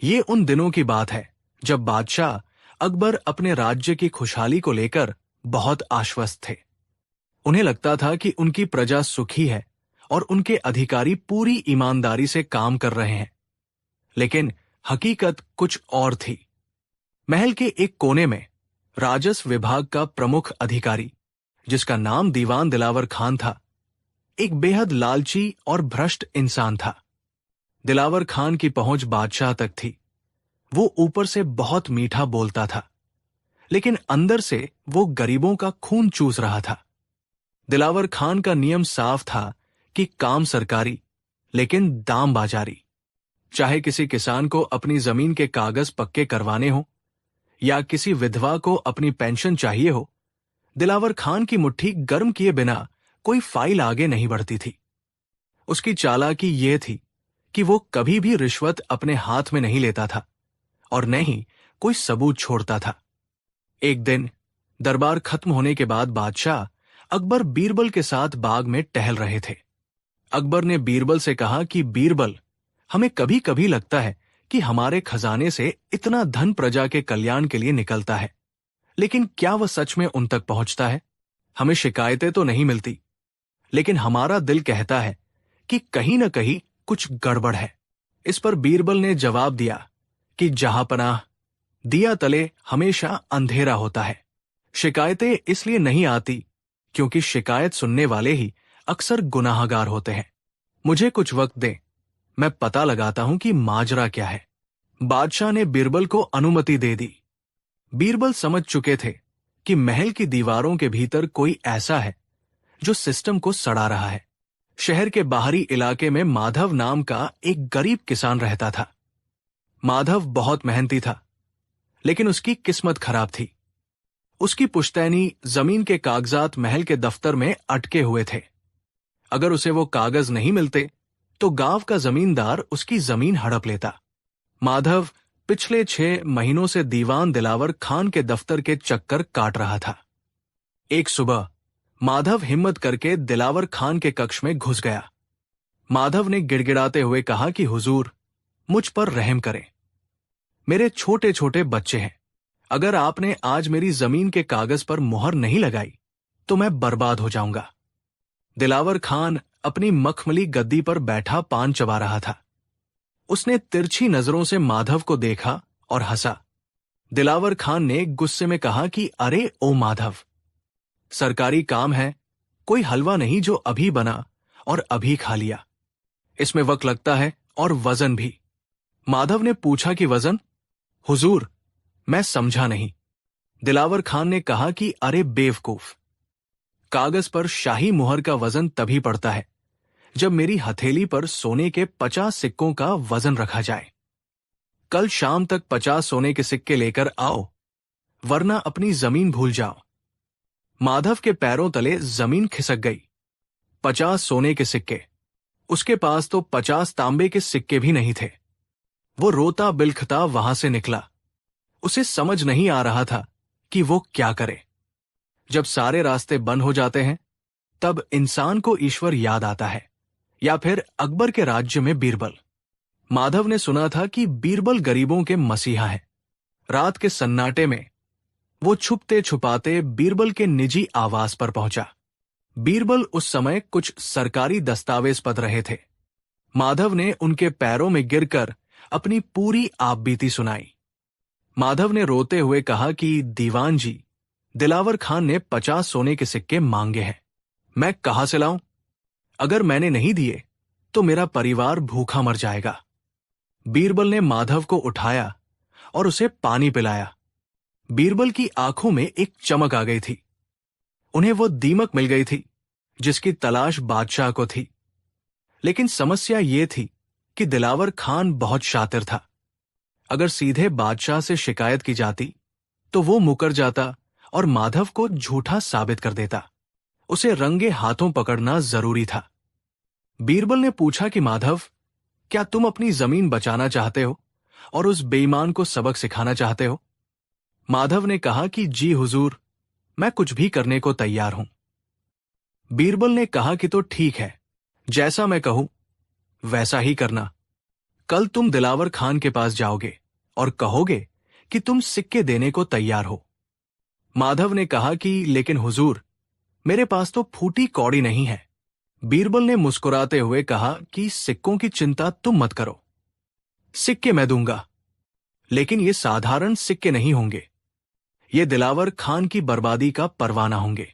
ये उन दिनों की बात है जब बादशाह अकबर अपने राज्य की खुशहाली को लेकर बहुत आश्वस्त थे। उन्हें लगता था कि उनकी प्रजा सुखी है और उनके अधिकारी पूरी ईमानदारी से काम कर रहे हैं। लेकिन हकीकत कुछ और थी। महल के एक कोने में राजस्व विभाग का प्रमुख अधिकारी, जिसका नाम दीवान दिलावर खान था, एक बेहद लालची और भ्रष्ट इंसान था। दिलावर खान की पहुंच बादशाह तक थी। वो ऊपर से बहुत मीठा बोलता था, लेकिन अंदर से वो गरीबों का खून चूस रहा था। दिलावर खान का नियम साफ था कि काम सरकारी, लेकिन दाम बाजारी। चाहे किसी किसान को अपनी जमीन के कागज पक्के करवाने हो या किसी विधवा को अपनी पेंशन चाहिए हो, दिलावर खान की मुट्ठी गर्म किए बिना कोई फाइल आगे नहीं बढ़ती थी। उसकी चालाकी यह थी कि वो कभी भी रिश्वत अपने हाथ में नहीं लेता था और न ही कोई सबूत छोड़ता था। एक दिन दरबार खत्म होने के बाद बादशाह अकबर बीरबल के साथ बाग में टहल रहे थे। अकबर ने बीरबल से कहा कि बीरबल, हमें कभी कभी लगता है कि हमारे खजाने से इतना धन प्रजा के कल्याण के लिए निकलता है, लेकिन क्या वह सच में उन तक पहुंचता है? हमें शिकायतें तो नहीं मिलती, लेकिन हमारा दिल कहता है कि कहीं न कहीं कुछ गड़बड़ है। इस पर बीरबल ने जवाब दिया कि जहांपनाह, दिया तले हमेशा अंधेरा होता है। शिकायतें इसलिए नहीं आती क्योंकि शिकायत सुनने वाले ही अक्सर गुनाहगार होते हैं। मुझे कुछ वक्त दें, मैं पता लगाता हूं कि माजरा क्या है। बादशाह ने बीरबल को अनुमति दे दी। बीरबल समझ चुके थे कि महल की दीवारों के भीतर कोई ऐसा है जो सिस्टम को सड़ा रहा है। शहर के बाहरी इलाके में माधव नाम का एक गरीब किसान रहता था। माधव बहुत मेहनती था, लेकिन उसकी किस्मत खराब थी। उसकी पुश्तैनी जमीन के कागजात महल के दफ्तर में अटके हुए थे। अगर उसे वो कागज नहीं मिलते तो गांव का जमींदार उसकी जमीन हड़प लेता। माधव पिछले 6 महीनों से दीवान दिलावर खान के दफ्तर के चक्कर काट रहा था। एक सुबह माधव हिम्मत करके दिलावर खान के कक्ष में घुस गया। माधव ने गिड़गिड़ाते हुए कहा कि हुजूर, मुझ पर रहम करें। मेरे छोटे छोटे बच्चे हैं। अगर आपने आज मेरी जमीन के कागज पर मुहर नहीं लगाई तो मैं बर्बाद हो जाऊंगा। दिलावर खान अपनी मखमली गद्दी पर बैठा पान चबा रहा था। उसने तिरछी नजरों से माधव को देखा और हंसा। दिलावर खान ने गुस्से में कहा कि अरे ओ माधव, सरकारी काम है, कोई हलवा नहीं जो अभी बना और अभी खा लिया। इसमें वक्त लगता है और वजन भी। माधव ने पूछा कि वजन? हुजूर, मैं समझा नहीं। दिलावर खान ने कहा कि अरे बेवकूफ, कागज पर शाही मुहर का वजन तभी पड़ता है जब मेरी हथेली पर सोने के 50 सिक्कों का वजन रखा जाए। कल शाम तक 50 सोने के सिक्के लेकर आओ, वरना अपनी जमीन भूल जाओ। माधव के पैरों तले जमीन खिसक गई। 50 सोने के सिक्के, उसके पास तो 50 तांबे के सिक्के भी नहीं थे। वो रोता बिलखता वहां से निकला। उसे समझ नहीं आ रहा था कि वो क्या करे। जब सारे रास्ते बंद हो जाते हैं, तब इंसान को ईश्वर याद आता है, या फिर अकबर के राज्य में बीरबल। माधव ने सुना था कि बीरबल गरीबों के मसीहा है। रात के सन्नाटे में वो छुपते छुपाते बीरबल के निजी आवास पर पहुंचा। बीरबल उस समय कुछ सरकारी दस्तावेज पढ़ रहे थे। माधव ने उनके पैरों में गिरकर अपनी पूरी आपबीती सुनाई। माधव ने रोते हुए कहा कि दीवान जी, दिलावर खान ने 50 सोने के सिक्के मांगे हैं। मैं कहां से लाऊं? अगर मैंने नहीं दिए तो मेरा परिवार भूखा मर जाएगा। बीरबल ने माधव को उठाया और उसे पानी पिलाया। बीरबल की आंखों में एक चमक आ गई थी। उन्हें वो दीमक मिल गई थी जिसकी तलाश बादशाह को थी। लेकिन समस्या ये थी कि दिलावर खान बहुत शातिर था। अगर सीधे बादशाह से शिकायत की जाती तो वो मुकर जाता और माधव को झूठा साबित कर देता। उसे रंगे हाथों पकड़ना जरूरी था। बीरबल ने पूछा कि माधव, क्या तुम अपनी जमीन बचाना चाहते हो और उस बेईमान को सबक सिखाना चाहते हो? माधव ने कहा कि जी हुजूर, मैं कुछ भी करने को तैयार हूं। बीरबल ने कहा कि तो ठीक है, जैसा मैं कहूं वैसा ही करना। कल तुम दिलावर खान के पास जाओगे और कहोगे कि तुम सिक्के देने को तैयार हो। माधव ने कहा कि लेकिन हुजूर, मेरे पास तो फूटी कौड़ी नहीं है। बीरबल ने मुस्कुराते हुए कहा कि सिक्कों की चिंता तुम मत करो, सिक्के मैं दूंगा, लेकिन ये साधारण सिक्के नहीं होंगे। ये दिलावर खान की बर्बादी का परवाना होंगे।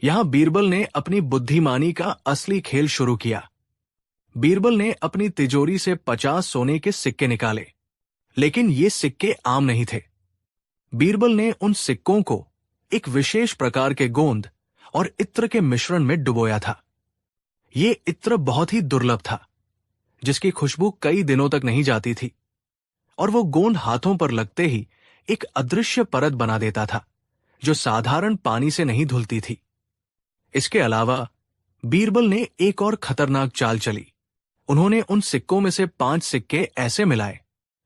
यहां बीरबल ने अपनी बुद्धिमानी का असली खेल शुरू किया। बीरबल ने अपनी तिजोरी से 50 सोने के सिक्के निकाले, लेकिन ये सिक्के आम नहीं थे। बीरबल ने उन सिक्कों को एक विशेष प्रकार के गोंद और इत्र के मिश्रण में डुबोया था। ये इत्र बहुत ही दुर्लभ था, जिसकी खुशबू कई दिनों तक नहीं जाती थी, और वो गोंद हाथों पर लगते ही एक अदृश्य परत बना देता था, जो साधारण पानी से नहीं धुलती थी। इसके अलावा बीरबल ने एक और खतरनाक चाल चली। उन्होंने उन सिक्कों में से 5 सिक्के ऐसे मिलाए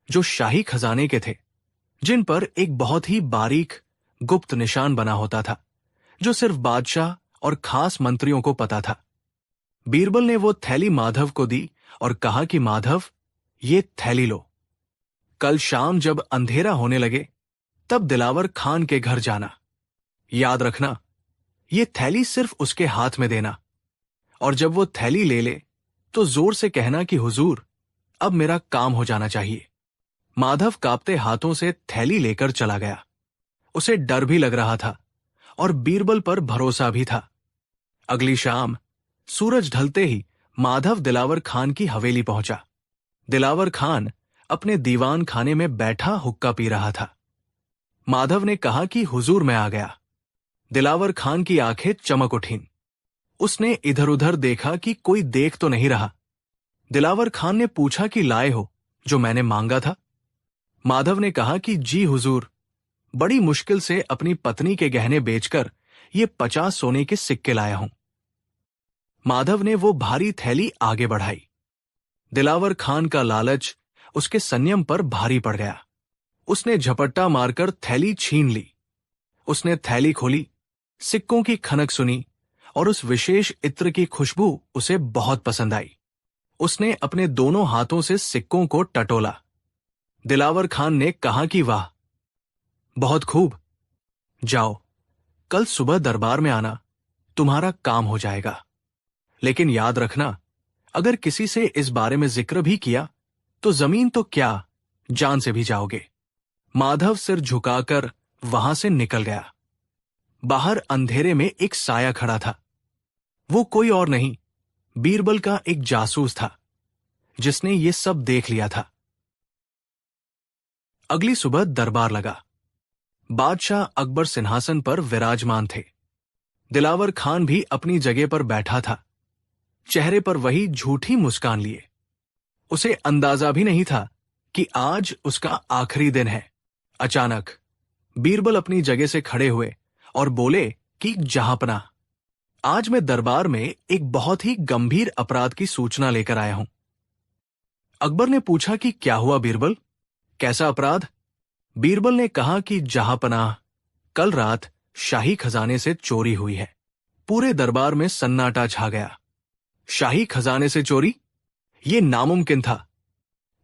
जो शाही खजाने के थे, जिन पर एक बहुत ही बारीक गुप्त निशान बना होता था, जो सिर्फ बादशाह और खास मंत्रियों को पता था। बीरबल ने वो थैली माधव को दी और कहा कि माधव, ये थैली लो। कल शाम जब अंधेरा होने लगे, तब दिलावर खान के घर जाना। याद रखना, ये थैली सिर्फ उसके हाथ में देना, और जब वो थैली ले ले तो जोर से कहना कि हुजूर, अब मेरा काम हो जाना चाहिए। माधव कांपते हाथों से थैली लेकर चला गया। उसे डर भी लग रहा था और बीरबल पर भरोसा भी था। अगली शाम सूरज ढलते ही माधव दिलावर खान की हवेली पहुंचा। दिलावर खान अपने दीवान खाने में बैठा हुक्का पी रहा था। माधव ने कहा कि हुजूर, मैं आ गया। दिलावर खान की आंखें चमक उठीं। उसने इधर उधर देखा कि कोई देख तो नहीं रहा। दिलावर खान ने पूछा कि लाए हो जो मैंने मांगा था? माधव ने कहा कि जी हुजूर, बड़ी मुश्किल से अपनी पत्नी के गहने बेचकर ये 50 सोने के सिक्के लाया हूं। माधव ने वो भारी थैली आगे बढ़ाई। दिलावर खान का लालच उसके संयम पर भारी पड़ गया। उसने झपट्टा मारकर थैली छीन ली। उसने थैली खोली, सिक्कों की खनक सुनी और उस विशेष इत्र की खुशबू उसे बहुत पसंद आई। उसने अपने दोनों हाथों से सिक्कों को टटोला। दिलावर खान ने कहा कि वाह, बहुत खूब, जाओ, कल सुबह दरबार में आना, तुम्हारा काम हो जाएगा। लेकिन याद रखना, अगर किसी से इस बारे में जिक्र भी किया तो जमीन तो क्या, जान से भी जाओगे। माधव सिर झुकाकर वहां से निकल गया। बाहर अंधेरे में एक साया खड़ा था। वो कोई और नहीं, बीरबल का एक जासूस था, जिसने ये सब देख लिया था। अगली सुबह दरबार लगा। बादशाह अकबर सिंहासन पर विराजमान थे। दिलावर खान भी अपनी जगह पर बैठा था, चेहरे पर वही झूठी मुस्कान लिए। उसे अंदाजा भी नहीं था कि आज उसका आखिरी दिन है। अचानक बीरबल अपनी जगह से खड़े हुए और बोले कि जहांपना, आज मैं दरबार में एक बहुत ही गंभीर अपराध की सूचना लेकर आया हूं। अकबर ने पूछा कि क्या हुआ बीरबल, कैसा अपराध? बीरबल ने कहा कि जहांपनाह, कल रात शाही खजाने से चोरी हुई है। पूरे दरबार में सन्नाटा छा गया। शाही खजाने से चोरी? ये नामुमकिन था।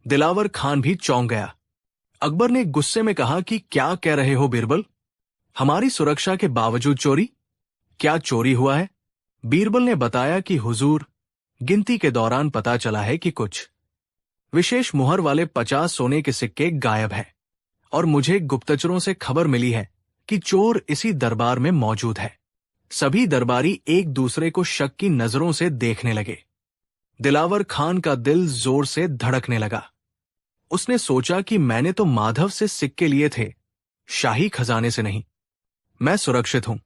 दिलावर खान भी चौंक गया। अकबर ने गुस्से में कहा कि क्या कह रहे हो बीरबल, हमारी सुरक्षा के बावजूद चोरी? क्या चोरी हुआ है? बीरबल ने बताया कि हुजूर, गिनती के दौरान पता चला है कि कुछ विशेष मुहर वाले 50 सोने के सिक्के गायब हैं, और मुझे गुप्तचरों से खबर मिली है कि चोर इसी दरबार में मौजूद है। सभी दरबारी एक दूसरे को शक की नजरों से देखने लगे। दिलावर खान का दिल जोर से धड़कने लगा। उसने सोचा कि मैंने तो माधव से सिक्के लिए थे, शाही खजाने से नहीं। मैं सुरक्षित हूं।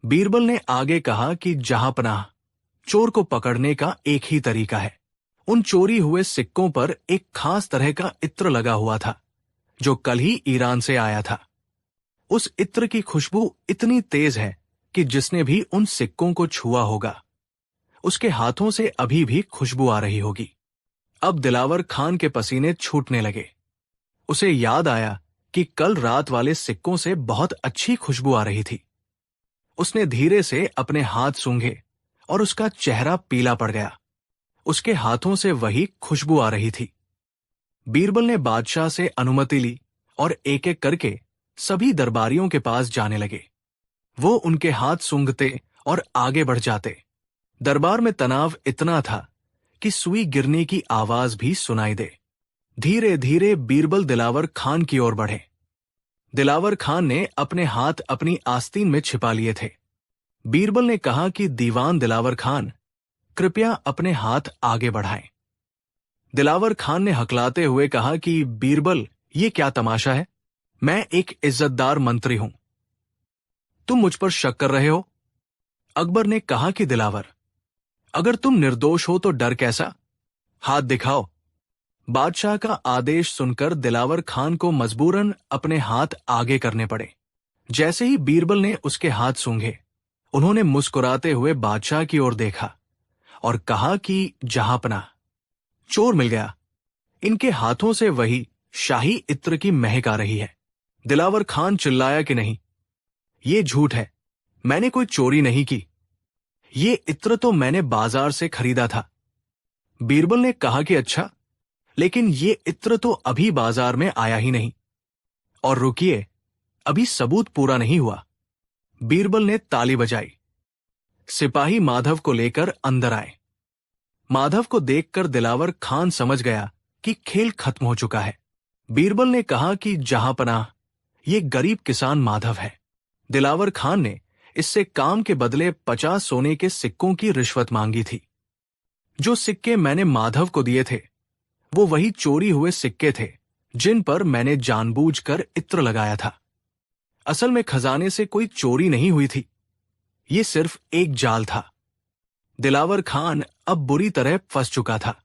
बीरबल ने आगे कहा कि जहांपनाह, चोर को पकड़ने का एक ही तरीका है। उन चोरी हुए सिक्कों पर एक खास तरह का इत्र लगा हुआ था, जो कल ही ईरान से आया था। उस इत्र की खुशबू इतनी तेज है कि जिसने भी उन सिक्कों को छुआ होगा, उसके हाथों से अभी भी खुशबू आ रही होगी। अब दिलावर खान के पसीने छूटने लगे। उसे याद आया कि कल रात वाले सिक्कों से बहुत अच्छी खुशबू आ रही थी। उसने धीरे से अपने हाथ सूंघे और उसका चेहरा पीला पड़ गया। उसके हाथों से वही खुशबू आ रही थी। बीरबल ने बादशाह से अनुमति ली और एक एक करके सभी दरबारियों के पास जाने लगे। वो उनके हाथ सूंघते और आगे बढ़ जाते। दरबार में तनाव इतना था कि सुई गिरने की आवाज भी सुनाई दे। धीरे धीरे बीरबल दिलावर खान की ओर बढ़े। दिलावर खान ने अपने हाथ अपनी आस्तीन में छिपा लिए थे। बीरबल ने कहा कि दीवान दिलावर खान, कृपया अपने हाथ आगे बढ़ाएं। दिलावर खान ने हकलाते हुए कहा कि बीरबल, ये क्या तमाशा है? मैं एक इज्जतदार मंत्री हूं, तुम मुझ पर शक कर रहे हो? अकबर ने कहा कि दिलावर, अगर तुम निर्दोष हो तो डर कैसा? हाथ दिखाओ। बादशाह का आदेश सुनकर दिलावर खान को मजबूरन अपने हाथ आगे करने पड़े। जैसे ही बीरबल ने उसके हाथ सूंघे, उन्होंने मुस्कुराते हुए बादशाह की ओर देखा और कहा कि जहांपनाह, चोर मिल गया। इनके हाथों से वही शाही इत्र की महक आ रही है। दिलावर खान चिल्लाया कि नहीं, ये झूठ है, मैंने कोई चोरी नहीं की। ये इत्र तो मैंने बाजार से खरीदा था। बीरबल ने कहा कि अच्छा, लेकिन ये इत्र तो अभी बाजार में आया ही नहीं। और रुकिए, अभी सबूत पूरा नहीं हुआ। बीरबल ने ताली बजाई। सिपाही माधव को लेकर अंदर आए। माधव को देखकर दिलावर खान समझ गया कि खेल खत्म हो चुका है। बीरबल ने कहा कि जहांपनाह, ये गरीब किसान माधव है। दिलावर खान ने इससे काम के बदले 50 सोने के सिक्कों की रिश्वत मांगी थी। जो सिक्के मैंने माधव को दिए थे, वो वही चोरी हुए सिक्के थे जिन पर मैंने जानबूझकर इत्र लगाया था। असल में खजाने से कोई चोरी नहीं हुई थी, ये सिर्फ एक जाल था। दिलावर खान अब बुरी तरह फंस चुका था,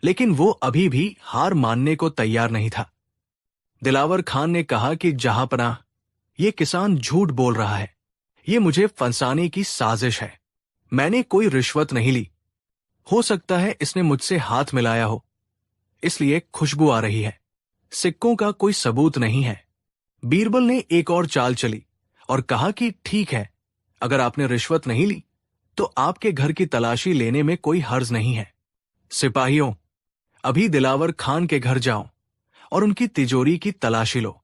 लेकिन वो अभी भी हार मानने को तैयार नहीं था। दिलावर खान ने कहा कि जहांपनाह, ये किसान झूठ बोल रहा है। ये मुझे फंसाने की साजिश है। मैंने कोई रिश्वत नहीं ली। हो सकता है इसने मुझसे हाथ मिलाया हो, इसलिए खुशबू आ रही है। सिक्कों का कोई सबूत नहीं है। बीरबल ने एक और चाल चली और कहा कि ठीक है, अगर आपने रिश्वत नहीं ली तो आपके घर की तलाशी लेने में कोई हर्ज नहीं है। सिपाहियों, अभी दिलावर खान के घर जाओ और उनकी तिजोरी की तलाशी लो।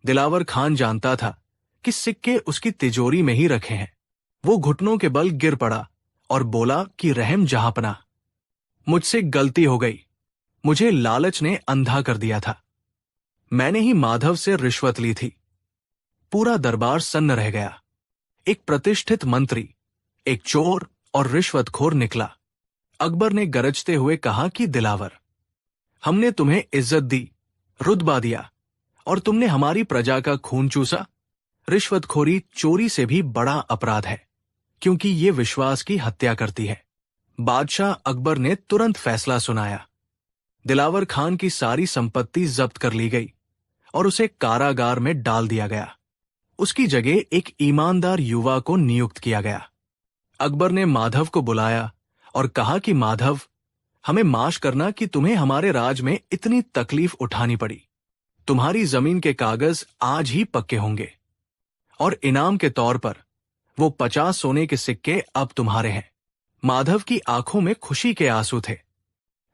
दिलावर खान जानता था कि सिक्के उसकी तिजोरी में ही रखे हैं। वो घुटनों के बल गिर पड़ा और बोला कि रहम जहांपनाह, मुझसे गलती हो गई। मुझे लालच ने अंधा कर दिया था। मैंने ही माधव से रिश्वत ली थी। पूरा दरबार सन्न रह गया। एक प्रतिष्ठित मंत्री एक चोर और रिश्वतखोर निकला। अकबर ने गरजते हुए कहा कि दिलावर, हमने तुम्हें इज्जत दी, रुतबा दिया, और तुमने हमारी प्रजा का खून चूसा। रिश्वतखोरी चोरी से भी बड़ा अपराध है, क्योंकि ये विश्वास की हत्या करती है। बादशाह अकबर ने तुरंत फैसला सुनाया। दिलावर खान की सारी संपत्ति जब्त कर ली गई और उसे कारागार में डाल दिया गया। उसकी जगह एक ईमानदार युवा को नियुक्त किया गया। अकबर ने माधव को बुलाया और कहा कि माधव, हमें माश करना कि तुम्हें हमारे राज में इतनी तकलीफ उठानी पड़ी। तुम्हारी जमीन के कागज आज ही पक्के होंगे और इनाम के तौर पर वो 50 सोने के सिक्के अब तुम्हारे हैं। माधव की आंखों में खुशी के आंसू थे।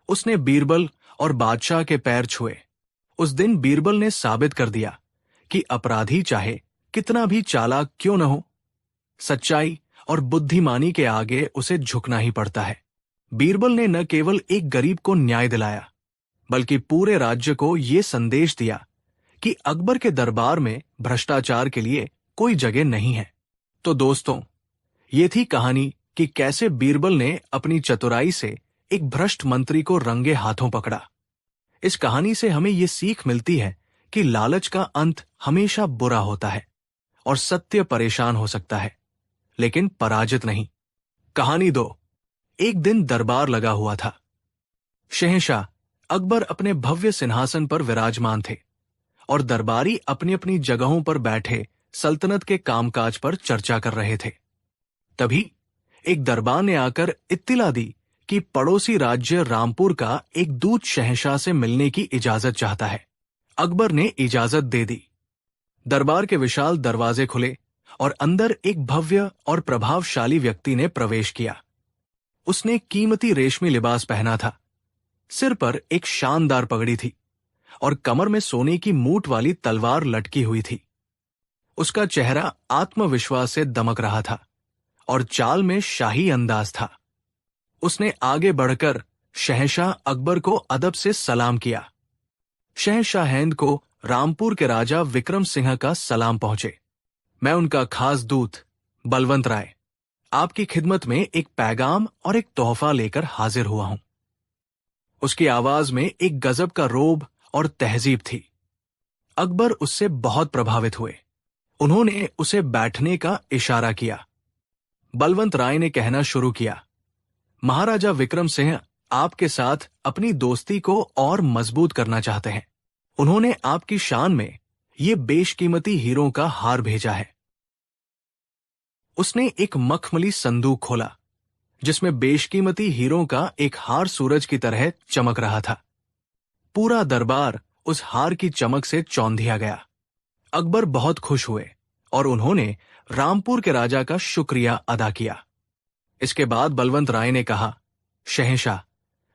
उसने बीरबल और बादशाह के पैर छुए। उस दिन बीरबल ने साबित कर दिया कि अपराधी चाहे कितना भी चालाक क्यों न हो, सच्चाई और बुद्धिमानी के आगे उसे झुकना ही पड़ता है। बीरबल ने न केवल एक गरीब को न्याय दिलाया, बल्कि पूरे राज्य को ये संदेश दिया कि अकबर के दरबार में भ्रष्टाचार के लिए कोई जगह नहीं है। तो दोस्तों, ये थी कहानी कि कैसे बीरबल ने अपनी चतुराई से एक भ्रष्ट मंत्री को रंगे हाथों पकड़ा। इस कहानी से हमें ये सीख मिलती है कि लालच का अंत हमेशा बुरा होता है और सत्य परेशान हो सकता है, लेकिन पराजित नहीं। कहानी 2। एक दिन दरबार लगा हुआ था। शहंशाह अकबर अपने भव्य सिंहासन पर विराजमान थे और दरबारी अपनी अपनी जगहों पर बैठे सल्तनत के कामकाज पर चर्चा कर रहे थे। तभी एक दरबार ने आकर इत्तिला दी कि पड़ोसी राज्य रामपुर का एक दूत शहंशाह से मिलने की इजाजत चाहता है। अकबर ने इजाजत दे दी। दरबार के विशाल दरवाजे खुले और अंदर एक भव्य और प्रभावशाली व्यक्ति ने प्रवेश किया। उसने कीमती रेशमी लिबास पहना था। सिर पर एक शानदार पगड़ी थी और कमर में सोने की मूठ वाली तलवार लटकी हुई थी। उसका चेहरा आत्मविश्वास से दमक रहा था और चाल में शाही अंदाज था। उसने आगे बढ़कर शहंशाह अकबर को अदब से सलाम किया। शहंशाह हिंद को रामपुर के राजा विक्रम सिंह का सलाम पहुंचे। मैं उनका खास दूत बलवंत राय आपकी खिदमत में एक पैगाम और एक तोहफा लेकर हाजिर हुआ हूं। उसकी आवाज में एक गजब का रोब और तहजीब थी। अकबर उससे बहुत प्रभावित हुए। उन्होंने उसे बैठने का इशारा किया। बलवंत राय ने कहना शुरू किया, महाराजा विक्रम सिंह आपके साथ अपनी दोस्ती को और मजबूत करना चाहते हैं। उन्होंने आपकी शान में ये बेशकीमती हीरों का हार भेजा है। उसने एक मखमली संदूक खोला जिसमें बेशकीमती हीरों का एक हार सूरज की तरह चमक रहा था। पूरा दरबार उस हार की चमक से चौंधिया गया। अकबर बहुत खुश हुए और उन्होंने रामपुर के राजा का शुक्रिया अदा किया। इसके बाद बलवंत राय ने कहा, शहंशाह,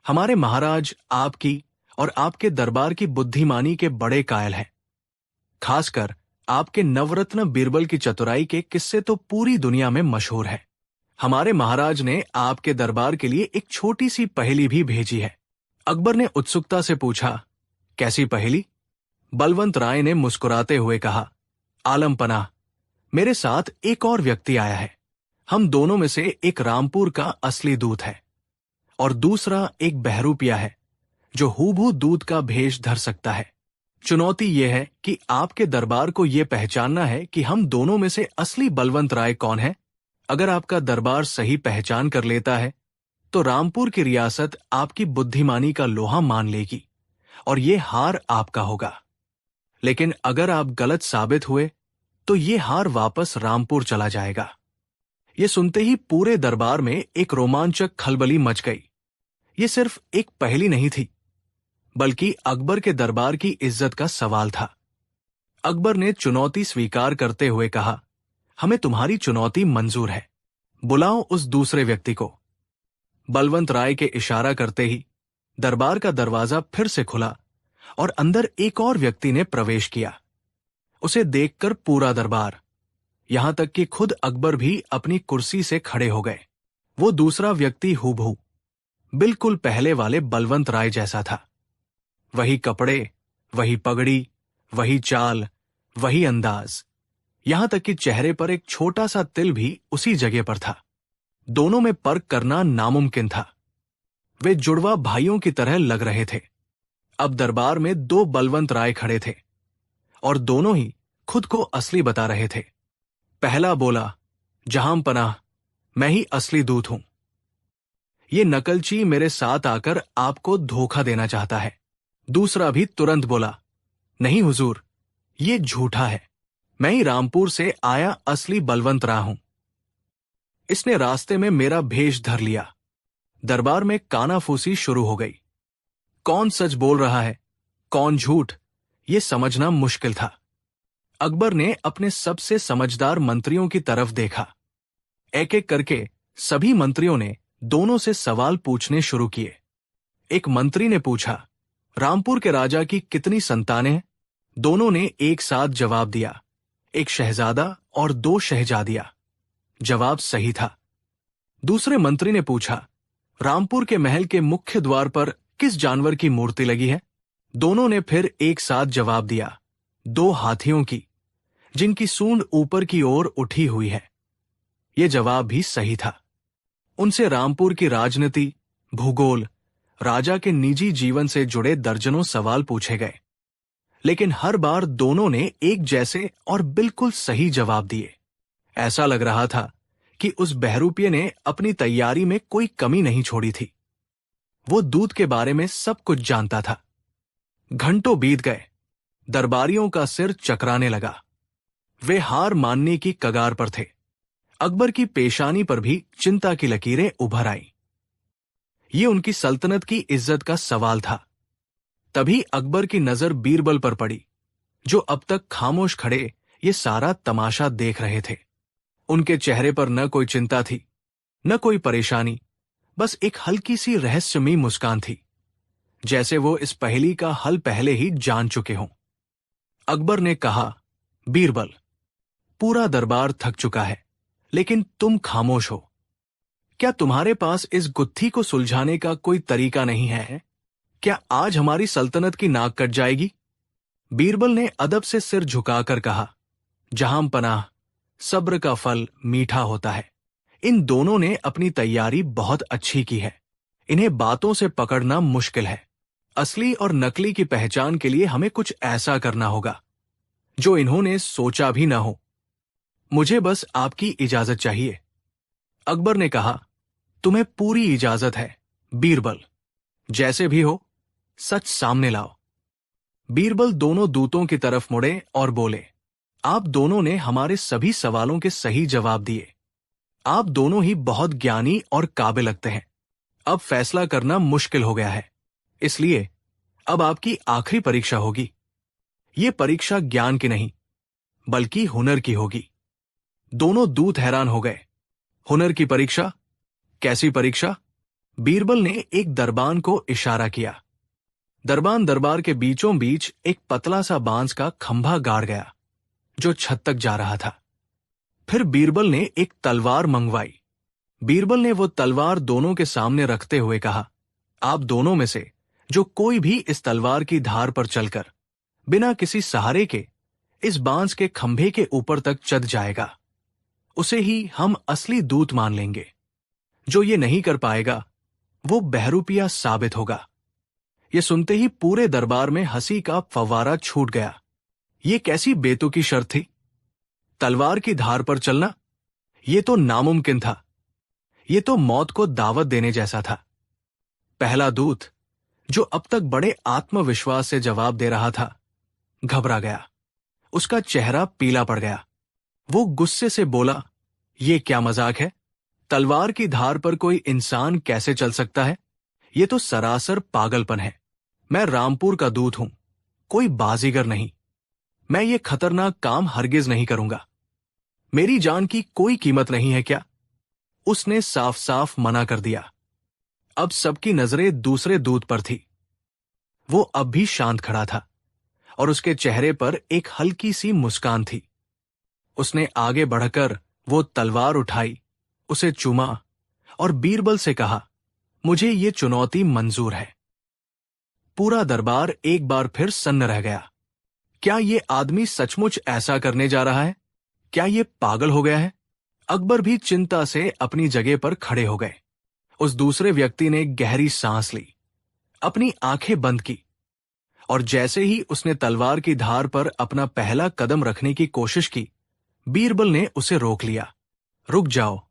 हमारे महाराज आपकी और आपके दरबार की बुद्धिमानी के बड़े कायल हैं। खासकर आपके नवरत्न बीरबल की चतुराई के किस्से तो पूरी दुनिया में मशहूर है। हमारे महाराज ने आपके दरबार के लिए एक छोटी सी पहेली भी भेजी है। अकबर ने उत्सुकता से पूछा, कैसी पहेली? बलवंत राय ने मुस्कुराते हुए कहा, आलम पनाह, मेरे साथ एक और व्यक्ति आया है। हम दोनों में से एक रामपुर का असली दूत है और दूसरा एक बहरूपिया है जो हूबहू दूत का भेष धर सकता है। चुनौती यह है कि आपके दरबार को यह पहचानना है कि हम दोनों में से असली बलवंत राय कौन है। अगर आपका दरबार सही पहचान कर लेता है तो रामपुर की रियासत आपकी बुद्धिमानी का लोहा मान लेगी और ये हार आपका होगा। लेकिन अगर आप गलत साबित हुए तो ये हार वापस रामपुर चला जाएगा। ये सुनते ही पूरे दरबार में एक रोमांचक खलबली मच गई। ये सिर्फ एक पहेली नहीं थी, बल्कि अकबर के दरबार की इज्जत का सवाल था। अकबर ने चुनौती स्वीकार करते हुए कहा, हमें तुम्हारी चुनौती मंजूर है। बुलाओ उस दूसरे व्यक्ति को। बलवंत राय के इशारा करते ही दरबार का दरवाजा फिर से खुला और अंदर एक और व्यक्ति ने प्रवेश किया। उसे देखकर पूरा दरबार, यहां तक कि खुद अकबर भी अपनी कुर्सी से खड़े हो गए। वो दूसरा व्यक्ति हूबहू बिल्कुल पहले वाले बलवंत राय जैसा था। वही कपड़े, वही पगड़ी, वही चाल, वही अंदाज, यहां तक कि चेहरे पर एक छोटा सा तिल भी उसी जगह पर था। दोनों में फर्क करना नामुमकिन था। वे जुड़वा भाइयों की तरह लग रहे थे। अब दरबार में दो बलवंत राय खड़े थे और दोनों ही खुद को असली बता रहे थे। पहला बोला, जहां पनाह, मैं ही असली दूत हूं। ये नकलची मेरे साथ आकर आपको धोखा देना चाहता है। दूसरा भी तुरंत बोला, नहीं हुजूर, ये झूठा है। मैं ही रामपुर से आया असली बलवंत राय हूं। इसने रास्ते में मेरा भेष धर लिया। दरबार में कानाफूसी शुरू हो गई। कौन सच बोल रहा है, कौन झूठ, ये समझना मुश्किल था। अकबर ने अपने सबसे समझदार मंत्रियों की तरफ देखा। एक एक करके सभी मंत्रियों ने दोनों से सवाल पूछने शुरू किए। एक मंत्री ने पूछा, रामपुर के राजा की कितनी संतानें हैं? दोनों ने एक साथ जवाब दिया, एक शहजादा और 2 शहजादियां। जवाब सही था। दूसरे मंत्री ने पूछा, रामपुर के महल के मुख्य द्वार पर किस जानवर की मूर्ति लगी है? दोनों ने फिर एक साथ जवाब दिया, 2 हाथियों की, जिनकी सूंड ऊपर की ओर उठी हुई है। यह जवाब भी सही था। उनसे रामपुर की राजनीति, भूगोल, राजा के निजी जीवन से जुड़े दर्जनों सवाल पूछे गए, लेकिन हर बार दोनों ने एक जैसे और बिल्कुल सही जवाब दिए। ऐसा लग रहा था कि उस बहरूपिये ने अपनी तैयारी में कोई कमी नहीं छोड़ी थी। वो दूत के बारे में सब कुछ जानता था। घंटों बीत गए। दरबारियों का सिर चकराने लगा। वे हार मानने की कगार पर थे। अकबर की पेशानी पर भी चिंता की लकीरें उभर आईं। ये उनकी सल्तनत की इज्जत का सवाल था। तभी अकबर की नजर बीरबल पर पड़ी, जो अब तक खामोश खड़े ये सारा तमाशा देख रहे थे। उनके चेहरे पर न कोई चिंता थी, न कोई परेशानी, बस एक हल्की सी रहस्यमयी मुस्कान थी, जैसे वो इस पहेली का हल पहले ही जान चुके हों। अकबर ने कहा, बीरबल, पूरा दरबार थक चुका है, लेकिन तुम खामोश हो। क्या तुम्हारे पास इस गुत्थी को सुलझाने का कोई तरीका नहीं है? क्या आज हमारी सल्तनत की नाक कट जाएगी? बीरबल ने अदब से सिर झुकाकर कहा, जहां पनाह, सब्र का फल मीठा होता है। इन दोनों ने अपनी तैयारी बहुत अच्छी की है। इन्हें बातों से पकड़ना मुश्किल है। असली और नकली की पहचान के लिए हमें कुछ ऐसा करना होगा जो इन्होंने सोचा भी ना हो। मुझे बस आपकी इजाजत चाहिए। अकबर ने कहा, तुम्हें पूरी इजाजत है बीरबल। जैसे भी हो, सच सामने लाओ। बीरबल दोनों दूतों की तरफ मुड़े और बोले, आप दोनों ने हमारे सभी सवालों के सही जवाब दिए। आप दोनों ही बहुत ज्ञानी और काबिल लगते हैं। अब फैसला करना मुश्किल हो गया है, इसलिए अब आपकी आखिरी परीक्षा होगी। ये परीक्षा ज्ञान की नहीं, बल्कि हुनर की होगी। दोनों दूत हैरान हो गए। हुनर की परीक्षा? कैसी परीक्षा? बीरबल ने एक दरबान को इशारा किया। दरबान दरबार के बीचों बीच एक पतला सा बांस का खंभा गाड़ गया, जो छत तक जा रहा था। फिर बीरबल ने एक तलवार मंगवाई। बीरबल ने वो तलवार दोनों के सामने रखते हुए कहा, आप दोनों में से जो कोई भी इस तलवार की धार पर चलकर बिना किसी सहारे के इस बांस के खंभे के ऊपर तक चढ़ जाएगा, उसे ही हम असली दूत मान लेंगे। जो ये नहीं कर पाएगा, वो बहरूपिया साबित होगा। ये सुनते ही पूरे दरबार में हंसी का फव्वारा छूट गया। ये कैसी बेतुकी शर्त थी? तलवार की धार पर चलना? ये तो नामुमकिन था। ये तो मौत को दावत देने जैसा था। पहला दूत, जो अब तक बड़े आत्मविश्वास से जवाब दे रहा था, घबरा गया। उसका चेहरा पीला पड़ गया। वो गुस्से से बोला, ये क्या मजाक है? तलवार की धार पर कोई इंसान कैसे चल सकता है? ये तो सरासर पागलपन है। मैं रामपुर का दूत हूं, कोई बाजीगर नहीं। मैं ये खतरनाक काम हरगिज नहीं करूंगा। मेरी जान की कोई कीमत नहीं है क्या? उसने साफ साफ मना कर दिया। अब सबकी नजरें दूसरे दूत पर थी। वो अब भी शांत खड़ा था और उसके चेहरे पर एक हल्की सी मुस्कान थी। उसने आगे बढ़कर वो तलवार उठाई, उसे चूमा और बीरबल से कहा, मुझे ये चुनौती मंजूर है। पूरा दरबार एक बार फिर सन्न रह गया। क्या ये आदमी सचमुच ऐसा करने जा रहा है? क्या ये पागल हो गया है? अकबर भी चिंता से अपनी जगह पर खड़े हो गए। उस दूसरे व्यक्ति ने गहरी सांस ली, अपनी आंखें बंद की, और जैसे ही उसने तलवार की धार पर अपना पहला कदम रखने की कोशिश की, बीरबल ने उसे रोक लिया। रुक जाओ,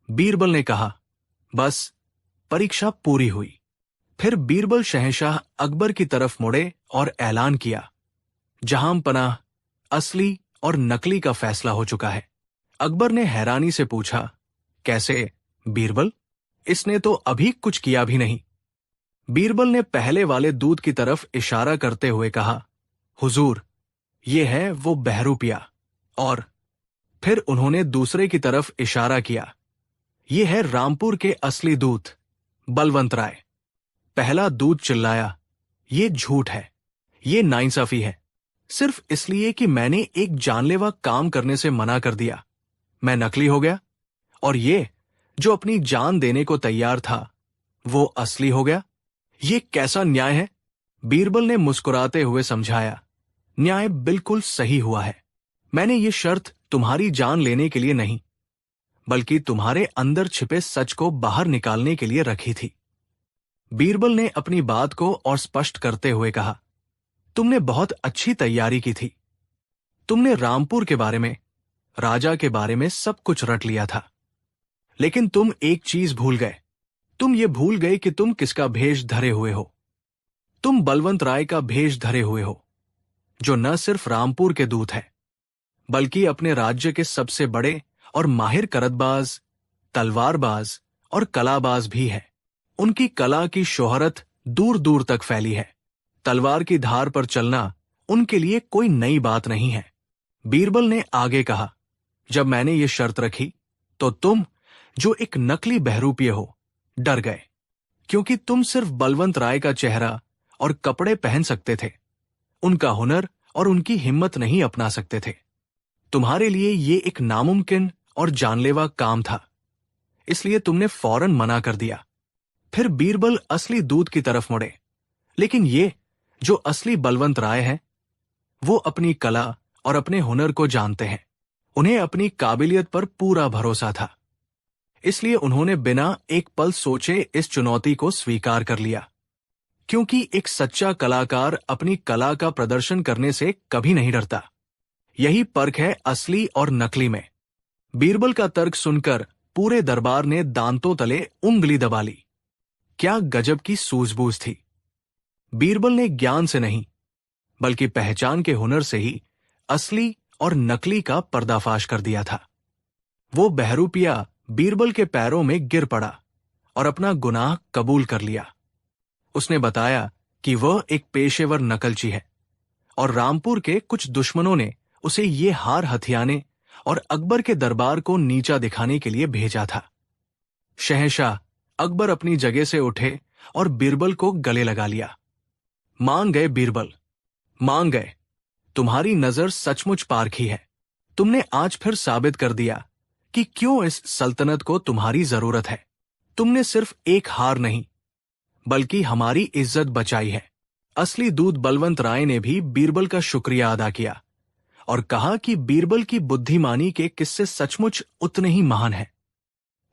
बीरबल ने कहा। बस, परीक्षा पूरी हुई। फिर बीरबल शहंशाह अकबर की तरफ मुड़े और ऐलान किया, जहां पनाह, असली और नकली का फैसला हो चुका है। अकबर ने हैरानी से पूछा, कैसे बीरबल? इसने तो अभी कुछ किया भी नहीं। बीरबल ने पहले वाले दूत की तरफ इशारा करते हुए कहा, हुजूर, ये है वो बहरूपिया। और फिर उन्होंने दूसरे की तरफ इशारा किया, ये है रामपुर के असली दूत बलवंत राय। पहला दूत चिल्लाया, ये झूठ है, ये नाइंसाफी है। सिर्फ इसलिए कि मैंने एक जानलेवा काम करने से मना कर दिया, मैं नकली हो गया, और ये जो अपनी जान देने को तैयार था, वो असली हो गया। ये कैसा न्याय है? बीरबल ने मुस्कुराते हुए समझाया, न्याय बिल्कुल सही हुआ है। मैंने ये शर्त तुम्हारी जान लेने के लिए नहीं, बल्कि तुम्हारे अंदर छिपे सच को बाहर निकालने के लिए रखी थी। बीरबल ने अपनी बात को और स्पष्ट करते हुए कहा, तुमने बहुत अच्छी तैयारी की थी। तुमने रामपुर के बारे में, राजा के बारे में सब कुछ रट लिया था। लेकिन तुम एक चीज भूल गए। तुम ये भूल गए कि तुम किसका भेष धरे हुए हो। तुम बलवंत राय का भेष धरे हुए हो, जो न सिर्फ रामपुर के दूत है, बल्कि अपने राज्य के सबसे बड़े और माहिर करतबाज, तलवारबाज और कलाबाज भी है। उनकी कला की शोहरत दूर दूर तक फैली है। तलवार की धार पर चलना उनके लिए कोई नई बात नहीं है। बीरबल ने आगे कहा, जब मैंने ये शर्त रखी, तो तुम, जो एक नकली बहरूपिये हो, डर गए, क्योंकि तुम सिर्फ बलवंत राय का चेहरा और कपड़े पहन सकते थे, उनका हुनर और उनकी हिम्मत नहीं अपना सकते थे। तुम्हारे लिए ये एक नामुमकिन और जानलेवा काम था, इसलिए तुमने फौरन मना कर दिया। फिर बीरबल असली दूत की तरफ मुड़े, लेकिन ये जो असली बलवंत राय हैं, वो अपनी कला और अपने हुनर को जानते हैं। उन्हें अपनी काबिलियत पर पूरा भरोसा था, इसलिए उन्होंने बिना एक पल सोचे इस चुनौती को स्वीकार कर लिया, क्योंकि एक सच्चा कलाकार अपनी कला का प्रदर्शन करने से कभी नहीं डरता। यही पर्क है असली और नकली में। बीरबल का तर्क सुनकर पूरे दरबार ने दांतों तले उंगली दबा ली। क्या गजब की सूझबूझ थी! बीरबल ने ज्ञान से नहीं, बल्कि पहचान के हुनर से ही असली और नकली का पर्दाफाश कर दिया था। वो बहरूपिया बीरबल के पैरों में गिर पड़ा और अपना गुनाह कबूल कर लिया। उसने बताया कि वह एक पेशेवर नकलची है और रामपुर के कुछ दुश्मनों ने उसे ये हार हथियाने और अकबर के दरबार को नीचा दिखाने के लिए भेजा था। शहंशाह अकबर अपनी जगह से उठे और बीरबल को गले लगा लिया। मान गए बीरबल, मान गए। तुम्हारी नजर सचमुच पारखी है। तुमने आज फिर साबित कर दिया कि क्यों इस सल्तनत को तुम्हारी जरूरत है। तुमने सिर्फ एक हार नहीं, बल्कि हमारी इज्जत बचाई है। असली दूत बलवंत राय ने भी बीरबल का शुक्रिया अदा किया और कहा कि बीरबल की बुद्धिमानी के किस्से सचमुच उतने ही महान हैं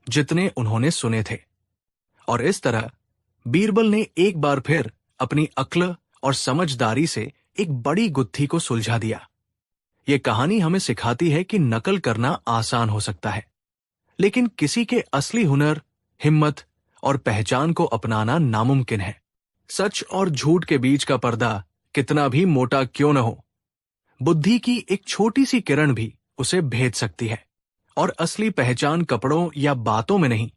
जितने उन्होंने सुने थे। और इस तरह बीरबल ने एक बार फिर अपनी अक्ल और समझदारी से एक बड़ी गुत्थी को सुलझा दिया। ये कहानी हमें सिखाती है कि नकल करना आसान हो सकता है, लेकिन किसी के असली हुनर, हिम्मत और पहचान को अपनाना नामुमकिन है। सच और झूठ के बीच का पर्दा कितना भी मोटा क्यों न हो, बुद्धि की एक छोटी सी किरण भी उसे भेद सकती है। और असली पहचान कपड़ों या बातों में नहीं,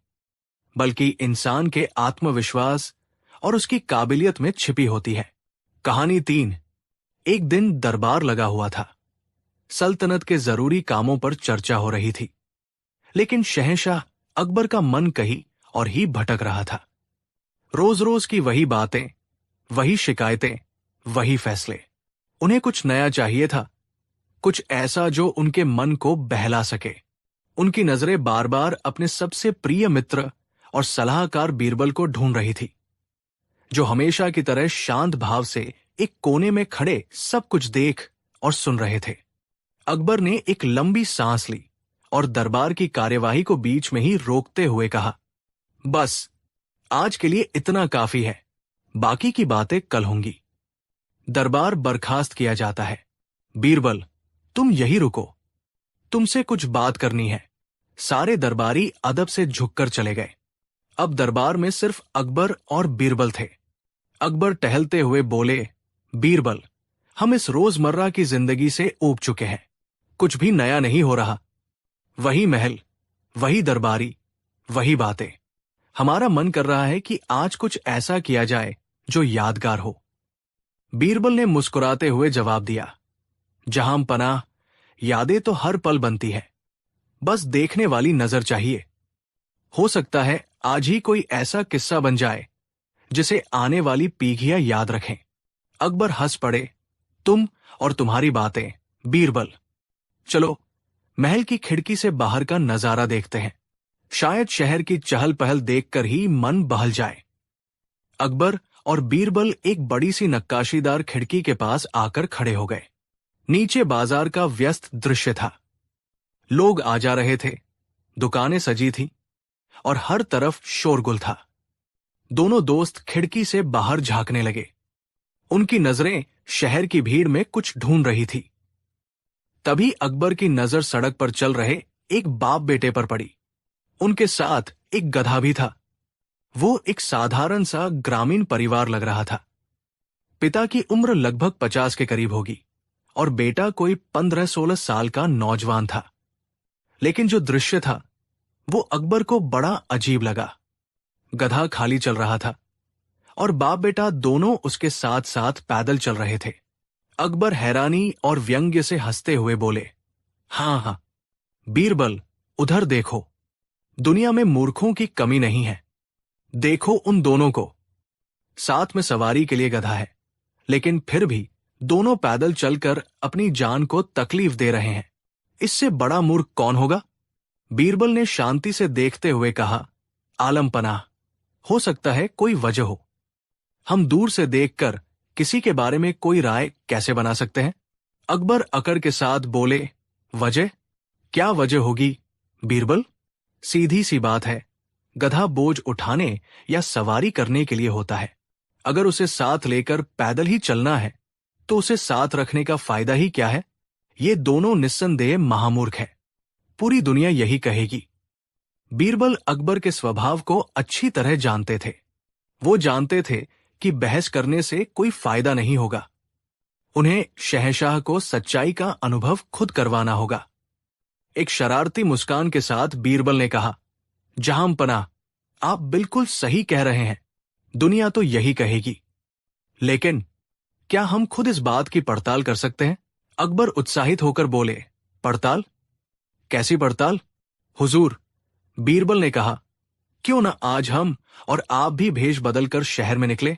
बल्कि इंसान के आत्मविश्वास और उसकी काबिलियत में छिपी होती है। कहानी 3। एक दिन दरबार लगा हुआ था। सल्तनत के जरूरी कामों पर चर्चा हो रही थी, लेकिन शहंशाह अकबर का मन कहीं और ही भटक रहा था। रोज रोज की वही बातें, वही शिकायतें, वही फैसले। उन्हें कुछ नया चाहिए था, कुछ ऐसा जो उनके मन को बहला सके। उनकी नजरें बार बार अपने सबसे प्रिय मित्र और सलाहकार बीरबल को ढूंढ रही थी, जो हमेशा की तरह शांत भाव से एक कोने में खड़े सब कुछ देख और सुन रहे थे। अकबर ने एक लंबी सांस ली और दरबार की कार्यवाही को बीच में ही रोकते हुए कहा, बस आज के लिए इतना काफी है, बाकी की बातें कल होंगी। दरबार बर्खास्त किया जाता है। बीरबल, तुम यही रुको, तुमसे कुछ बात करनी है। सारे दरबारी अदब से झुककर चले गए। अब दरबार में सिर्फ अकबर और बीरबल थे। अकबर टहलते हुए बोले, बीरबल, हम इस रोजमर्रा की जिंदगी से ऊब चुके हैं, कुछ भी नया नहीं हो रहा। वही महल, वही दरबारी, वही बातें। हमारा मन कर रहा है कि आज कुछ ऐसा किया जाए जो यादगार हो। बीरबल ने मुस्कुराते हुए जवाब दिया, जहां पनाह, यादें तो हर पल बनती है, बस देखने वाली नजर चाहिए। हो सकता है आज ही कोई ऐसा किस्सा बन जाए जिसे आने वाली पीढ़ियां याद रखें। अकबर हंस पड़े, तुम और तुम्हारी बातें, बीरबल। चलो महल की खिड़की से बाहर का नजारा देखते हैं, शायद शहर की चहल पहल देखकर ही मन बहल जाए। अकबर और बीरबल एक बड़ी सी नक्काशीदार खिड़की के पास आकर खड़े हो गए। नीचे बाजार का व्यस्त दृश्य था। लोग आ जा रहे थे, दुकानें सजी थीं और हर तरफ शोरगुल था। दोनों दोस्त खिड़की से बाहर झांकने लगे। उनकी नजरें शहर की भीड़ में कुछ ढूंढ रही थी। तभी अकबर की नजर सड़क पर चल रहे एक बाप बेटे पर पड़ी। उनके साथ एक गधा भी था। वो एक साधारण सा ग्रामीण परिवार लग रहा था। पिता की उम्र लगभग 50 के करीब होगी और बेटा कोई 15-16 साल का नौजवान था। लेकिन जो दृश्य था वो अकबर को बड़ा अजीब लगा। गधा खाली चल रहा था और बाप बेटा दोनों उसके साथ साथ पैदल चल रहे थे। अकबर हैरानी और व्यंग्य से हंसते हुए बोले, हाँ, बीरबल, उधर देखो, दुनिया में मूर्खों की कमी नहीं है। देखो उन दोनों को। साथ में सवारी के लिए गधा है, लेकिन फिर भी दोनों पैदल चलकर अपनी जान को तकलीफ दे रहे हैं। इससे बड़ा मूर्ख कौन होगा? बीरबल ने शांति से देखते हुए कहा, आलम पनाह, हो सकता है कोई वजह हो। हम दूर से देखकर किसी के बारे में कोई राय कैसे बना सकते हैं? अकबर अकड़ के साथ बोले, वजह? क्या वजह होगी बीरबल? सीधी सी बात है, गधा बोझ उठाने या सवारी करने के लिए होता है। अगर उसे साथ लेकर पैदल ही चलना है तो उसे साथ रखने का फायदा ही क्या है? ये दोनों निस्संदेह महामूर्ख है। पूरी दुनिया यही कहेगी। बीरबल अकबर के स्वभाव को अच्छी तरह जानते थे। वो जानते थे कि बहस करने से कोई फायदा नहीं होगा। उन्हें शहंशाह को सच्चाई का अनुभव खुद करवाना होगा। एक शरारती मुस्कान के साथ बीरबल ने कहा, जहांपनाह, आप बिल्कुल सही कह रहे हैं। दुनिया तो यही कहेगी। लेकिन क्या हम खुद इस बात की पड़ताल कर सकते हैं? अकबर उत्साहित होकर बोले, पड़ताल? कैसी पड़ताल हुजूर? बीरबल ने कहा, क्यों न आज हम और आप भी भेष बदलकर शहर में निकले।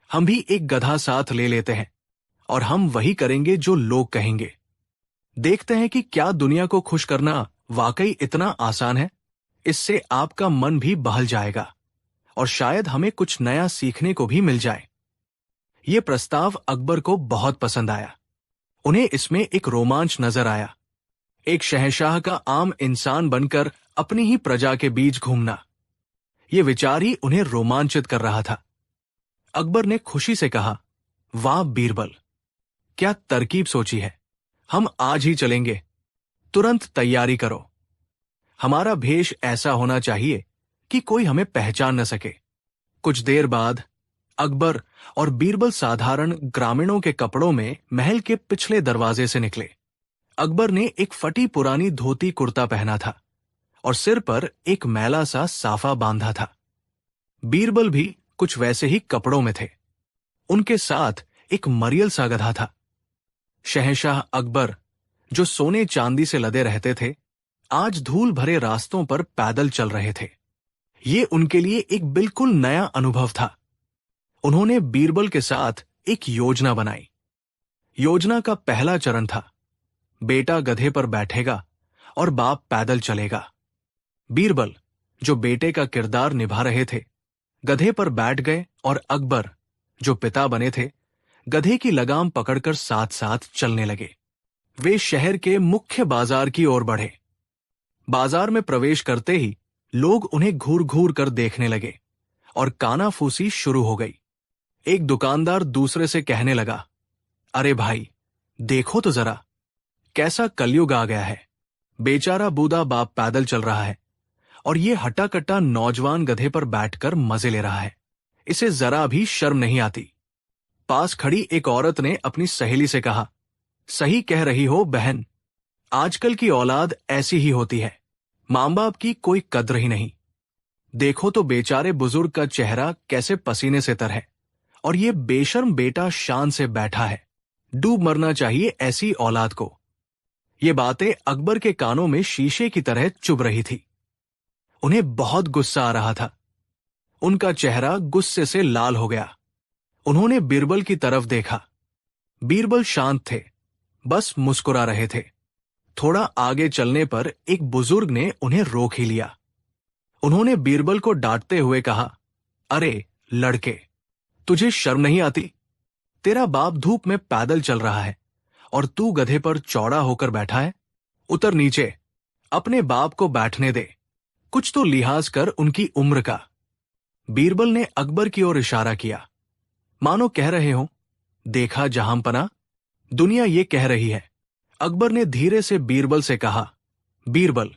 हम भी एक गधा साथ ले लेते हैं और हम वही करेंगे जो लोग कहेंगे। देखते हैं कि क्या दुनिया को खुश करना वाकई इतना आसान है। इससे आपका मन भी बहल जाएगा और शायद हमें कुछ नया सीखने को भी मिल जाए। यह प्रस्ताव अकबर को बहुत पसंद आया। उन्हें इसमें एक रोमांच नजर आया। एक शहंशाह का आम इंसान बनकर अपनी ही प्रजा के बीच घूमना, यह विचार ही उन्हें रोमांचित कर रहा था। अकबर ने खुशी से कहा, वाह बीरबल, क्या तरकीब सोची है। हम आज ही चलेंगे। तुरंत तैयारी करो। हमारा भेष ऐसा होना चाहिए कि कोई हमें पहचान न सके। कुछ देर बाद अकबर और बीरबल साधारण ग्रामीणों के कपड़ों में महल के पिछले दरवाजे से निकले। अकबर ने एक फटी पुरानी धोती कुर्ता पहना था और सिर पर एक मैला सा साफा बांधा था। बीरबल भी कुछ वैसे ही कपड़ों में थे। उनके साथ एक मरियल सा गधा था। शहंशाह अकबर, जो सोने चांदी से लदे रहते थे, आज धूल भरे रास्तों पर पैदल चल रहे थे। ये उनके लिए एक बिल्कुल नया अनुभव था। उन्होंने बीरबल के साथ एक योजना बनाई। योजना का पहला चरण था, बेटा गधे पर बैठेगा और बाप पैदल चलेगा। बीरबल, जो बेटे का किरदार निभा रहे थे, गधे पर बैठ गए और अकबर, जो पिता बने थे, गधे की लगाम पकड़कर साथ साथ चलने लगे। वे शहर के मुख्य बाजार की ओर बढ़े। बाजार में प्रवेश करते ही लोग उन्हें घूर घूर कर देखने लगे और कानाफूसी शुरू हो गई। एक दुकानदार दूसरे से कहने लगा, अरे भाई, देखो तो जरा, कैसा कलयुग आ गया है। बेचारा बूढ़ा बाप पैदल चल रहा है और ये हट्टा कट्टा नौजवान गधे पर बैठकर मजे ले रहा है। इसे जरा भी शर्म नहीं आती। पास खड़ी एक औरत ने अपनी सहेली से कहा, सही कह रही हो बहन, आजकल की औलाद ऐसी ही होती है। मां बाप की कोई कद्र ही नहीं। देखो तो बेचारे बुजुर्ग का चेहरा कैसे पसीने से तर है और ये बेशर्म बेटा शान से बैठा है। डूब मरना चाहिए ऐसी औलाद को। ये बातें अकबर के कानों में शीशे की तरह चुभ रही थी। उन्हें बहुत गुस्सा आ रहा था। उनका चेहरा गुस्से से लाल हो गया। उन्होंने बीरबल की तरफ देखा। बीरबल शांत थे, बस मुस्कुरा रहे थे। थोड़ा आगे चलने पर एक बुजुर्ग ने उन्हें रोक ही लिया। उन्होंने बीरबल को डांटते हुए कहा, अरे लड़के, तुझे शर्म नहीं आती? तेरा बाप धूप में पैदल चल रहा है और तू गधे पर चौड़ा होकर बैठा है। उतर नीचे, अपने बाप को बैठने दे। कुछ तो लिहाज कर उनकी उम्र का। बीरबल ने अकबर की ओर इशारा किया, मानो कह रहे हो, देखा जहांपना, दुनिया ये कह रही है। अकबर ने धीरे से बीरबल से कहा, बीरबल,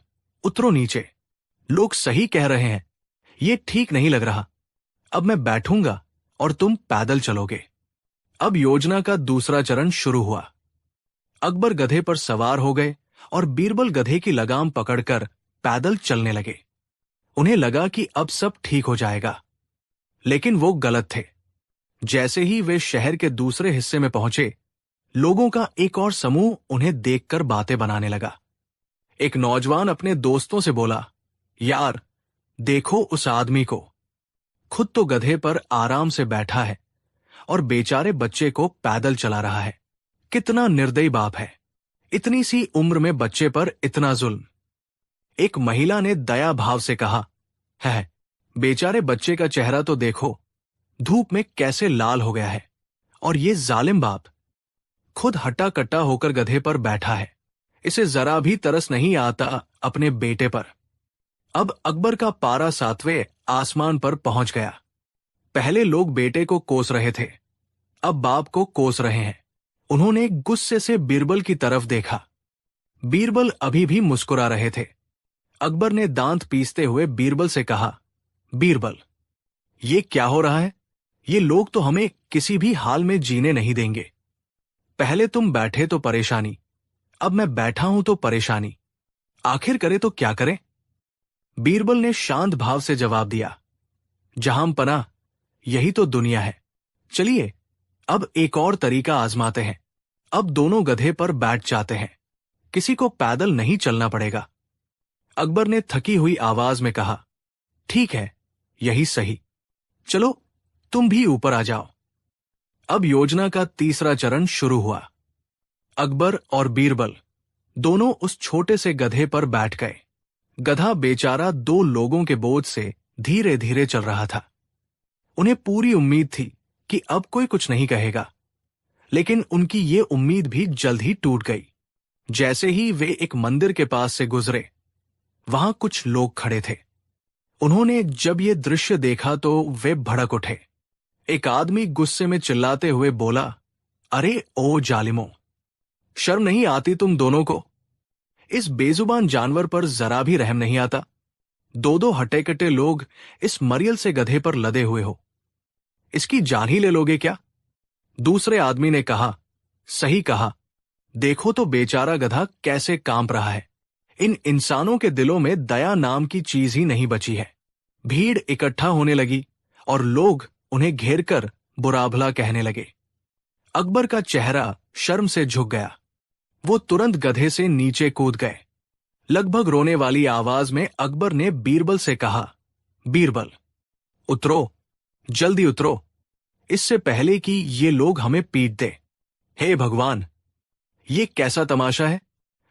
उतरो नीचे। लोग सही कह रहे हैं, ये ठीक नहीं लग रहा। अब मैं बैठूंगा और तुम पैदल चलोगे। अब योजना का दूसरा चरण शुरू हुआ। अकबर गधे पर सवार हो गए और बीरबल गधे की लगाम पकड़कर पैदल चलने लगे। उन्हें लगा कि अब सब ठीक हो जाएगा, लेकिन वो गलत थे। जैसे ही वे शहर के दूसरे हिस्से में पहुंचे, लोगों का एक और समूह उन्हें देखकर बातें बनाने लगा। एक नौजवान अपने दोस्तों से बोला, यार, देखो उस आदमी को। खुद तो गधे पर आराम से बैठा है और बेचारे बच्चे को पैदल चला रहा है। कितना निर्दयी बाप है, इतनी सी उम्र में बच्चे पर इतना जुल्म। एक महिला ने दया भाव से कहा, है बेचारे बच्चे का चेहरा तो देखो, धूप में कैसे लाल हो गया है, और ये जालिम बाप खुद हट्टा कट्टा होकर गधे पर बैठा है। इसे जरा भी तरस नहीं आता अपने बेटे पर। अब अकबर का पारा 7वें आसमान पर पहुंच गया। पहले लोग बेटे को कोस रहे थे, अब बाप को कोस रहे हैं। उन्होंने गुस्से से बीरबल की तरफ देखा। बीरबल अभी भी मुस्कुरा रहे थे। अकबर ने दांत पीसते हुए बीरबल से कहा, बीरबल, ये क्या हो रहा है? ये लोग तो हमें किसी भी हाल में जीने नहीं देंगे। पहले तुम बैठे तो परेशानी, अब मैं बैठा हूं तो परेशानी। आखिर करे तो क्या करें? बीरबल ने शांत भाव से जवाब दिया, जहां पनाह, यही तो दुनिया है। चलिए अब एक और तरीका आजमाते हैं। अब दोनों गधे पर बैठ जाते हैं, किसी को पैदल नहीं चलना पड़ेगा। अकबर ने थकी हुई आवाज में कहा, ठीक है, यही सही। चलो तुम भी ऊपर आ जाओ। अब योजना का तीसरा चरण शुरू हुआ। अकबर और बीरबल दोनों उस छोटे से गधे पर बैठ गए। गधा बेचारा 2 लोगों के बोझ से धीरे धीरे चल रहा था। उन्हें पूरी उम्मीद थी कि अब कोई कुछ नहीं कहेगा, लेकिन उनकी ये उम्मीद भी जल्द ही टूट गई। जैसे ही वे एक मंदिर के पास से गुजरे, वहां कुछ लोग खड़े थे। उन्होंने जब ये दृश्य देखा तो वे भड़क उठे। एक आदमी गुस्से में चिल्लाते हुए बोला, अरे ओ जालिमों, शर्म नहीं आती तुम दोनों को? इस बेजुबान जानवर पर जरा भी रहम नहीं आता? 2-2 हटे-कटे लोग इस मरियल से गधे पर लदे हुए हो, इसकी जान ही ले लोगे क्या? दूसरे आदमी ने कहा, सही कहा, देखो तो बेचारा गधा कैसे कांप रहा है। इन इंसानों के दिलों में दया नाम की चीज ही नहीं बची है। भीड़ इकट्ठा होने लगी और लोग उन्हें घेरकर बुरा भला कहने लगे। अकबर का चेहरा शर्म से झुक गया। वो तुरंत गधे से नीचे कूद गए। लगभग रोने वाली आवाज में अकबर ने बीरबल से कहा, बीरबल, उतरो, जल्दी उतरो, इससे पहले कि ये लोग हमें पीट दे। हे भगवान, ये कैसा तमाशा है?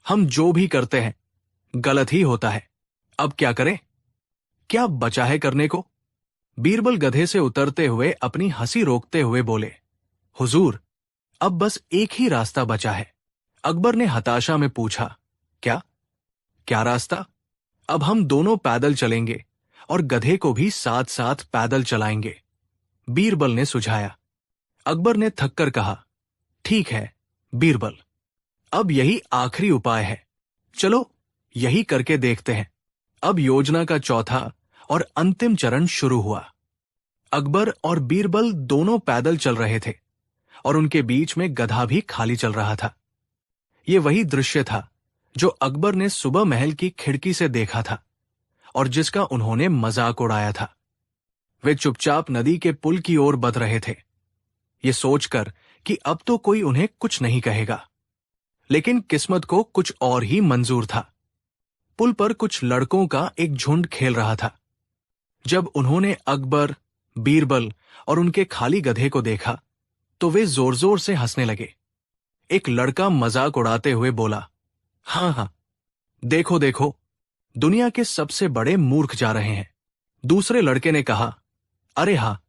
हम जो भी करते हैं गलत ही होता है। अब क्या करें? क्या बचा है करने को? बीरबल गधे से उतरते हुए अपनी हंसी रोकते हुए बोले, हुजूर, अब बस एक ही रास्ता बचा है। अकबर ने हताशा में पूछा, क्या क्या रास्ता? अब हम दोनों पैदल चलेंगे और गधे को भी साथ साथ पैदल चलाएंगे, बीरबल ने सुझाया। अकबर ने थककर कहा, ठीक है बीरबल, अब यही आखिरी उपाय है, चलो यही करके देखते हैं। अब योजना का चौथा और अंतिम चरण शुरू हुआ। अकबर और बीरबल दोनों पैदल चल रहे थे और उनके बीच में गधा भी खाली चल रहा था। ये वही दृश्य था जो अकबर ने सुबह महल की खिड़की से देखा था और जिसका उन्होंने मजाक उड़ाया था। वे चुपचाप नदी के पुल की ओर बढ़ रहे थे, ये सोचकर कि अब तो कोई उन्हें कुछ नहीं कहेगा। लेकिन किस्मत को कुछ और ही मंजूर था। पुल पर कुछ लड़कों का एक झुंड खेल रहा था। जब उन्होंने अकबर, बीरबल और उनके खाली गधे को देखा तो वे जोर जोर से हंसने लगे। एक लड़का मजाक उड़ाते हुए बोला, हाँ हाँ, देखो देखो, दुनिया के सबसे बड़े मूर्ख जा रहे हैं। दूसरे लड़के ने कहा, अरे हाँ,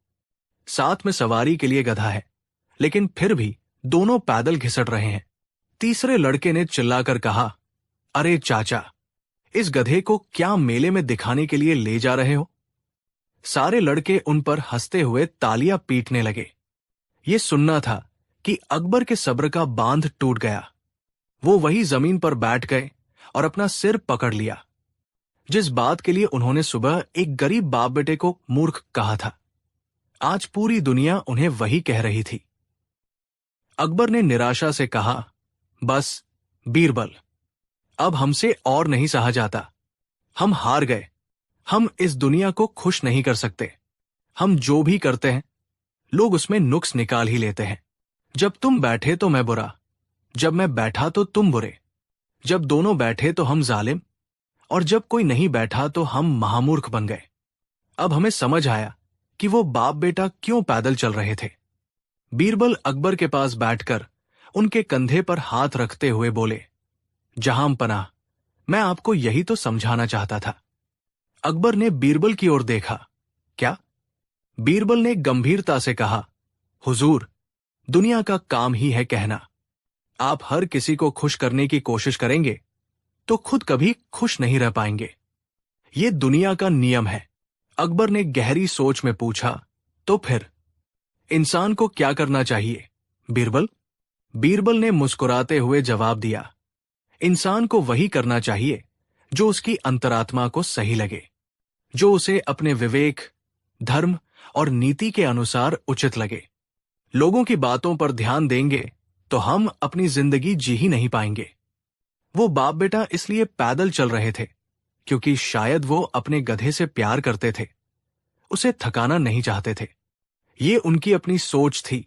साथ में सवारी के लिए गधा है, लेकिन फिर भी दोनों पैदल घिसट रहे हैं। तीसरे लड़के ने चिल्लाकर कहा, अरे चाचा, इस गधे को क्या मेले में दिखाने के लिए ले जा रहे हो? सारे लड़के उन पर हंसते हुए तालियां पीटने लगे। ये सुनना था कि अकबर के सब्र का बांध टूट गया। वो वही जमीन पर बैठ गए और अपना सिर पकड़ लिया। जिस बात के लिए उन्होंने सुबह एक गरीब बाप बेटे को मूर्ख कहा था, आज पूरी दुनिया उन्हें वही कह रही थी। अकबर ने निराशा से कहा, बस बीरबल, अब हमसे और नहीं सहा जाता। हम हार गए। हम इस दुनिया को खुश नहीं कर सकते। हम जो भी करते हैं लोग उसमें नुक्स निकाल ही लेते हैं। जब तुम बैठे तो मैं बुरा, जब मैं बैठा तो तुम बुरे, जब दोनों बैठे तो हम जालिम, और जब कोई नहीं बैठा तो हम महामूर्ख बन गए। अब हमें समझ आया कि वो बाप बेटा क्यों पैदल चल रहे थे। बीरबल अकबर के पास बैठकर उनके कंधे पर हाथ रखते हुए बोले, जहां पनाह, मैं आपको यही तो समझाना चाहता था। अकबर ने बीरबल की ओर देखा। क्या? बीरबल ने गंभीरता से कहा, हुजूर, दुनिया का काम ही है कहना। आप हर किसी को खुश करने की कोशिश करेंगे तो खुद कभी खुश नहीं रह पाएंगे। ये दुनिया का नियम है। अकबर ने गहरी सोच में पूछा, तो फिर इंसान को क्या करना चाहिए बीरबल? बीरबल ने मुस्कुराते हुए जवाब दिया, इंसान को वही करना चाहिए जो उसकी अंतरात्मा को सही लगे, जो उसे अपने विवेक, धर्म और नीति के अनुसार उचित लगे। लोगों की बातों पर ध्यान देंगे तो हम अपनी जिंदगी जी ही नहीं पाएंगे। वो बाप बेटा इसलिए पैदल चल रहे थे क्योंकि शायद वो अपने गधे से प्यार करते थे, उसे थकाना नहीं चाहते थे। ये उनकी अपनी सोच थी,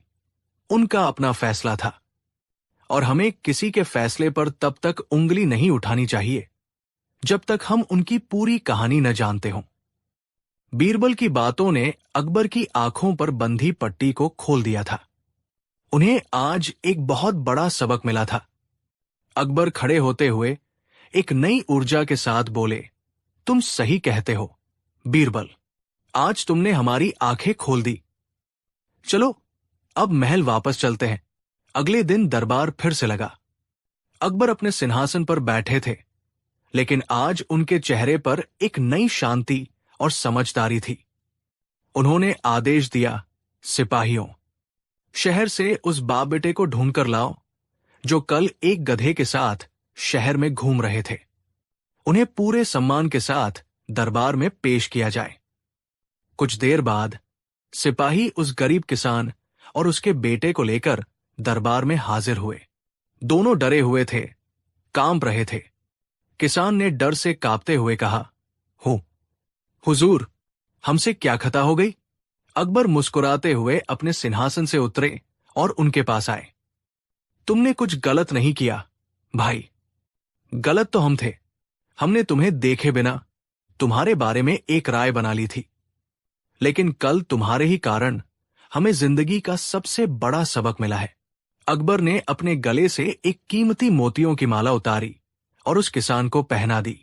उनका अपना फैसला था, और हमें किसी के फैसले पर तब तक उंगली नहीं उठानी चाहिए जब तक हम उनकी पूरी कहानी न जानते हों। बीरबल की बातों ने अकबर की आंखों पर बंधी पट्टी को खोल दिया था। उन्हें आज एक बहुत बड़ा सबक मिला था। अकबर खड़े होते हुए एक नई ऊर्जा के साथ बोले, तुम सही कहते हो बीरबल, आज तुमने हमारी आंखें खोल दी। चलो अब महल वापस चलते हैं। अगले दिन दरबार फिर से लगा। अकबर अपने सिंहासन पर बैठे थे, लेकिन आज उनके चेहरे पर एक नई शांति और समझदारी थी। उन्होंने आदेश दिया, सिपाहियों, शहर से उस बाप बेटे को ढूंढकर लाओ जो कल एक गधे के साथ शहर में घूम रहे थे। उन्हें पूरे सम्मान के साथ दरबार में पेश किया जाए। कुछ देर बाद सिपाही उस गरीब किसान और उसके बेटे को लेकर दरबार में हाजिर हुए। दोनों डरे हुए थे, कांप रहे थे। किसान ने डर से कांपते हुए कहा, हुजूर, हमसे क्या खता हो गई? अकबर मुस्कुराते हुए अपने सिंहासन से उतरे और उनके पास आए। तुमने कुछ गलत नहीं किया भाई। गलत तो हम थे। हमने तुम्हें देखे बिना तुम्हारे बारे में एक राय बना ली थी, लेकिन कल तुम्हारे ही कारण हमें जिंदगी का सबसे बड़ा सबक मिला है। अकबर ने अपने गले से एक कीमती मोतियों की माला उतारी और उस किसान को पहना दी।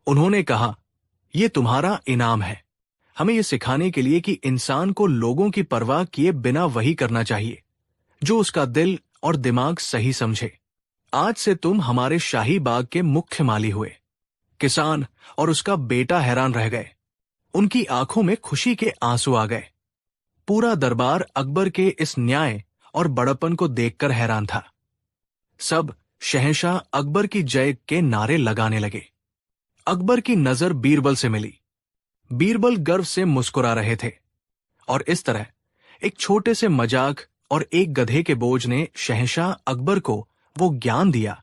उन्होंने कहा, यह तुम्हारा इनाम है, हमें यह सिखाने के लिए कि इंसान को लोगों की परवाह किए बिना वही करना चाहिए जो उसका दिल और दिमाग सही समझे। आज से तुम हमारे शाही बाग के मुख्य माली हुए। किसान और उसका बेटा हैरान रह गए। उनकी आंखों में खुशी के आंसू आ गए। पूरा दरबार अकबर के इस न्याय और बड़प्पन को देखकर हैरान था। सब शहंशाह अकबर की जय के नारे लगाने लगे। अकबर की नजर बीरबल से मिली। बीरबल गर्व से मुस्कुरा रहे थे, और इस तरह एक छोटे से मजाक और एक गधे के बोझ ने शहंशाह अकबर को वो ज्ञान दिया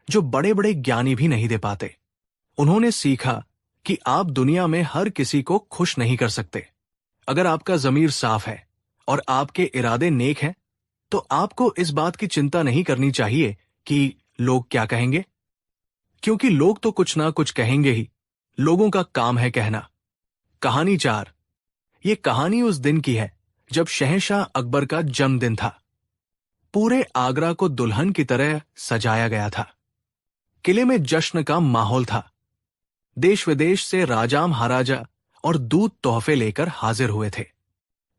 जो बड़े बड़े ज्ञानी भी नहीं दे पाते। उन्होंने सीखा कि आप दुनिया में हर किसी को खुश नहीं कर सकते। अगर आपका ज़मीर साफ है और आपके इरादे नेक हैं, तो आपको इस बात की चिंता नहीं करनी चाहिए कि लोग क्या कहेंगे, क्योंकि लोग तो कुछ ना कुछ कहेंगे ही। लोगों का काम है कहना। कहानी 4। ये कहानी उस दिन की है जब शहंशाह अकबर का जन्मदिन था। पूरे आगरा को दुल्हन की तरह सजाया गया था। किले में जश्न का माहौल था। देश विदेश से राजा महाराजा और दूत तोहफे लेकर हाजिर हुए थे।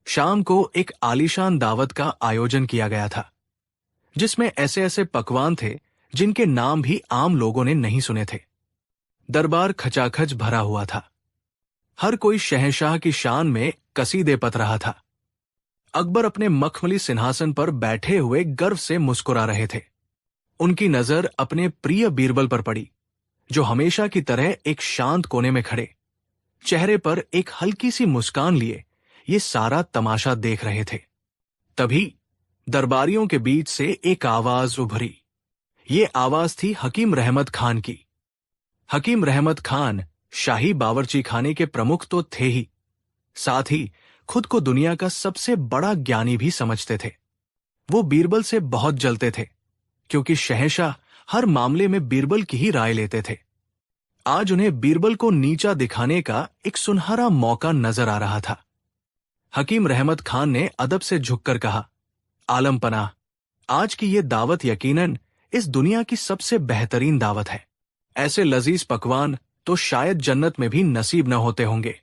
शाम को एक आलीशान दावत का आयोजन किया गया था, जिसमें ऐसे ऐसे पकवान थे जिनके नाम भी आम लोगों ने नहीं सुने थे। दरबार खचाखच भरा हुआ था। हर कोई शहंशाह की शान में कसीदे पत रहा था। अकबर अपने मखमली सिंहासन पर बैठे हुए गर्व से मुस्कुरा रहे थे। उनकी नजर अपने प्रिय बीरबल पर पड़ी, जो हमेशा की तरह एक शांत कोने में खड़े, चेहरे पर एक हल्की सी मुस्कान लिए ये सारा तमाशा देख रहे थे। तभी दरबारियों के बीच से एक आवाज उभरी। ये आवाज थी हकीम रहमत खान की। हकीम रहमत खान शाही बावर्ची खाने के प्रमुख तो थे ही, साथ ही खुद को दुनिया का सबसे बड़ा ज्ञानी भी समझते थे। वो बीरबल से बहुत जलते थे, क्योंकि शहंशाह हर मामले में बीरबल की ही राय लेते थे। आज उन्हें बीरबल को नीचा दिखाने का एक सुनहरा मौका नजर आ रहा था। हकीम रहमत खान ने अदब से झुककर कहा, आलम पनाह, आज की ये दावत यकीनन इस दुनिया की सबसे बेहतरीन दावत है। ऐसे लजीज पकवान तो शायद जन्नत में भी नसीब न होते होंगे।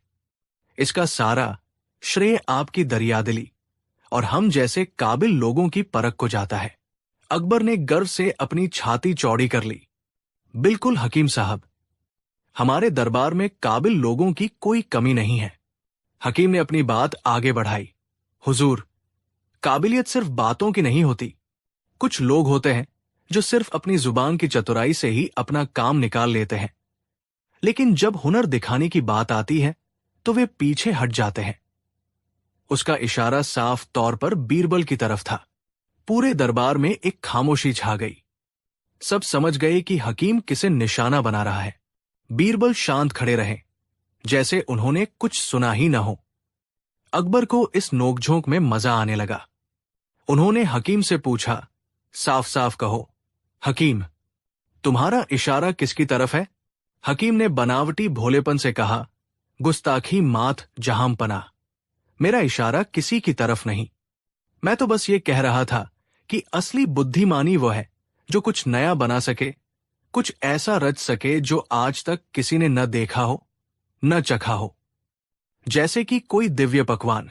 इसका सारा श्रेय आपकी दरियादिली और हम जैसे काबिल लोगों की परख को जाता है। अकबर ने गर्व से अपनी छाती चौड़ी कर ली। बिल्कुल हकीम साहब, हमारे दरबार में काबिल लोगों की कोई कमी नहीं है। हकीम ने अपनी बात आगे बढ़ाई। हुजूर, काबिलियत सिर्फ बातों की नहीं होती। कुछ लोग होते हैं जो सिर्फ अपनी जुबान की चतुराई से ही अपना काम निकाल लेते हैं, लेकिन जब हुनर दिखाने की बात आती है तो वे पीछे हट जाते हैं। उसका इशारा साफ तौर पर बीरबल की तरफ था। पूरे दरबार में एक खामोशी छा गई। सब समझ गए कि हकीम किसे निशाना बना रहा है। बीरबल शांत खड़े रहे, जैसे उन्होंने कुछ सुना ही न हो। अकबर को इस नोकझोंक में मजा आने लगा। उन्होंने हकीम से पूछा, साफ साफ कहो हकीम, तुम्हारा इशारा किसकी तरफ है? हकीम ने बनावटी भोलेपन से कहा, गुस्ताखी माथ जहां पना, मेरा इशारा किसी की तरफ नहीं। मैं तो बस ये कह रहा था कि असली बुद्धिमानी वो है जो कुछ नया बना सके, कुछ ऐसा रच सके जो आज तक किसी ने न देखा हो, न चखा हो, जैसे कि कोई दिव्य पकवान।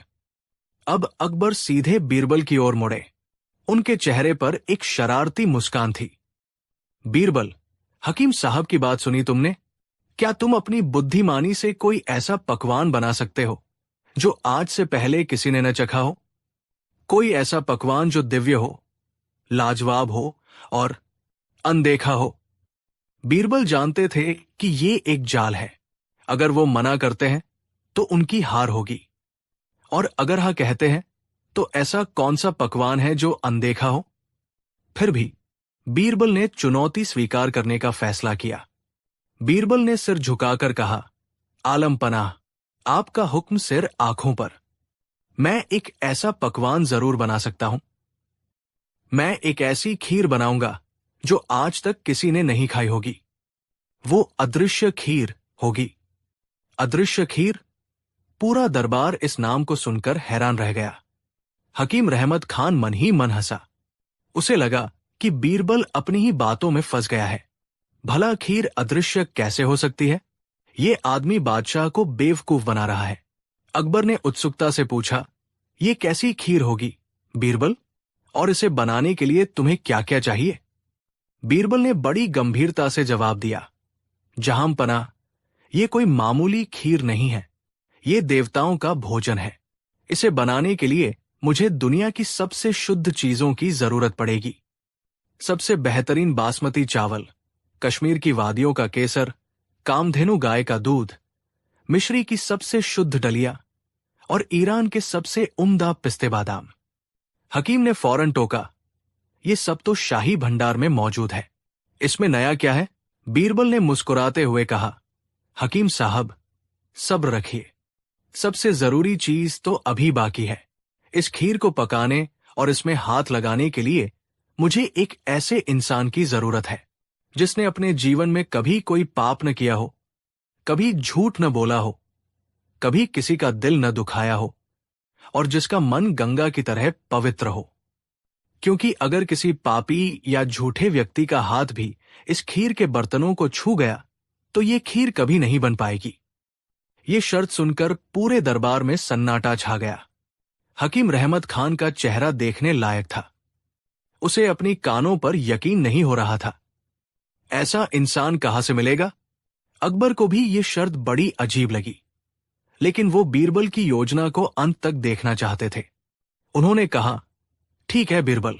अब अकबर सीधे बीरबल की ओर मुड़े। उनके चेहरे पर एक शरारती मुस्कान थी। बीरबल, हकीम साहब की बात सुनी तुमने? क्या तुम अपनी बुद्धिमानी से कोई ऐसा पकवान बना सकते हो जो आज से पहले किसी ने न चखा हो? कोई ऐसा पकवान जो दिव्य हो, लाजवाब हो और अनदेखा हो? बीरबल जानते थे कि ये एक जाल है। अगर वो मना करते हैं तो उनकी हार होगी, और अगर हाँ कहते हैं तो ऐसा कौन सा पकवान है जो अनदेखा हो? फिर भी बीरबल ने चुनौती स्वीकार करने का फैसला किया। बीरबल ने सिर झुकाकर कहा, आलम पनाह, आपका हुक्म सिर आंखों पर। मैं एक ऐसा पकवान जरूर बना सकता हूं। मैं एक ऐसी खीर बनाऊंगा जो आज तक किसी ने नहीं खाई होगी। वो अदृश्य खीर होगी। अदृश्य खीर? पूरा दरबार इस नाम को सुनकर हैरान रह गया। हकीम रहमत खान मन ही मन हंसा। उसे लगा कि बीरबल अपनी ही बातों में फंस गया है। भला खीर अदृश्य कैसे हो सकती है? ये आदमी बादशाह को बेवकूफ बना रहा है। अकबर ने उत्सुकता से पूछा, ये कैसी खीर होगी बीरबल, और इसे बनाने के लिए तुम्हें क्या क्या चाहिए? बीरबल ने बड़ी गंभीरता से जवाब दिया, जहां पनाह, ये कोई मामूली खीर नहीं है। ये देवताओं का भोजन है। इसे बनाने के लिए मुझे दुनिया की सबसे शुद्ध चीजों की जरूरत पड़ेगी। सबसे बेहतरीन बासमती चावल, कश्मीर की वादियों का केसर, कामधेनु गाय का दूध, मिश्री की सबसे शुद्ध डलिया और ईरान के सबसे उम्दा पिस्ते बादाम। हकीम ने फौरन टोका, ये सब तो शाही भंडार में मौजूद है। इसमें नया क्या है? बीरबल ने मुस्कुराते हुए कहा, हकीम साहब, सब्र रखिए। सबसे जरूरी चीज तो अभी बाकी है। इस खीर को पकाने और इसमें हाथ लगाने के लिए मुझे एक ऐसे इंसान की जरूरत है जिसने अपने जीवन में कभी कोई पाप न किया हो, कभी झूठ न बोला हो, कभी किसी का दिल न दुखाया हो, और जिसका मन गंगा की तरह पवित्र हो। क्योंकि अगर किसी पापी या झूठे व्यक्ति का हाथ भी इस खीर के बर्तनों को छू गया तो ये खीर कभी नहीं बन पाएगी। ये शर्त सुनकर पूरे दरबार में सन्नाटा छा गया। हकीम रहमत खान का चेहरा देखने लायक था। उसे अपनी कानों पर यकीन नहीं हो रहा था। ऐसा इंसान कहां से मिलेगा? अकबर को भी ये शर्त बड़ी अजीब लगी, लेकिन वो बीरबल की योजना को अंत तक देखना चाहते थे। उन्होंने कहा, ठीक है बीरबल,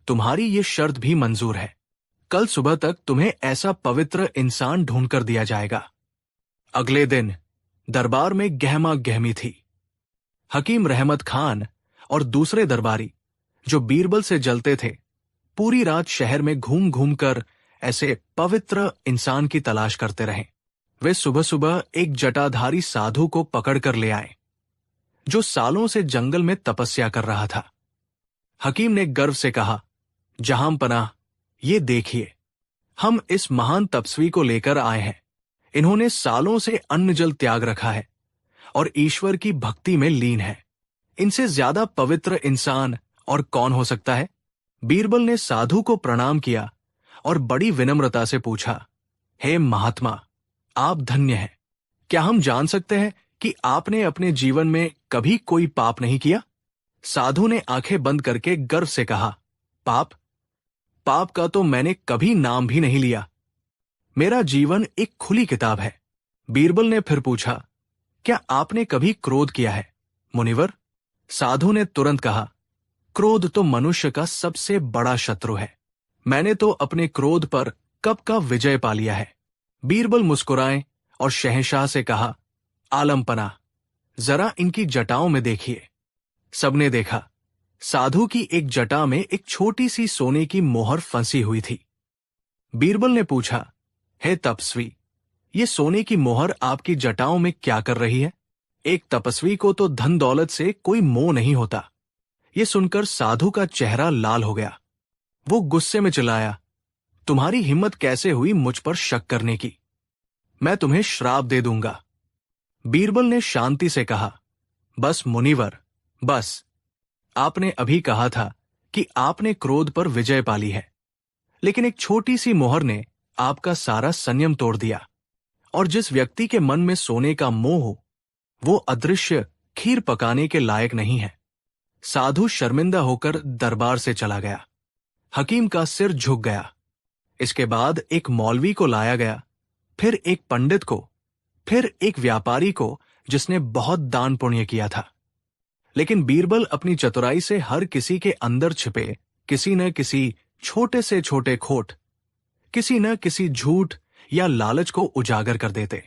तुम्हारी ये शर्त भी मंजूर है। कल सुबह तक तुम्हें ऐसा पवित्र इंसान ढूंढकर दिया जाएगा। अगले दिन दरबार में गहमा गहमी थी। हकीम रहमत खान और दूसरे दरबारी जो बीरबल से जलते थे, पूरी रात शहर में घूम घूम कर ऐसे पवित्र इंसान की तलाश करते रहे। वे सुबह सुबह एक जटाधारी साधु को पकड़कर ले आए जो सालों से जंगल में तपस्या कर रहा था। हकीम ने गर्व से कहा, जहां पनाह, ये देखिए, हम इस महान तपस्वी को लेकर आए हैं। इन्होंने सालों से अन्न जल त्याग रखा है और ईश्वर की भक्ति में लीन है। इनसे ज्यादा पवित्र इंसान और कौन हो सकता है? बीरबल ने साधु को प्रणाम किया और बड़ी विनम्रता से पूछा, हे महात्मा, आप धन्य हैं। क्या हम जान सकते हैं कि आपने अपने जीवन में कभी कोई पाप नहीं किया? साधु ने आंखें बंद करके गर्व से कहा, पाप? पाप का तो मैंने कभी नाम भी नहीं लिया। मेरा जीवन एक खुली किताब है। बीरबल ने फिर पूछा, क्या आपने कभी क्रोध किया है, मुनिवर? साधु ने तुरंत कहा, क्रोध तो मनुष्य का सबसे बड़ा शत्रु है। मैंने तो अपने क्रोध पर कब का विजय पा लिया है। बीरबल मुस्कुराए और शहंशाह से कहा, आलमपना, जरा इनकी जटाओं में देखिए। सबने देखा। साधु की एक जटा में एक छोटी सी सोने की मोहर फंसी हुई थी। बीरबल ने पूछा, हे तपस्वी, ये सोने की मोहर आपकी जटाओं में क्या कर रही है? एक तपस्वी को तो धन दौलत से कोई मोह नहीं होता। ये सुनकर साधु का चेहरा लाल हो गया। वो गुस्से में चिल्लाया, तुम्हारी हिम्मत कैसे हुई मुझ पर शक करने की? मैं तुम्हें श्राप दे दूंगा। बीरबल ने शांति से कहा, बस मुनिवर, बस। आपने अभी कहा था कि आपने क्रोध पर विजय पा ली है, लेकिन एक छोटी सी मोहर ने आपका सारा संयम तोड़ दिया। और जिस व्यक्ति के मन में सोने का मोह हो, वो अदृश्य खीर पकाने के लायक नहीं है। साधु शर्मिंदा होकर दरबार से चला गया। हकीम का सिर झुक गया। इसके बाद एक मौलवी को लाया गया, फिर एक पंडित को, फिर एक व्यापारी को जिसने बहुत दान पुण्य किया था। लेकिन बीरबल अपनी चतुराई से हर किसी के अंदर छिपे किसी न किसी छोटे से छोटे खोट, किसी न किसी झूठ या लालच को उजागर कर देते।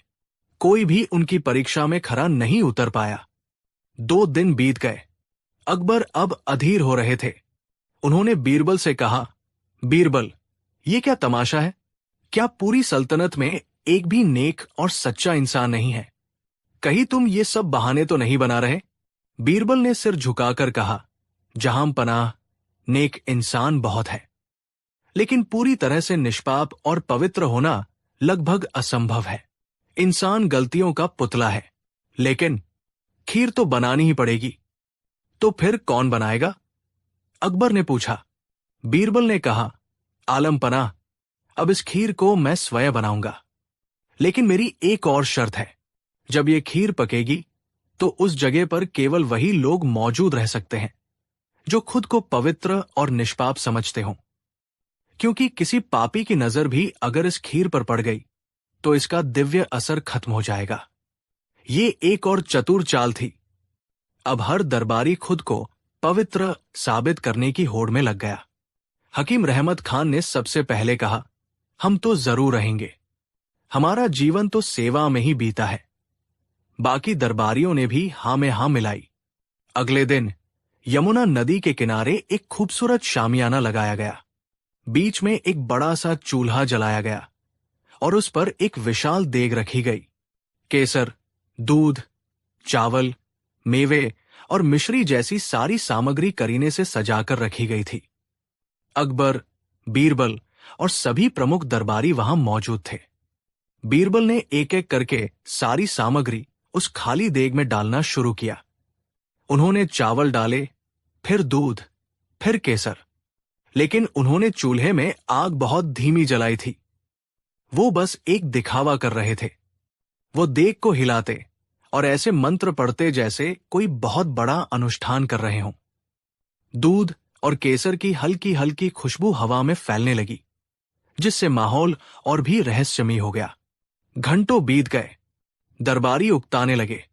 कोई भी उनकी परीक्षा में खरा नहीं उतर पाया। 2 दिन बीत गए। अकबर अब अधीर हो रहे थे। उन्होंने बीरबल से कहा, बीरबल, ये क्या तमाशा है? क्या पूरी सल्तनत में एक भी नेक और सच्चा इंसान नहीं है? कहीं तुम ये सब बहाने तो नहीं बना रहे? बीरबल ने सिर झुकाकर कहा, जहां पनाह, नेक इंसान बहुत है, लेकिन पूरी तरह से निष्पाप और पवित्र होना लगभग असंभव है। इंसान गलतियों का पुतला है, लेकिन खीर तो बनानी ही पड़ेगी। तो फिर कौन बनाएगा? अकबर ने पूछा। बीरबल ने कहा, आलमपना, अब इस खीर को मैं स्वयं बनाऊंगा, लेकिन मेरी एक और शर्त है। जब ये खीर पकेगी तो उस जगह पर केवल वही लोग मौजूद रह सकते हैं जो खुद को पवित्र और निष्पाप समझते हों, क्योंकि किसी पापी की नजर भी अगर इस खीर पर पड़ गई तो इसका दिव्य असर खत्म हो जाएगा। ये एक और चतुर चाल थी। अब हर दरबारी खुद को पवित्र साबित करने की होड़ में लग गया। हकीम रहमत खान ने सबसे पहले कहा, हम तो जरूर रहेंगे। हमारा जीवन तो सेवा में ही बीता है। बाकी दरबारियों ने भी हां में हां मिलाई। अगले दिन यमुना नदी के किनारे एक खूबसूरत शामियाना लगाया गया। बीच में एक बड़ा सा चूल्हा जलाया गया और उस पर एक विशाल देग रखी गई। केसर, दूध, चावल, मेवे और मिश्री जैसी सारी सामग्री करीने से सजाकर रखी गई थी। अकबर, बीरबल और सभी प्रमुख दरबारी वहां मौजूद थे। बीरबल ने एक एक करके सारी सामग्री उस खाली देग में डालना शुरू किया। उन्होंने चावल डाले, फिर दूध, फिर केसर, लेकिन उन्होंने चूल्हे में आग बहुत धीमी जलाई थी। वो बस एक दिखावा कर रहे थे। वो देग को हिलाते और ऐसे मंत्र पढ़ते जैसे कोई बहुत बड़ा अनुष्ठान कर रहे हों। दूध और केसर की हल्की हल्की खुशबू हवा में फैलने लगी, जिससे माहौल और भी रहस्यमयी हो गया। घंटों बीत गए। दरबारी उकताने लगे।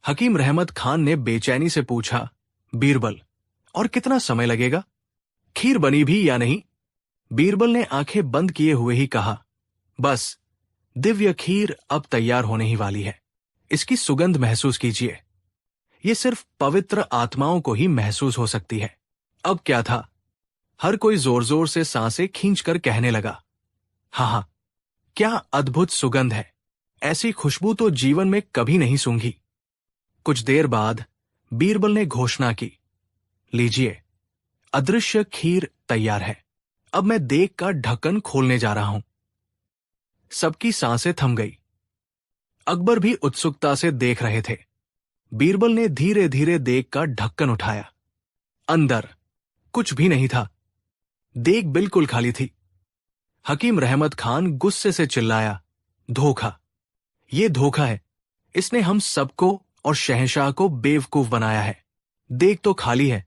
हकीम रहमत खान ने बेचैनी से पूछा, बीरबल, और कितना समय लगेगा? खीर बनी भी या नहीं? बीरबल ने आंखें बंद किए हुए ही कहा, बस, दिव्य खीर अब तैयार होने ही वाली है। इसकी सुगंध महसूस कीजिए। ये सिर्फ पवित्र आत्माओं को ही महसूस हो सकती है। अब क्या था? हर कोई जोर जोर से सांसें खींचकर कहने लगा, हाँ, क्या अद्भुत सुगंध है। ऐसी खुशबू तो जीवन में कभी नहीं सूंघी। कुछ देर बाद बीरबल ने घोषणा की, लीजिए, अदृश्य खीर तैयार है। अब मैं देग का ढक्कन खोलने जा रहा हूं। सबकी सांसें थम गई। अकबर भी उत्सुकता से देख रहे थे। बीरबल ने धीरे धीरे देग का ढक्कन उठाया। अंदर कुछ भी नहीं था। देग बिल्कुल खाली थी। हकीम रहमत खान गुस्से से चिल्लाया, धोखा! ये धोखा है। इसने हम सबको और शहंशाह को बेवकूफ बनाया है। देग तो खाली है।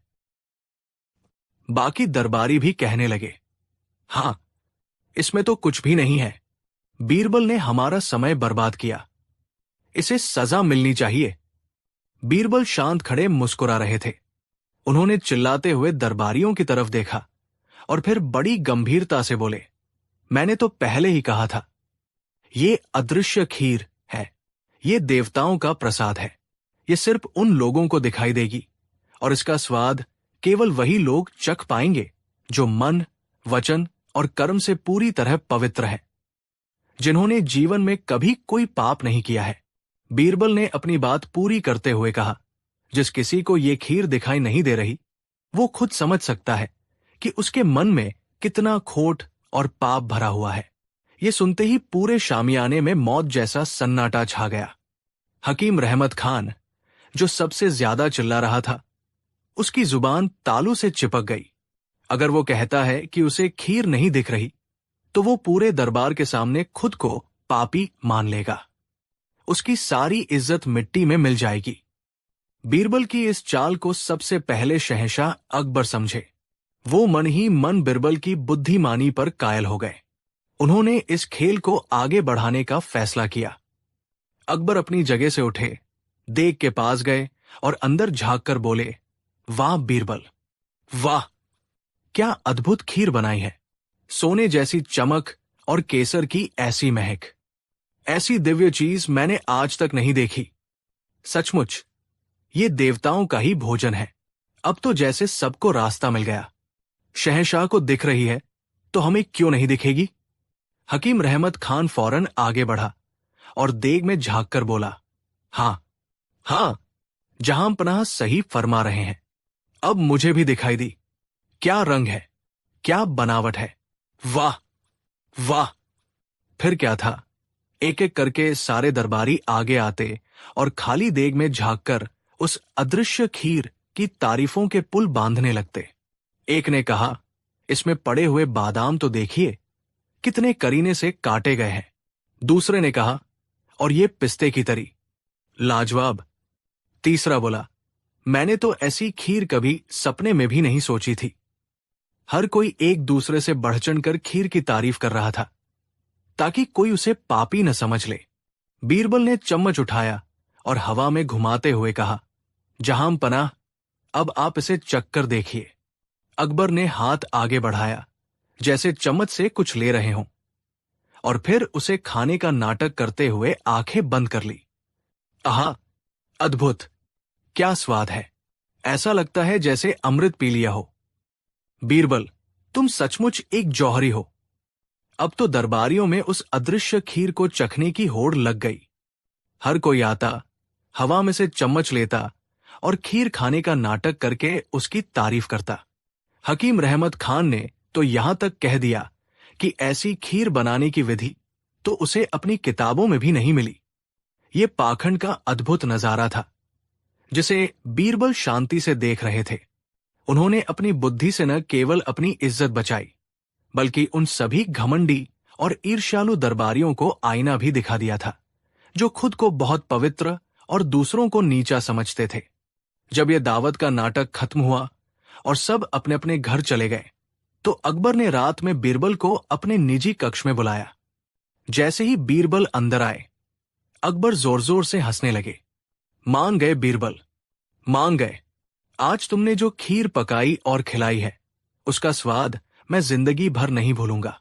बाकी दरबारी भी कहने लगे, हां, इसमें तो कुछ भी नहीं है। बीरबल ने हमारा समय बर्बाद किया। इसे सजा मिलनी चाहिए। बीरबल शांत खड़े मुस्कुरा रहे थे। उन्होंने चिल्लाते हुए दरबारियों की तरफ देखा और फिर बड़ी गंभीरता से बोले, मैंने तो पहले ही कहा था, ये अदृश्य खीर है। ये देवताओं का प्रसाद है। ये सिर्फ उन लोगों को दिखाई देगी और इसका स्वाद केवल वही लोग चख पाएंगे जो मन, वचन और कर्म से पूरी तरह पवित्र हैं, जिन्होंने जीवन में कभी कोई पाप नहीं किया है। बीरबल ने अपनी बात पूरी करते हुए कहा, जिस किसी को ये खीर दिखाई नहीं दे रही, वो खुद समझ सकता है कि उसके मन में कितना खोट और पाप भरा हुआ है। ये सुनते ही पूरे शामियाने में मौत जैसा सन्नाटा छा गया। हकीम रहमत खान, जो सबसे ज्यादा चिल्ला रहा था, उसकी जुबान तालू से चिपक गई। अगर वो कहता है कि उसे खीर नहीं दिख रही, तो वो पूरे दरबार के सामने खुद को पापी मान लेगा। उसकी सारी इज्जत मिट्टी में मिल जाएगी। बीरबल की इस चाल को सबसे पहले शहंशाह अकबर समझे। वो मन ही मन बीरबल की बुद्धिमानी पर कायल हो गए। उन्होंने इस खेल को आगे बढ़ाने का फैसला किया। अकबर अपनी जगह से उठे, देग के पास गए और अंदर झांक कर बोले, वाह बीरबल, वाह! क्या अद्भुत खीर बनाई है। सोने जैसी चमक और केसर की ऐसी महक। ऐसी दिव्य चीज मैंने आज तक नहीं देखी। सचमुच ये देवताओं का ही भोजन है। अब तो जैसे सबको रास्ता मिल गया। शहंशाह को दिख रही है तो हमें क्यों नहीं दिखेगी? हकीम रहमत खान फौरन आगे बढ़ा और देग में झांक कर बोला, हां, हां, जहां पनाह सही फरमा रहे हैं। अब मुझे भी दिखाई दी। क्या रंग है, क्या बनावट है। वाह, वाह! फिर क्या था, एक एक करके सारे दरबारी आगे आते और खाली देग में झांककर उस अदृश्य खीर की तारीफों के पुल बांधने लगते। एक ने कहा, इसमें पड़े हुए बादाम तो देखिए, कितने करीने से काटे गए हैं। दूसरे ने कहा, और ये पिस्ते की तरी, लाजवाब। तीसरा बोला, मैंने तो ऐसी खीर कभी सपने में भी नहीं सोची थी। हर कोई एक दूसरे से बढ़ चढ़कर खीर की तारीफ कर रहा था, ताकि कोई उसे पापी न समझ ले। बीरबल ने चम्मच उठाया और हवा में घुमाते हुए कहा, जहां पनाह, अब आप इसे चखकर देखिए। अकबर ने हाथ आगे बढ़ाया, जैसे चम्मच से कुछ ले रहे हों, और फिर उसे खाने का नाटक करते हुए आंखें बंद कर ली। आहा, अद्भुत! क्या स्वाद है। ऐसा लगता है जैसे अमृत पी लिया हो। बीरबल, तुम सचमुच एक जौहरी हो। अब तो दरबारियों में उस अदृश्य खीर को चखने की होड़ लग गई। हर कोई आता, हवा में से चम्मच लेता और खीर खाने का नाटक करके उसकी तारीफ करता। हकीम रहमत खान ने तो यहां तक कह दिया कि ऐसी खीर बनाने की विधि तो उसे अपनी किताबों में भी नहीं मिली। ये पाखंड का अद्भुत नजारा था, जिसे बीरबल शांति से देख रहे थे। उन्होंने अपनी बुद्धि से न केवल अपनी इज्जत बचाई, बल्कि उन सभी घमंडी और ईर्ष्यालु दरबारियों को आईना भी दिखा दिया था, जो खुद को बहुत पवित्र और दूसरों को नीचा समझते थे। जब यह दावत का नाटक खत्म हुआ और सब अपने अपने घर चले गए, तो अकबर ने रात में बीरबल को अपने निजी कक्ष में बुलाया। जैसे ही बीरबल अंदर आए, अकबर जोर जोर से हंसने लगे। मान गए बीरबल, मान गए। आज तुमने जो खीर पकाई और खिलाई है, उसका स्वाद मैं जिंदगी भर नहीं भूलूंगा।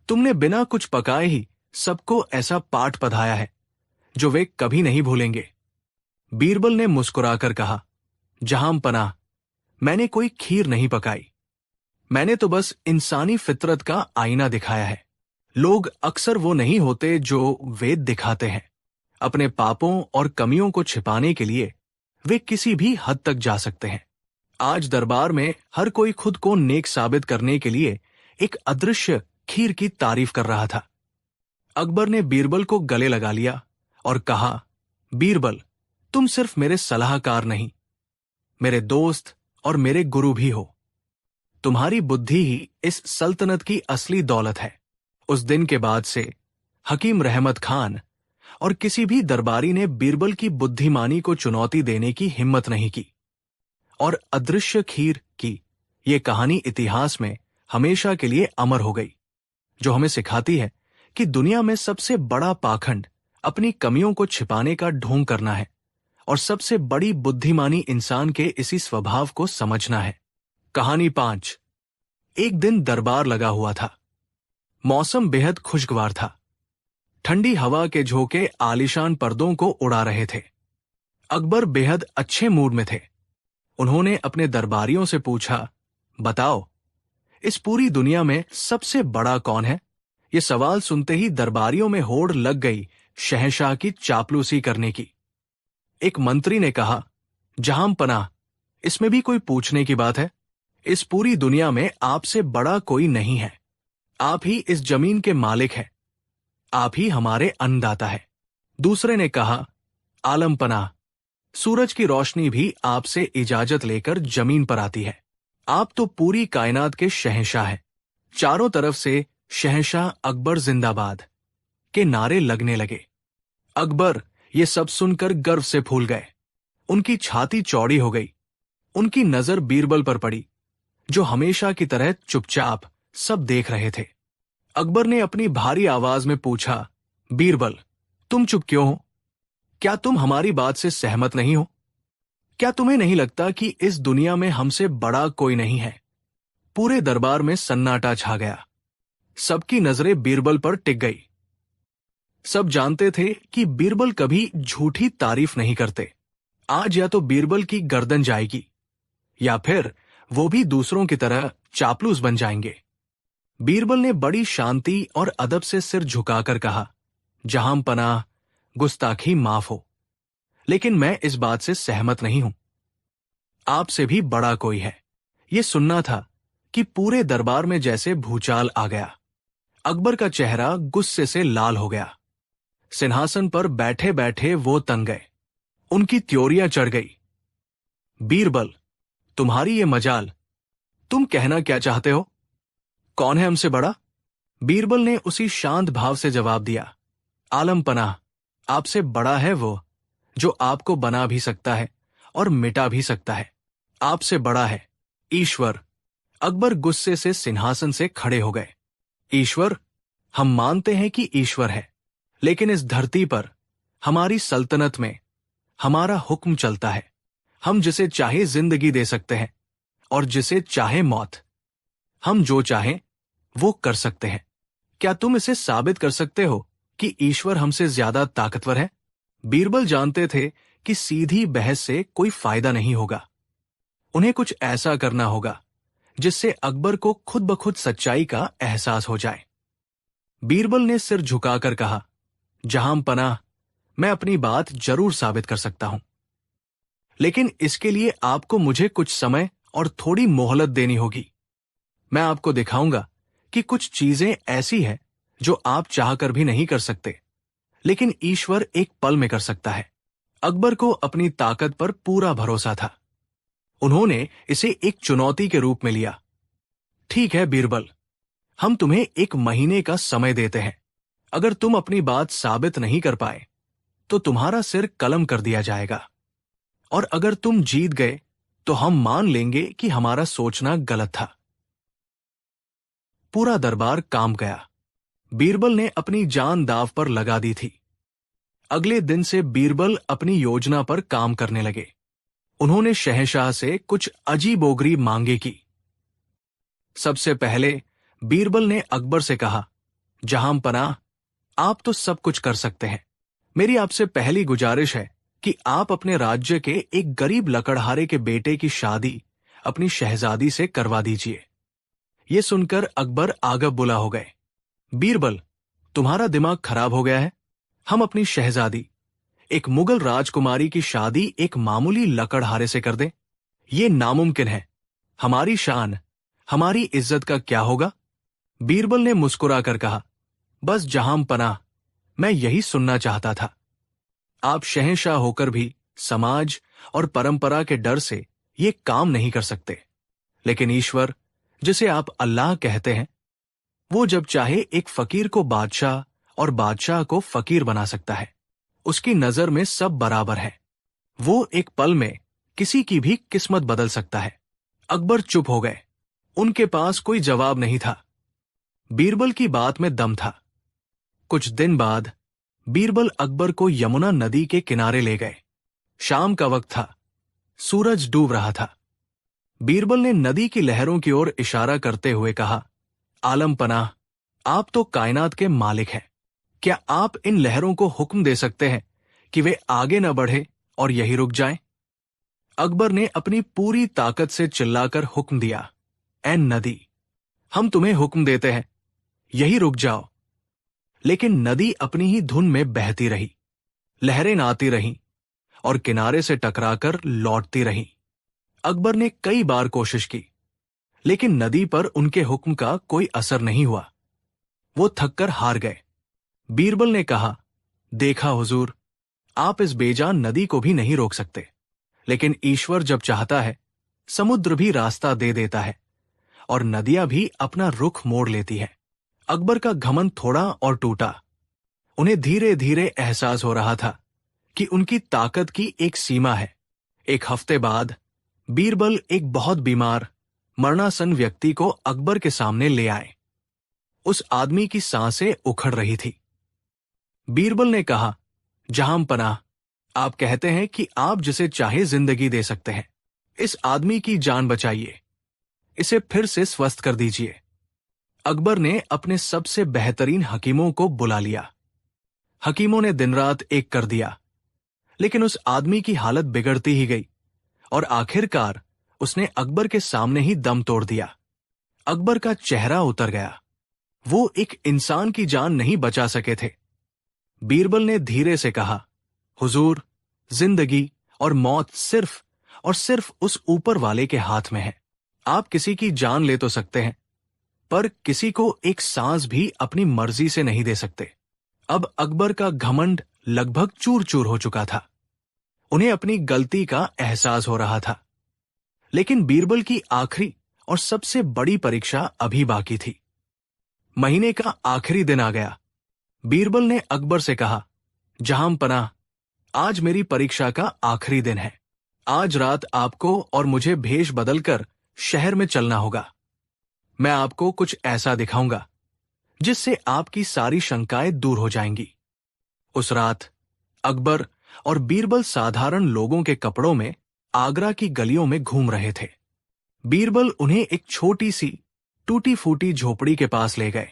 तुमने बिना कुछ पकाए ही सबको ऐसा पाठ पढ़ाया है जो वे कभी नहीं भूलेंगे। बीरबल ने मुस्कुराकर कहा, जहां पनाह, मैंने कोई खीर नहीं पकाई। मैंने तो बस इंसानी फितरत का आईना दिखाया है। लोग अक्सर वो नहीं होते जो वेद दिखाते हैं। अपने पापों और कमियों को छिपाने के लिए वे किसी भी हद तक जा सकते हैं। आज दरबार में हर कोई खुद को नेक साबित करने के लिए एक अदृश्य खीर की तारीफ कर रहा था। अकबर ने बीरबल को गले लगा लिया और कहा, बीरबल, तुम सिर्फ मेरे सलाहकार नहीं, मेरे दोस्त और मेरे गुरु भी हो। तुम्हारी बुद्धि ही इस सल्तनत की असली दौलत है। उस दिन के बाद से हकीम रहमत खान और किसी भी दरबारी ने बीरबल की बुद्धिमानी को चुनौती देने की हिम्मत नहीं की। और अदृश्य खीर की ये कहानी इतिहास में हमेशा के लिए अमर हो गई, जो हमें सिखाती है कि दुनिया में सबसे बड़ा पाखंड अपनी कमियों को छिपाने का ढोंग करना है और सबसे बड़ी बुद्धिमानी इंसान के इसी स्वभाव को समझना है। कहानी 5। एक दिन दरबार लगा हुआ था। मौसम बेहद खुशगवार था। ठंडी हवा के झोंके आलीशान पर्दों को उड़ा रहे थे। अकबर बेहद अच्छे मूड में थे। उन्होंने अपने दरबारियों से पूछा, बताओ, इस पूरी दुनिया में सबसे बड़ा कौन है? ये सवाल सुनते ही दरबारियों में होड़ लग गई शहंशाह की चापलूसी करने की। एक मंत्री ने कहा, जहांपनाह, इसमें भी कोई पूछने की बात है? इस पूरी दुनिया में आपसे बड़ा कोई नहीं है। आप ही इस जमीन के मालिक हैं। आप ही हमारे अन्नदाता है। दूसरे ने कहा, आलमपनाह, सूरज की रोशनी भी आपसे इजाजत लेकर जमीन पर आती है। आप तो पूरी कायनात के शहंशाह हैं। चारों तरफ से शहंशाह अकबर जिंदाबाद के नारे लगने लगे। अकबर ये सब सुनकर गर्व से फूल गए। उनकी छाती चौड़ी हो गई। उनकी नजर बीरबल पर पड़ी, जो हमेशा की तरह चुपचाप सब देख रहे थे। अकबर ने अपनी भारी आवाज में पूछा, बीरबल, तुम चुप क्यों हो? क्या तुम हमारी बात से सहमत नहीं हो? क्या तुम्हें नहीं लगता कि इस दुनिया में हमसे बड़ा कोई नहीं है? पूरे दरबार में सन्नाटा छा गया। सबकी नजरें बीरबल पर टिक गई। सब जानते थे कि बीरबल कभी झूठी तारीफ नहीं करते। आज या तो बीरबल की गर्दन जाएगी या फिर वो भी दूसरों की तरह चापलूस बन जाएंगे। बीरबल ने बड़ी शांति और अदब से सिर झुकाकर कहा, जहांपनाह, गुस्ताखी माफ हो, लेकिन मैं इस बात से सहमत नहीं हूं। आपसे भी बड़ा कोई है। यह सुनना था कि पूरे दरबार में जैसे भूचाल आ गया। अकबर का चेहरा गुस्से से लाल हो गया। सिंहासन पर बैठे बैठे वो तंग गए। उनकी त्योरियां चढ़ गई। बीरबल, तुम्हारी ये मजाल, तुम कहना क्या चाहते हो? कौन है हमसे बड़ा? बीरबल ने उसी शांत भाव से जवाब दिया, आलमपनाह, आपसे बड़ा है वो जो आपको बना भी सकता है और मिटा भी सकता है। आपसे बड़ा है ईश्वर। अकबर गुस्से से सिंहासन से खड़े हो गए। ईश्वर? हम मानते हैं कि ईश्वर है, लेकिन इस धरती पर, हमारी सल्तनत में हमारा हुक्म चलता है। हम जिसे चाहे जिंदगी दे सकते हैं और जिसे चाहे मौत। हम जो चाहें वो कर सकते हैं। क्या तुम इसे साबित कर सकते हो कि ईश्वर हमसे ज्यादा ताकतवर है? बीरबल जानते थे कि सीधी बहस से कोई फायदा नहीं होगा। उन्हें कुछ ऐसा करना होगा जिससे अकबर को खुद ब खुद सच्चाई का एहसास हो जाए। बीरबल ने सिर झुकाकर कहा, जहांपनाह, मैं अपनी बात जरूर साबित कर सकता हूं, लेकिन इसके लिए आपको मुझे कुछ समय और थोड़ी मोहलत देनी होगी। मैं आपको दिखाऊंगा कि कुछ चीजें ऐसी हैं जो आप चाहकर भी नहीं कर सकते, लेकिन ईश्वर एक पल में कर सकता है। अकबर को अपनी ताकत पर पूरा भरोसा था। उन्होंने इसे एक चुनौती के रूप में लिया। ठीक है बीरबल, हम तुम्हें 1 महीने का समय देते हैं। अगर तुम अपनी बात साबित नहीं कर पाए तो तुम्हारा सिर कलम कर दिया जाएगा, और अगर तुम जीत गए तो हम मान लेंगे कि हमारा सोचना गलत था। पूरा दरबार कांप गया। बीरबल ने अपनी जान दांव पर लगा दी थी। अगले दिन से बीरबल अपनी योजना पर काम करने लगे। उन्होंने शहंशाह से कुछ अजीबोगरीब मांगे की। सबसे पहले बीरबल ने अकबर से कहा, जहांपनाह, आप तो सब कुछ कर सकते हैं। मेरी आपसे पहली गुजारिश है कि आप अपने राज्य के एक गरीब लकड़हारे के बेटे की शादी अपनी शहजादी से करवा दीजिए। ये सुनकर अकबर आगब बुला हो गए। बीरबल, तुम्हारा दिमाग खराब हो गया है? हम अपनी शहजादी, एक मुगल राजकुमारी की शादी एक मामूली लकड़हारे से कर दें? ये नामुमकिन है। हमारी शान, हमारी इज्जत का क्या होगा? बीरबल ने मुस्कुराकर कहा, बस जहांपनाह, मैं यही सुनना चाहता था। आप शहंशाह होकर भी समाज और परंपरा के डर से ये काम नहीं कर सकते। लेकिन ईश्वर, जिसे आप अल्लाह कहते हैं, वो जब चाहे एक फकीर को बादशाह और बादशाह को फकीर बना सकता है। उसकी नजर में सब बराबर है। वो एक पल में किसी की भी किस्मत बदल सकता है। अकबर चुप हो गए। उनके पास कोई जवाब नहीं था। बीरबल की बात में दम था। कुछ दिन बाद बीरबल अकबर को यमुना नदी के किनारे ले गए। शाम का वक्त था। सूरज डूब रहा था। बीरबल ने नदी की लहरों की ओर इशारा करते हुए कहा, आलम पनाह, आप तो कायनात के मालिक हैं। क्या आप इन लहरों को हुक्म दे सकते हैं कि वे आगे न बढ़े और यही रुक जाएं? अकबर ने अपनी पूरी ताकत से चिल्लाकर हुक्म दिया, ऐ नदी, हम तुम्हें हुक्म देते हैं, यही रुक जाओ। लेकिन नदी अपनी ही धुन में बहती रही। लहरें आती रहीं और किनारे से टकराकर लौटती रहीं। अकबर ने कई बार कोशिश की, लेकिन नदी पर उनके हुक्म का कोई असर नहीं हुआ। वो थककर हार गए। बीरबल ने कहा, देखा हुजूर, आप इस बेजान नदी को भी नहीं रोक सकते। लेकिन ईश्वर जब चाहता है, समुद्र भी रास्ता दे देता है और नदियां भी अपना रुख मोड़ लेती है। अकबर का घमंड थोड़ा और टूटा। उन्हें धीरे धीरे एहसास हो रहा था कि उनकी ताकत की एक सीमा है। एक हफ्ते बाद बीरबल एक बहुत बीमार, मरणासन व्यक्ति को अकबर के सामने ले आए। उस आदमी की सांसें उखड़ रही थी। बीरबल ने कहा, जहां पनाह, आप कहते हैं कि आप जिसे चाहे जिंदगी दे सकते हैं। इस आदमी की जान बचाइए, इसे फिर से स्वस्थ कर दीजिए। अकबर ने अपने सबसे बेहतरीन हकीमों को बुला लिया। हकीमों ने दिन रात एक कर दिया, लेकिन उस आदमी की हालत बिगड़ती ही गई और आखिरकार उसने अकबर के सामने ही दम तोड़ दिया। अकबर का चेहरा उतर गया। वो एक इंसान की जान नहीं बचा सके थे। बीरबल ने धीरे से कहा, हुजूर, जिंदगी और मौत सिर्फ और सिर्फ उस ऊपर वाले के हाथ में है। आप किसी की जान ले तो सकते हैं, पर किसी को एक सांस भी अपनी मर्जी से नहीं दे सकते। अब अकबर का घमंड लगभग चूर चूर हो चुका था। उन्हें अपनी गलती का एहसास हो रहा था। लेकिन बीरबल की आखिरी और सबसे बड़ी परीक्षा अभी बाकी थी। महीने का आखिरी दिन आ गया। बीरबल ने अकबर से कहा, जहां पनाह, आज मेरी परीक्षा का आखिरी दिन है। आज रात आपको और मुझे भेष बदलकर शहर में चलना होगा। मैं आपको कुछ ऐसा दिखाऊंगा जिससे आपकी सारी शंकाएं दूर हो जाएंगी। उस रात अकबर और बीरबल साधारण लोगों के कपड़ों में आगरा की गलियों में घूम रहे थे। बीरबल उन्हें एक छोटी सी टूटी फूटी झोपड़ी के पास ले गए।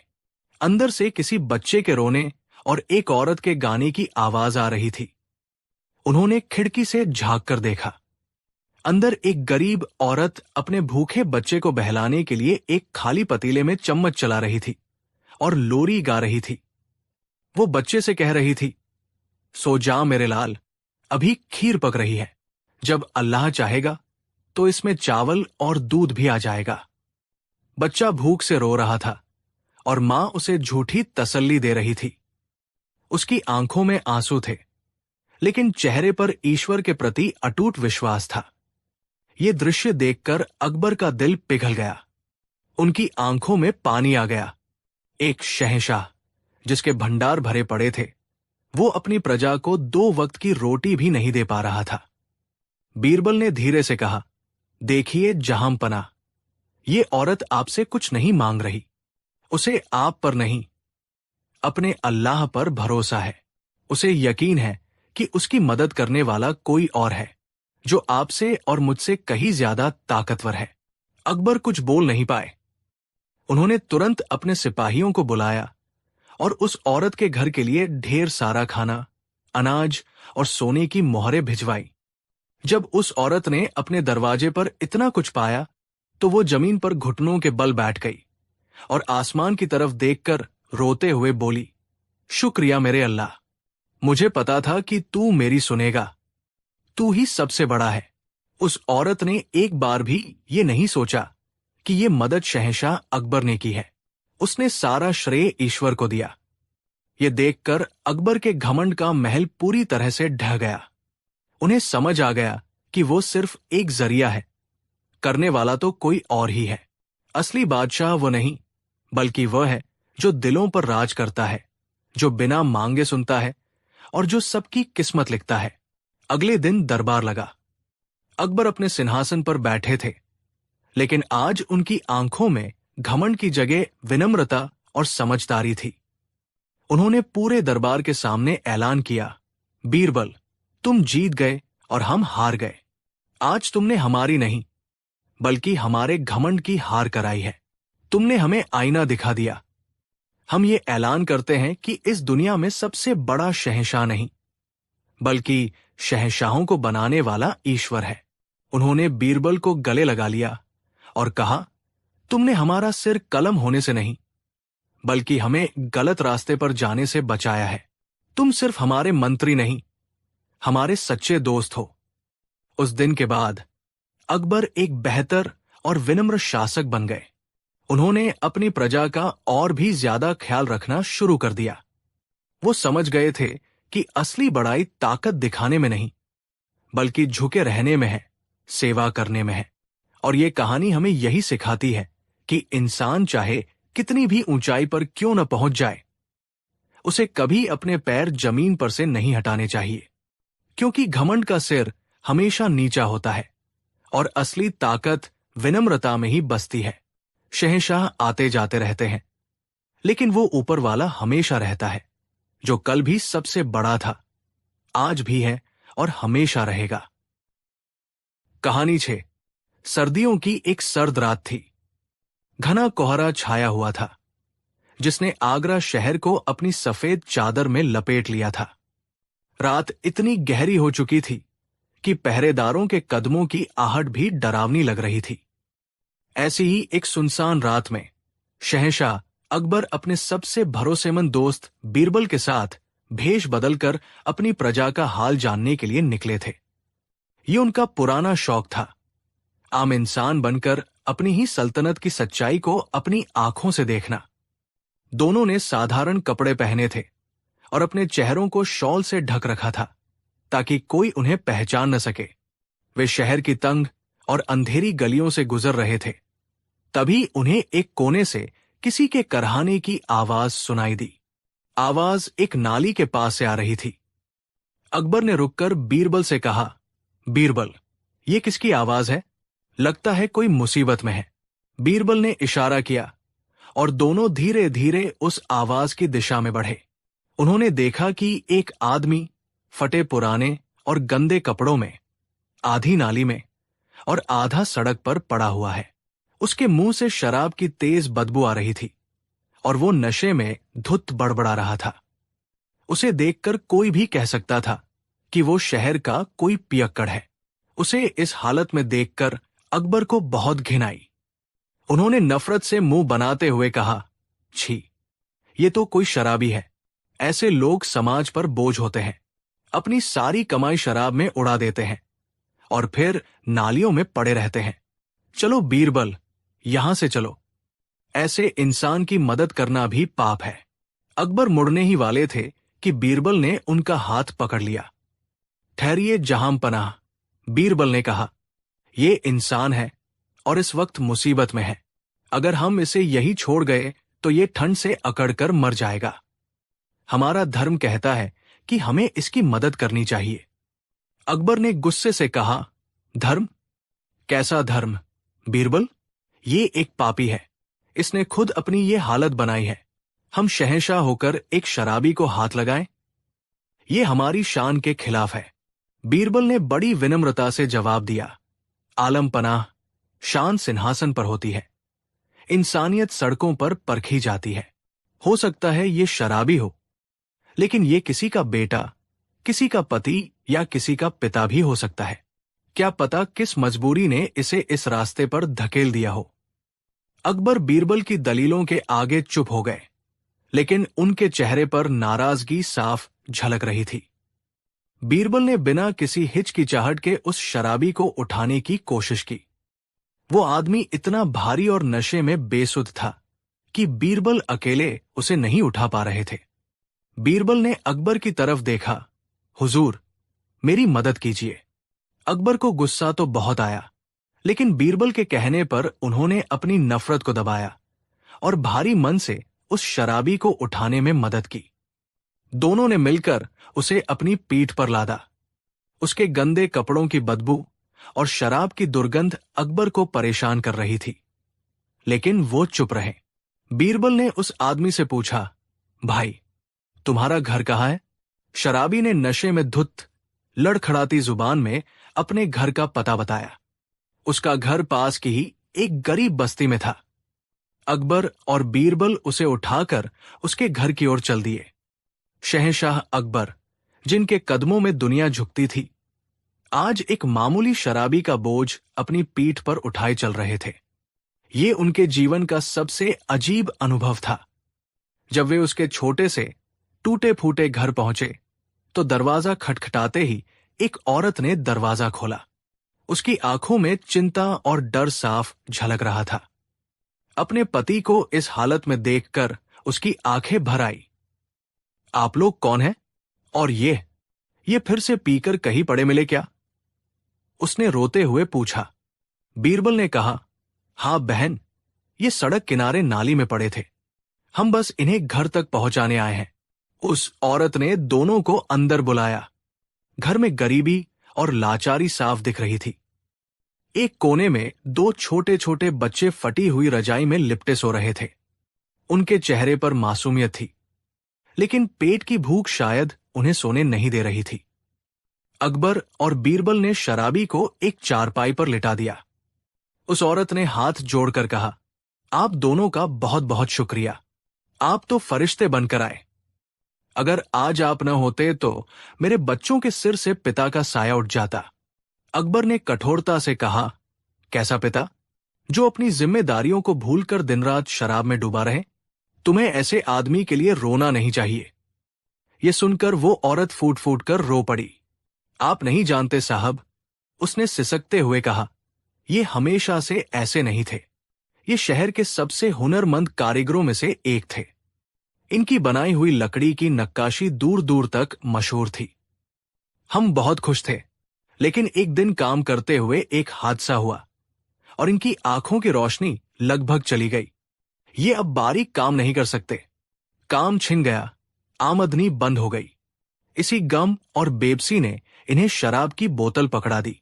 अंदर से किसी बच्चे के रोने और एक औरत के गाने की आवाज आ रही थी। उन्होंने खिड़की से झांक कर देखा। अंदर एक गरीब औरत अपने भूखे बच्चे को बहलाने के लिए एक खाली पतीले में चम्मच चला रही थी और लोरी गा रही थी। वो बच्चे से कह रही थी, सो जा मेरे लाल, अभी खीर पक रही है। जब अल्लाह चाहेगा तो इसमें चावल और दूध भी आ जाएगा। बच्चा भूख से रो रहा था और मां उसे झूठी तसल्ली दे रही थी। उसकी आंखों में आंसू थे, लेकिन चेहरे पर ईश्वर के प्रति अटूट विश्वास था। ये दृश्य देखकर अकबर का दिल पिघल गया। उनकी आंखों में पानी आ गया। एक शहंशाह, जिसके भंडार भरे पड़े थे, वो अपनी प्रजा को 2 वक्त की रोटी भी नहीं दे पा रहा था। बीरबल ने धीरे से कहा, देखिए जहां पनाह, ये औरत आपसे कुछ नहीं मांग रही। उसे आप पर नहीं, अपने अल्लाह पर भरोसा है। उसे यकीन है कि उसकी मदद करने वाला कोई और है, जो आपसे और मुझसे कहीं ज्यादा ताकतवर है। अकबर कुछ बोल नहीं पाए। उन्होंने तुरंत अपने सिपाहियों को बुलाया और उस औरत के घर के लिए ढेर सारा खाना, अनाज और सोने की मोहरें भिजवाई। जब उस औरत ने अपने दरवाजे पर इतना कुछ पाया तो वो जमीन पर घुटनों के बल बैठ गई और आसमान की तरफ देखकर रोते हुए बोली, शुक्रिया मेरे अल्लाह, मुझे पता था कि तू मेरी सुनेगा। तू ही सबसे बड़ा है। उस औरत ने एक बार भी ये नहीं सोचा कि ये मदद शहंशाह अकबर ने की है। उसने सारा श्रेय ईश्वर को दिया। ये देखकर अकबर के घमंड का महल पूरी तरह से ढह गया। उन्हें समझ आ गया कि वो सिर्फ एक जरिया है, करने वाला तो कोई और ही है। असली बादशाह वो नहीं, बल्कि वह है जो दिलों पर राज करता है, जो बिना मांगे सुनता है और जो सबकी किस्मत लिखता है। अगले दिन दरबार लगा। अकबर अपने सिंहासन पर बैठे थे, लेकिन आज उनकी आंखों में घमंड की जगह विनम्रता और समझदारी थी। उन्होंने पूरे दरबार के सामने ऐलान किया, बीरबल, तुम जीत गए और हम हार गए। आज तुमने हमारी नहीं, बल्कि हमारे घमंड की हार कराई है। तुमने हमें आईना दिखा दिया। हम ये ऐलान करते हैं कि इस दुनिया में सबसे बड़ा शहंशाह नहीं, बल्कि शहंशाहों को बनाने वाला ईश्वर है। उन्होंने बीरबल को गले लगा लिया और कहा, तुमने हमारा सिर कलम होने से नहीं, बल्कि हमें गलत रास्ते पर जाने से बचाया है। तुम सिर्फ हमारे मंत्री नहीं, हमारे सच्चे दोस्त हो। उस दिन के बाद अकबर एक बेहतर और विनम्र शासक बन गए। उन्होंने अपनी प्रजा का और भी ज्यादा ख्याल रखना शुरू कर दिया। वो समझ गए थे कि असली बड़ाई ताकत दिखाने में नहीं, बल्कि झुके रहने में है, सेवा करने में है। और ये कहानी हमें यही सिखाती है कि इंसान चाहे कितनी भी ऊंचाई पर क्यों न पहुंच जाए, उसे कभी अपने पैर जमीन पर से नहीं हटाने चाहिए, क्योंकि घमंड का सिर हमेशा नीचा होता है और असली ताकत विनम्रता में ही बसती है। शहंशाह आते जाते रहते हैं, लेकिन वो ऊपर वाला हमेशा रहता है, जो कल भी सबसे बड़ा था, आज भी है और हमेशा रहेगा। कहानी 6। सर्दियों की एक सर्द रात थी। घना कोहरा छाया हुआ था, जिसने आगरा शहर को अपनी सफेद चादर में लपेट लिया था। रात इतनी गहरी हो चुकी थी कि पहरेदारों के कदमों की आहट भी डरावनी लग रही थी। ऐसी ही एक सुनसान रात में शहंशाह अकबर अपने सबसे भरोसेमंद दोस्त बीरबल के साथ भेष बदलकर अपनी प्रजा का हाल जानने के लिए निकले थे। ये उनका पुराना शौक था, आम इंसान बनकर अपनी ही सल्तनत की सच्चाई को अपनी आंखों से देखना। दोनों ने साधारण कपड़े पहने थे और अपने चेहरों को शॉल से ढक रखा था, ताकि कोई उन्हें पहचान न सके। वे शहर की तंग और अंधेरी गलियों से गुजर रहे थे। तभी उन्हें एक कोने से किसी के करहाने की आवाज सुनाई दी। आवाज एक नाली के पास से आ रही थी। अकबर ने रुककर बीरबल से कहा, बीरबल, ये किसकी आवाज है? लगता है कोई मुसीबत में है। बीरबल ने इशारा किया और दोनों धीरे धीरे उस आवाज की दिशा में बढ़े। उन्होंने देखा कि एक आदमी फटे पुराने और गंदे कपड़ों में, आधी नाली में और आधा सड़क पर पड़ा हुआ है। उसके मुंह से शराब की तेज बदबू आ रही थी और वो नशे में धुत बड़बड़ा रहा था। उसे देखकर कोई भी कह सकता था कि वो शहर का कोई पियक्कड़ है। उसे इस हालत में देखकर अकबर को बहुत घिन आई। उन्होंने नफरत से मुंह बनाते हुए कहा, छी, ये तो कोई शराबी है। ऐसे लोग समाज पर बोझ होते हैं, अपनी सारी कमाई शराब में उड़ा देते हैं और फिर नालियों में पड़े रहते हैं। चलो बीरबल, यहां से चलो। ऐसे इंसान की मदद करना भी पाप है। अकबर मुड़ने ही वाले थे कि बीरबल ने उनका हाथ पकड़ लिया। ठहरिए जहां पनाह, बीरबल ने कहा, ये इंसान है और इस वक्त मुसीबत में है। अगर हम इसे यही छोड़ गए तो ये ठंड से अकड़कर मर जाएगा। हमारा धर्म कहता है कि हमें इसकी मदद करनी चाहिए। अकबर ने गुस्से से कहा, धर्म? कैसा धर्म बीरबल? ये एक पापी है। इसने खुद अपनी ये हालत बनाई है। हम शहंशाह होकर एक शराबी को हाथ लगाएं? ये हमारी शान के खिलाफ है। बीरबल ने बड़ी विनम्रता से जवाब दिया, आलम पनाह, शान सिंहासन पर होती है, इंसानियत सड़कों पर परखी जाती है। हो सकता है ये शराबी हो, लेकिन ये किसी का बेटा, किसी का पति या किसी का पिता भी हो सकता है। क्या पता किस मजबूरी ने इसे इस रास्ते पर धकेल दिया हो। अकबर बीरबल की दलीलों के आगे चुप हो गए, लेकिन उनके चेहरे पर नाराजगी साफ झलक रही थी। बीरबल ने बिना किसी हिचकिचाहट के उस शराबी को उठाने की कोशिश की। वो आदमी इतना भारी और नशे में बेसुध था कि बीरबल अकेले उसे नहीं उठा पा रहे थे। बीरबल ने अकबर की तरफ देखा, हुजूर, मेरी मदद कीजिए। अकबर को गुस्सा तो बहुत आया, लेकिन बीरबल के कहने पर उन्होंने अपनी नफरत को दबाया और भारी मन से उस शराबी को उठाने में मदद की। दोनों ने मिलकर उसे अपनी पीठ पर लादा। उसके गंदे कपड़ों की बदबू और शराब की दुर्गंध अकबर को परेशान कर रही थी, लेकिन वो चुप रहे। बीरबल ने उस आदमी से पूछा, भाई, तुम्हारा घर कहाँ है? शराबी ने नशे में धुत लड़खड़ाती जुबान में अपने घर का पता बताया। उसका घर पास की ही एक गरीब बस्ती में था। अकबर और बीरबल उसे उठाकर उसके घर की ओर चल दिए। शहंशाह अकबर, जिनके कदमों में दुनिया झुकती थी, आज एक मामूली शराबी का बोझ अपनी पीठ पर उठाए चल रहे थे। ये उनके जीवन का सबसे अजीब अनुभव था। जब वे उसके छोटे से टूटे फूटे घर पहुंचे तो दरवाजा खटखटाते ही एक औरत ने दरवाजा खोला। उसकी आंखों में चिंता और डर साफ झलक रहा था। अपने पति को इस हालत में देखकर उसकी आंखें भर आई। आप लोग कौन हैं? और ये फिर से पीकर कहीं पड़े मिले क्या? उसने रोते हुए पूछा। बीरबल ने कहा, हाँ बहन, ये सड़क किनारे नाली में पड़े थे। हम बस इन्हें घर तक पहुंचाने आए हैं। उस औरत ने दोनों को अंदर बुलाया। घर में गरीबी और लाचारी साफ दिख रही थी। एक कोने में दो छोटे छोटे बच्चे फटी हुई रजाई में लिपटे सो रहे थे। उनके चेहरे पर मासूमियत थी, लेकिन पेट की भूख शायद उन्हें सोने नहीं दे रही थी। अकबर और बीरबल ने शराबी को एक चारपाई पर लिटा दिया। उस औरत ने हाथ जोड़कर कहा, आप दोनों का बहुत बहुत शुक्रिया। आप तो फरिश्ते बनकर आए। अगर आज आप न होते तो मेरे बच्चों के सिर से पिता का साया उठ जाता। अकबर ने कठोरता से कहा, कैसा पिता, जो अपनी जिम्मेदारियों को भूलकर दिन रात शराब में डूबा रहे? तुम्हें ऐसे आदमी के लिए रोना नहीं चाहिए। ये सुनकर वो औरत फूट फूट कर रो पड़ी। आप नहीं जानते साहब, उसने सिसकते हुए कहा, ये हमेशा से ऐसे नहीं थे। ये शहर के सबसे हुनरमंद कारीगरों में से एक थे। इनकी बनाई हुई लकड़ी की नक्काशी दूर दूर तक मशहूर थी। हम बहुत खुश थे, लेकिन एक दिन काम करते हुए एक हादसा हुआ और इनकी आंखों की रोशनी लगभग चली गई। ये अब बारीक काम नहीं कर सकते। काम छिन गया, आमदनी बंद हो गई। इसी गम और बेबसी ने इन्हें शराब की बोतल पकड़ा दी।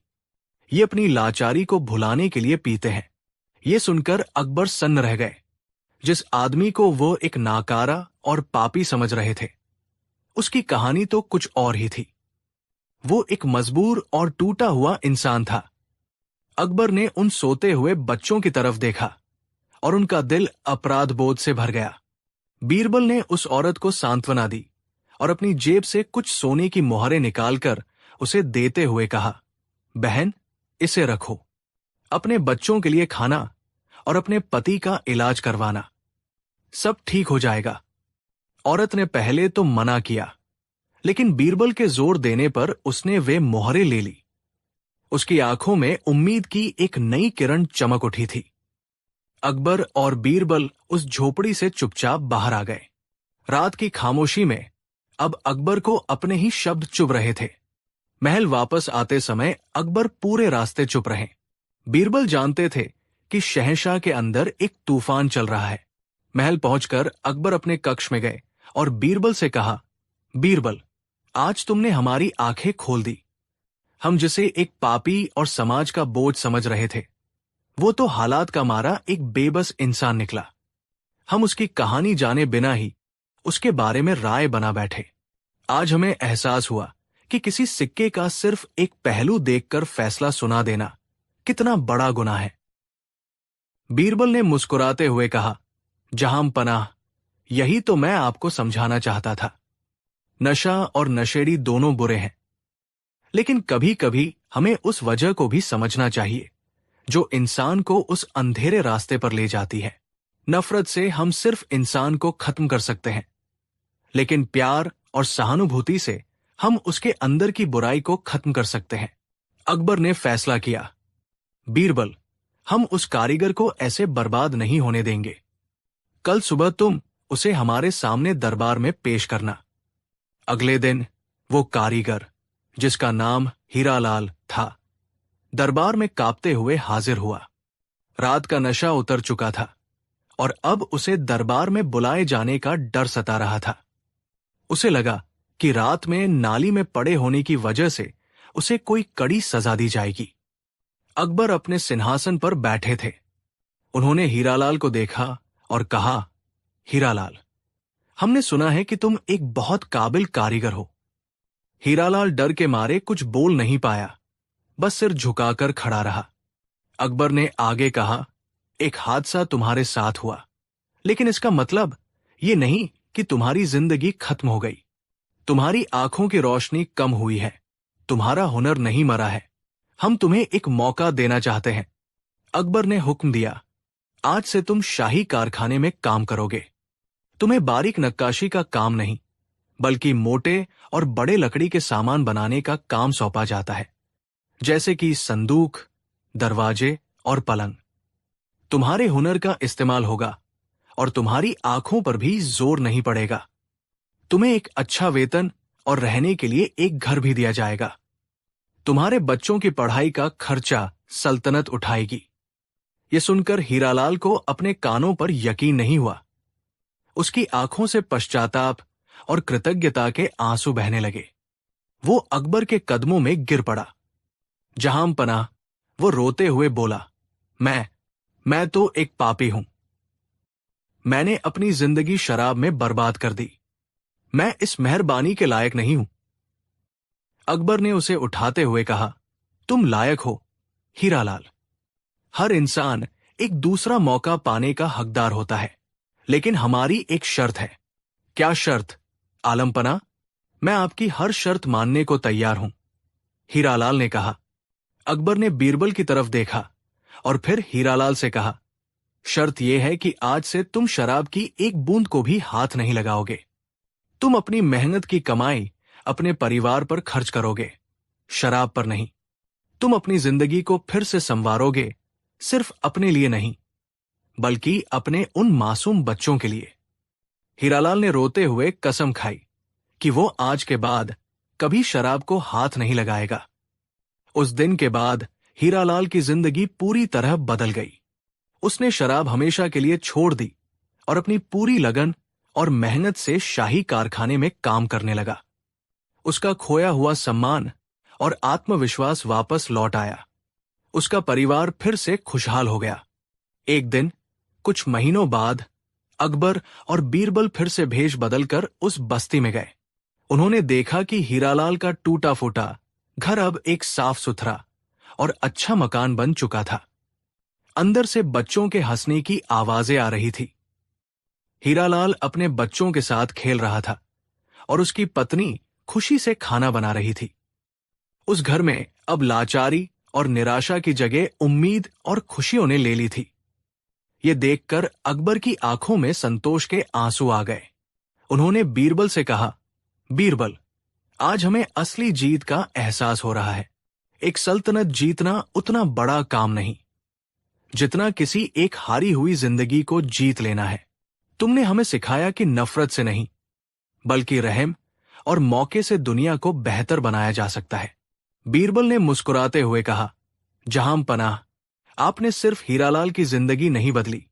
ये अपनी लाचारी को भुलाने के लिए पीते हैं। ये सुनकर अकबर सन्न रह गए। जिस आदमी को वो एक नाकारा और पापी समझ रहे थे, उसकी कहानी तो कुछ और ही थी। वो एक मजबूर और टूटा हुआ इंसान था। अकबर ने उन सोते हुए बच्चों की तरफ देखा और उनका दिल अपराध बोध से भर गया। बीरबल ने उस औरत को सांत्वना दी और अपनी जेब से कुछ सोने की मोहरें निकालकर उसे देते हुए कहा, बहन, इसे रखो। अपने बच्चों के लिए खाना और अपने पति का इलाज करवाना। सब ठीक हो जाएगा। औरत ने पहले तो मना किया, लेकिन बीरबल के जोर देने पर उसने वे मोहरें ले ली। उसकी आंखों में उम्मीद की एक नई किरण चमक उठी थी। अकबर और बीरबल उस झोपड़ी से चुपचाप बाहर आ गए। रात की खामोशी में अब अकबर को अपने ही शब्द चुभ रहे थे। महल वापस आते समय अकबर पूरे रास्ते चुप रहे। बीरबल जानते थे कि शहंशाह के अंदर एक तूफान चल रहा है। महल पहुंचकर अकबर अपने कक्ष में गए और बीरबल से कहा, बीरबल, आज तुमने हमारी आंखें खोल दी। हम जिसे एक पापी और समाज का बोझ समझ रहे थे, वो तो हालात का मारा एक बेबस इंसान निकला। हम उसकी कहानी जाने बिना ही उसके बारे में राय बना बैठे। आज हमें एहसास हुआ कि किसी सिक्के का सिर्फ एक पहलू देखकर फैसला सुना देना कितना बड़ा गुनाह है। बीरबल ने मुस्कुराते हुए कहा, जहां पनाह, यही तो मैं आपको समझाना चाहता था। नशा और नशेड़ी दोनों बुरे हैं, लेकिन कभी कभी हमें उस वजह को भी समझना चाहिए जो इंसान को उस अंधेरे रास्ते पर ले जाती है। नफरत से हम सिर्फ इंसान को खत्म कर सकते हैं, लेकिन प्यार और सहानुभूति से हम उसके अंदर की बुराई को खत्म कर सकते हैं। अकबर ने फैसला किया, बीरबल, हम उस कारीगर को ऐसे बर्बाद नहीं होने देंगे। कल सुबह तुम उसे हमारे सामने दरबार में पेश करना। अगले दिन वो कारीगर जिसका नाम हीरालाल था, दरबार में कांपते हुए हाजिर हुआ। रात का नशा उतर चुका था और अब उसे दरबार में बुलाए जाने का डर सता रहा था। उसे लगा कि रात में नाली में पड़े होने की वजह से उसे कोई कड़ी सजा दी जाएगी। अकबर अपने सिंहासन पर बैठे थे। उन्होंने हीरालाल को देखा और कहा, हीरालाल, हमने सुना है कि तुम एक बहुत काबिल कारीगर हो। हीरालाल डर के मारे कुछ बोल नहीं पाया, बस सिर झुकाकर खड़ा रहा। अकबर ने आगे कहा, एक हादसा तुम्हारे साथ हुआ, लेकिन इसका मतलब ये नहीं कि तुम्हारी जिंदगी खत्म हो गई। तुम्हारी आंखों की रोशनी कम हुई है, तुम्हारा हुनर नहीं मरा है। हम तुम्हें एक मौका देना चाहते हैं। अकबर ने हुक्म दिया, आज से तुम शाही कारखाने में काम करोगे। तुम्हें बारीक नक्काशी का काम नहीं, बल्कि मोटे और बड़े लकड़ी के सामान बनाने का काम सौंपा जाता है, जैसे कि संदूक, दरवाजे और पलंग। तुम्हारे हुनर का इस्तेमाल होगा और तुम्हारी आंखों पर भी जोर नहीं पड़ेगा। तुम्हें एक अच्छा वेतन और रहने के लिए एक घर भी दिया जाएगा। तुम्हारे बच्चों की पढ़ाई का खर्चा सल्तनत उठाएगी। यह सुनकर हीरालाल को अपने कानों पर यकीन नहीं हुआ। उसकी आंखों से पश्चाताप और कृतज्ञता के आंसू बहने लगे। वो अकबर के कदमों में गिर पड़ा। जहां पनाह, वो रोते हुए बोला, मैं तो एक पापी हूं। मैंने अपनी जिंदगी शराब में बर्बाद कर दी। मैं इस मेहरबानी के लायक नहीं हूं। अकबर ने उसे उठाते हुए कहा, तुम लायक हो हीरालाल। हर इंसान एक दूसरा मौका पाने का हकदार होता है, लेकिन हमारी एक शर्त है। क्या शर्त? आलमपना, मैं आपकी हर शर्त मानने को तैयार हूं, हीरालाल ने कहा। अकबर ने बीरबल की तरफ देखा और फिर हीरालाल से कहा, शर्त यह है कि आज से तुम शराब की एक बूंद को भी हाथ नहीं लगाओगे। तुम अपनी मेहनत की कमाई अपने परिवार पर खर्च करोगे, शराब पर नहीं। तुम अपनी जिंदगी को फिर से संवारोगे, सिर्फ अपने लिए नहीं, बल्कि अपने उन मासूम बच्चों के लिए। हीरालाल ने रोते हुए कसम खाई कि वो आज के बाद कभी शराब को हाथ नहीं लगाएगा। उस दिन के बाद हीरालाल की जिंदगी पूरी तरह बदल गई। उसने शराब हमेशा के लिए छोड़ दी और अपनी पूरी लगन और मेहनत से शाही कारखाने में काम करने लगा। उसका खोया हुआ सम्मान और आत्मविश्वास वापस लौट आया। उसका परिवार फिर से खुशहाल हो गया। एक दिन, कुछ महीनों बाद, अकबर और बीरबल फिर से भेष बदलकर उस बस्ती में गए। उन्होंने देखा कि हीरालाल का टूटा फूटा घर अब एक साफ सुथरा और अच्छा मकान बन चुका था। अंदर से बच्चों के हंसने की आवाजें आ रही थी। हीरालाल अपने बच्चों के साथ खेल रहा था और उसकी पत्नी खुशी से खाना बना रही थी। उस घर में अब लाचारी और निराशा की जगह उम्मीद और खुशियों ने ले ली थी। ये देखकर अकबर की आंखों में संतोष के आंसू आ गए। उन्होंने बीरबल से कहा, बीरबल, आज हमें असली जीत का एहसास हो रहा है। एक सल्तनत जीतना उतना बड़ा काम नहीं जितना किसी एक हारी हुई जिंदगी को जीत लेना है। तुमने हमें सिखाया कि नफरत से नहीं, बल्कि रहम और मौके से दुनिया को बेहतर बनाया जा सकता है। बीरबल ने मुस्कुराते हुए कहा, जहां पनाह, आपने सिर्फ हीरालाल की जिंदगी नहीं बदली,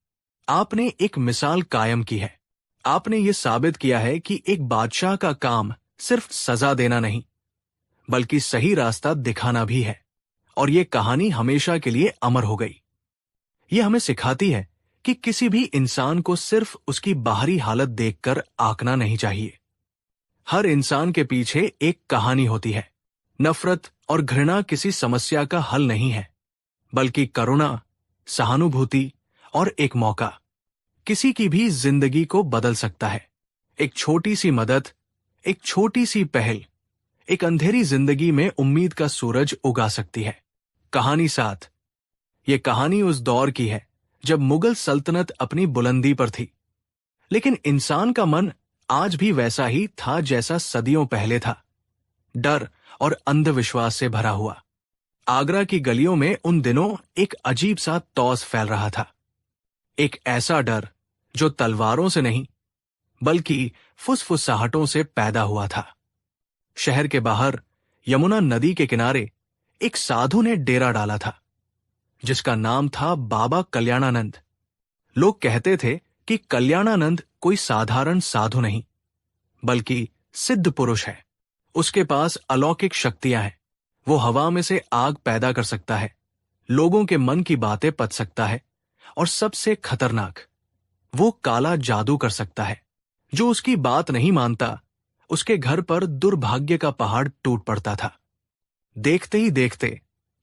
आपने एक मिसाल कायम की है। आपने ये साबित किया है कि एक बादशाह का काम सिर्फ सजा देना नहीं, बल्कि सही रास्ता दिखाना भी है। और ये कहानी हमेशा के लिए अमर हो गई। ये हमें सिखाती है कि किसी भी इंसान को सिर्फ उसकी बाहरी हालत देखकर आंकना नहीं चाहिए। हर इंसान के पीछे एक कहानी होती है। नफरत और घृणा किसी समस्या का हल नहीं है, बल्कि करुणा, सहानुभूति और एक मौका किसी की भी जिंदगी को बदल सकता है। एक छोटी सी मदद, एक छोटी सी पहल, एक अंधेरी जिंदगी में उम्मीद का सूरज उगा सकती है। कहानी 7। ये कहानी उस दौर की है जब मुगल सल्तनत अपनी बुलंदी पर थी, लेकिन इंसान का मन आज भी वैसा ही था जैसा सदियों पहले था, डर और अंधविश्वास से भरा हुआ। आगरा की गलियों में उन दिनों एक अजीब सा तौस फैल रहा था। एक ऐसा डर जो तलवारों से नहीं, बल्कि फुसफुसाहटों से पैदा हुआ था। शहर के बाहर यमुना नदी के किनारे एक साधु ने डेरा डाला था, जिसका नाम था बाबा कल्याणानंद। लोग कहते थे कि कल्याणानंद कोई साधारण साधु नहीं, बल्कि सिद्ध पुरुष है। उसके पास अलौकिक शक्तियां हैं। वो हवा में से आग पैदा कर सकता है, लोगों के मन की बातें पढ़ सकता है, और सबसे खतरनाक, वो काला जादू कर सकता है। जो उसकी बात नहीं मानता, उसके घर पर दुर्भाग्य का पहाड़ टूट पड़ता था। देखते ही देखते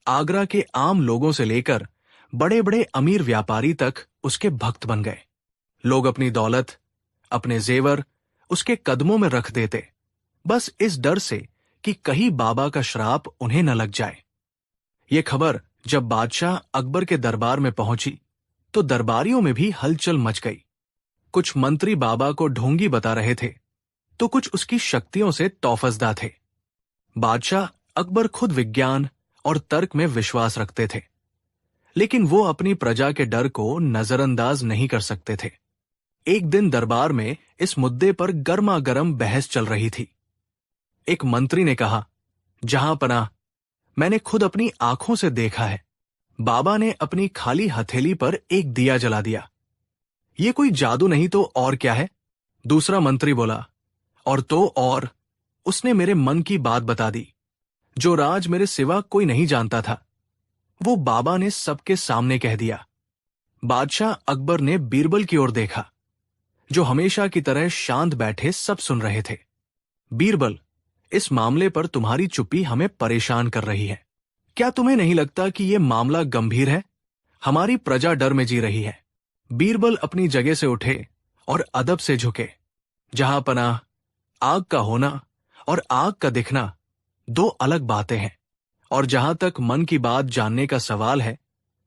आगरा के आम लोगों से लेकर बड़े बड़े अमीर व्यापारी तक उसके भक्त बन गए। लोग अपनी दौलत, अपने जेवर उसके कदमों में रख देते, बस इस डर से कि कहीं बाबा का श्राप उन्हें न लग जाए। ये खबर जब बादशाह अकबर के दरबार में पहुंची तो दरबारियों में भी हलचल मच गई। कुछ मंत्री बाबा को ढोंगी बता रहे थे, तो कुछ उसकी शक्तियों से तौफजदा थे। बादशाह अकबर खुद विज्ञान और तर्क में विश्वास रखते थे, लेकिन वो अपनी प्रजा के डर को नजरअंदाज नहीं कर सकते थे। एक दिन दरबार में इस मुद्दे पर गर्मा गर्म बहस चल रही थी। एक मंत्री ने कहा, जहां पनाह, मैंने खुद अपनी आंखों से देखा है, बाबा ने अपनी खाली हथेली पर एक दिया जला दिया। ये कोई जादू नहीं तो और क्या है? दूसरा मंत्री बोला, और तो और, उसने मेरे मन की बात बता दी। जो राज मेरे सिवा कोई नहीं जानता था, वो बाबा ने सबके सामने कह दिया। बादशाह अकबर ने बीरबल की ओर देखा, जो हमेशा की तरह शांत बैठे सब सुन रहे थे। बीरबल, इस मामले पर तुम्हारी चुप्पी हमें परेशान कर रही है। क्या तुम्हें नहीं लगता कि यह मामला गंभीर है? हमारी प्रजा डर में जी रही है। बीरबल अपनी जगह से उठे और अदब से झुके। जहां पनाह, आग का होना और आग का दिखना दो अलग बातें हैं, और जहां तक मन की बात जानने का सवाल है,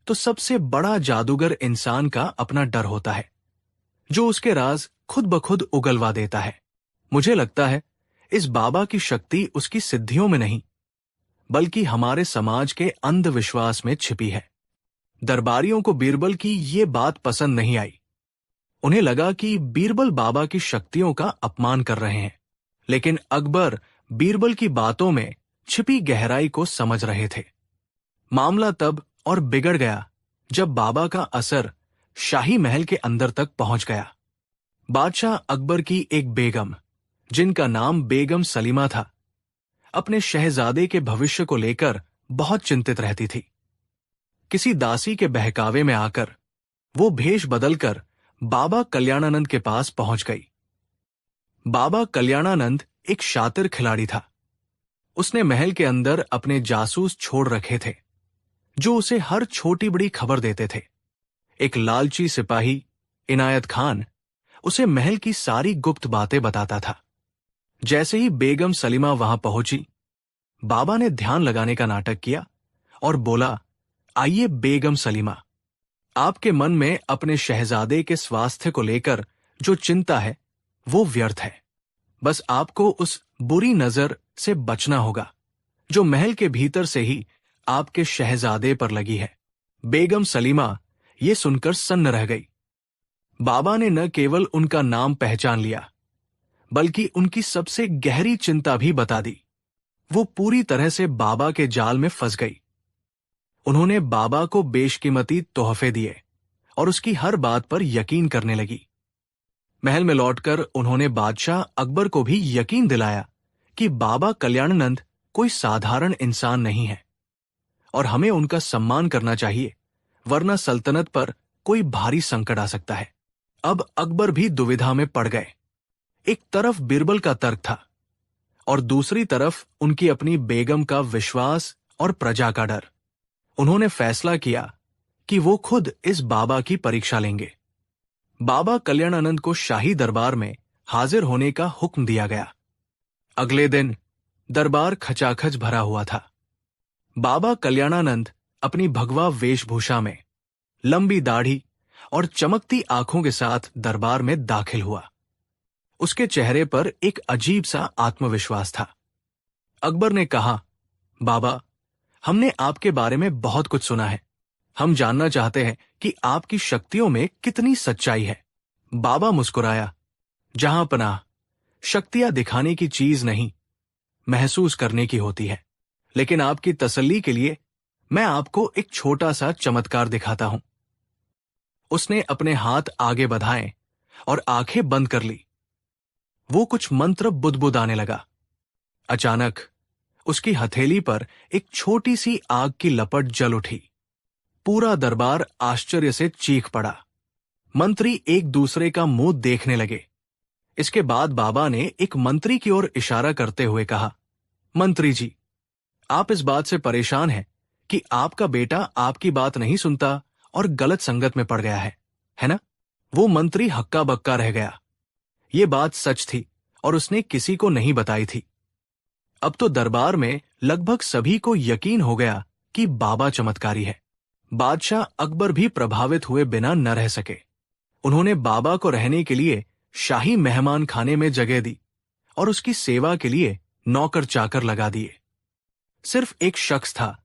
तो सबसे बड़ा जादूगर इंसान का अपना डर होता है, जो उसके राज खुद ब खुद उगलवा देता है। मुझे लगता है इस बाबा की शक्ति उसकी सिद्धियों में नहीं, बल्कि हमारे समाज के अंधविश्वास में छिपी है। दरबारियों को बीरबल की ये बात पसंद नहीं आई। उन्हें लगा कि बीरबल बाबा की शक्तियों का अपमान कर रहे हैं, लेकिन अकबर बीरबल की बातों में छिपी गहराई को समझ रहे थे। मामला तब और बिगड़ गया जब बाबा का असर शाही महल के अंदर तक पहुंच गया। बादशाह अकबर की एक बेगम, जिनका नाम बेगम सलीमा था, अपने शहजादे के भविष्य को लेकर बहुत चिंतित रहती थी। किसी दासी के बहकावे में आकर वो भेष बदलकर बाबा कल्याणानंद के पास पहुंच गई। बाबा कल्याणानंद एक शातिर खिलाड़ी था। उसने महल के अंदर अपने जासूस छोड़ रखे थे, जो उसे हर छोटी बड़ी खबर देते थे। एक लालची सिपाही, इनायत खान, उसे महल की सारी गुप्त बातें बताता था। जैसे ही बेगम सलीमा वहां पहुंची, बाबा ने ध्यान लगाने का नाटक किया और बोला, आइए बेगम सलीमा, आपके मन में अपने शहजादे के स्वास्थ्य को लेकर जो चिंता है वो व्यर्थ है। बस आपको उस बुरी नजर से बचना होगा जो महल के भीतर से ही आपके शहजादे पर लगी है। बेगम सलीमा ये सुनकर सन्न रह गई। बाबा ने न केवल उनका नाम पहचान लिया, बल्कि उनकी सबसे गहरी चिंता भी बता दी। वो पूरी तरह से बाबा के जाल में फंस गई। उन्होंने बाबा को बेशकीमती तोहफे दिए और उसकी हर बात पर यकीन करने लगी। महल में लौटकर उन्होंने बादशाह अकबर को भी यकीन दिलाया कि बाबा कल्याणानंद कोई साधारण इंसान नहीं है और हमें उनका सम्मान करना चाहिए, वरना सल्तनत पर कोई भारी संकट आ सकता है। अब अकबर भी दुविधा में पड़ गए। एक तरफ बीरबल का तर्क था और दूसरी तरफ उनकी अपनी बेगम का विश्वास और प्रजा का डर। उन्होंने फैसला किया कि वो खुद इस बाबा की परीक्षा लेंगे। बाबा कल्याणानंद को शाही दरबार में हाजिर होने का हुक्म दिया गया। अगले दिन दरबार खचाखच भरा हुआ था। बाबा कल्याणानंद अपनी भगवा वेशभूषा में, लंबी दाढ़ी और चमकती आंखों के साथ दरबार में दाखिल हुआ। उसके चेहरे पर एक अजीब सा आत्मविश्वास था। अकबर ने कहा, बाबा, हमने आपके बारे में बहुत कुछ सुना है। हम जानना चाहते हैं कि आपकी शक्तियों में कितनी सच्चाई है। बाबा मुस्कुराया, जहां पनाह, शक्तियां दिखाने की चीज नहीं, महसूस करने की होती है। लेकिन आपकी तसल्ली के लिए मैं आपको एक छोटा सा चमत्कार दिखाता हूं। उसने अपने हाथ आगे बढ़ाए और आंखें बंद कर ली। वो कुछ मंत्र बुदबुदाने लगा। अचानक उसकी हथेली पर एक छोटी सी आग की लपट जल उठी। पूरा दरबार आश्चर्य से चीख पड़ा। मंत्री एक दूसरे का मुंह देखने लगे। इसके बाद बाबा ने एक मंत्री की ओर इशारा करते हुए कहा, मंत्री जी, आप इस बात से परेशान हैं कि आपका बेटा आपकी बात नहीं सुनता और गलत संगत में पड़ गया है ना? वो मंत्री हक्का बक्का रह गया। ये बात सच थी और उसने किसी को नहीं बताई थी। अब तो दरबार में लगभग सभी को यकीन हो गया कि बाबा चमत्कारी है। बादशाह अकबर भी प्रभावित हुए बिना न रह सके। उन्होंने बाबा को रहने के लिए शाही मेहमान खाने में जगह दी और उसकी सेवा के लिए नौकर चाकर लगा दिए। सिर्फ एक शख्स था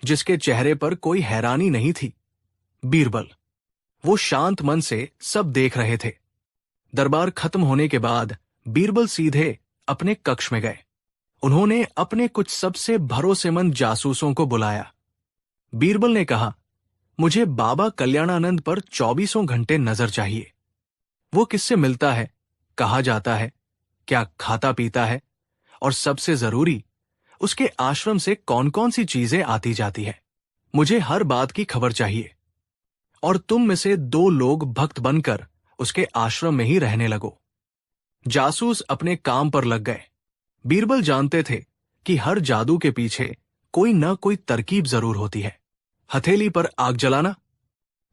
जिसके चेहरे पर कोई हैरानी नहीं थी, बीरबल। वो शांत मन से सब देख रहे थे। दरबार खत्म होने के बाद बीरबल सीधे अपने कक्ष में गए। उन्होंने अपने कुछ सबसे भरोसेमंद जासूसों को बुलाया। बीरबल ने कहा, मुझे बाबा कल्याणानंद पर 24 घंटे नजर चाहिए। वो किससे मिलता है, कहाँ जाता है, क्या खाता पीता है, और सबसे जरूरी, उसके आश्रम से कौन कौन सी चीजें आती जाती है। मुझे हर बात की खबर चाहिए। और तुम में से 2 लोग भक्त बनकर उसके आश्रम में ही रहने लगो। जासूस अपने काम पर लग गए। बीरबल जानते थे कि हर जादू के पीछे कोई न कोई तरकीब जरूर होती है। हथेली पर आग जलाना।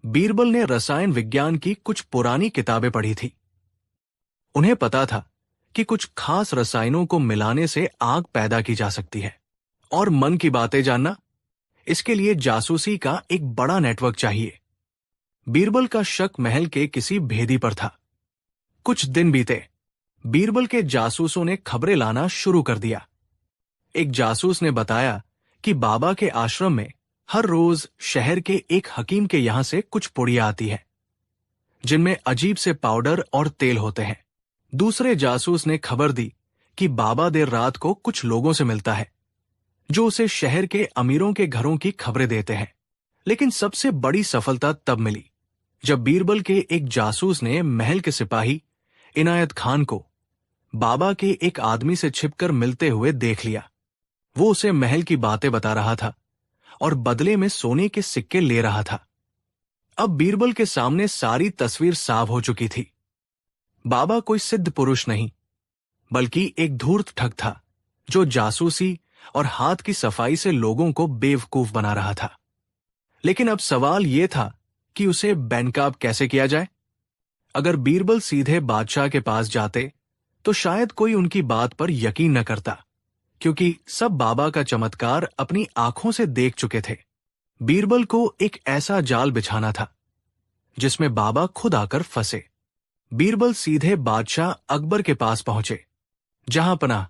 बीरबल ने रसायन विज्ञान की कुछ पुरानी किताबें पढ़ी थी। उन्हें पता था कि कुछ खास रसायनों को मिलाने से आग पैदा की जा सकती है। और मन की बातें जानना, इसके लिए जासूसी का एक बड़ा नेटवर्क चाहिए। बीरबल का शक महल के किसी भेदी पर था। कुछ दिन बीते। बीरबल के जासूसों ने खबरें लाना शुरू कर दिया। एक जासूस ने बताया कि बाबा के आश्रम में हर रोज शहर के एक हकीम के यहां से कुछ पुड़िया आती है, जिनमें अजीब से पाउडर और तेल होते हैं। दूसरे जासूस ने खबर दी कि बाबा देर रात को कुछ लोगों से मिलता है, जो उसे शहर के अमीरों के घरों की खबरें देते हैं। लेकिन सबसे बड़ी सफलता तब मिली जब बीरबल के एक जासूस ने महल के सिपाही इनायत खान को बाबा के एक आदमी से छिपकर मिलते हुए देख लिया। वो उसे महल की बातें बता रहा था और बदले में सोने के सिक्के ले रहा था। अब बीरबल के सामने सारी तस्वीर साफ हो चुकी थी। बाबा कोई सिद्ध पुरुष नहीं, बल्कि एक धूर्त ठग था जो जासूसी और हाथ की सफाई से लोगों को बेवकूफ बना रहा था। लेकिन अब सवाल यह था कि उसे बेनकाब कैसे किया जाए। अगर बीरबल सीधे बादशाह के पास जाते तो शायद कोई उनकी बात पर यकीन न करता, क्योंकि सब बाबा का चमत्कार अपनी आंखों से देख चुके थे। बीरबल को एक ऐसा जाल बिछाना था जिसमें बाबा खुद आकर फंसे। बीरबल सीधे बादशाह अकबर के पास पहुंचे। जहां पनाह,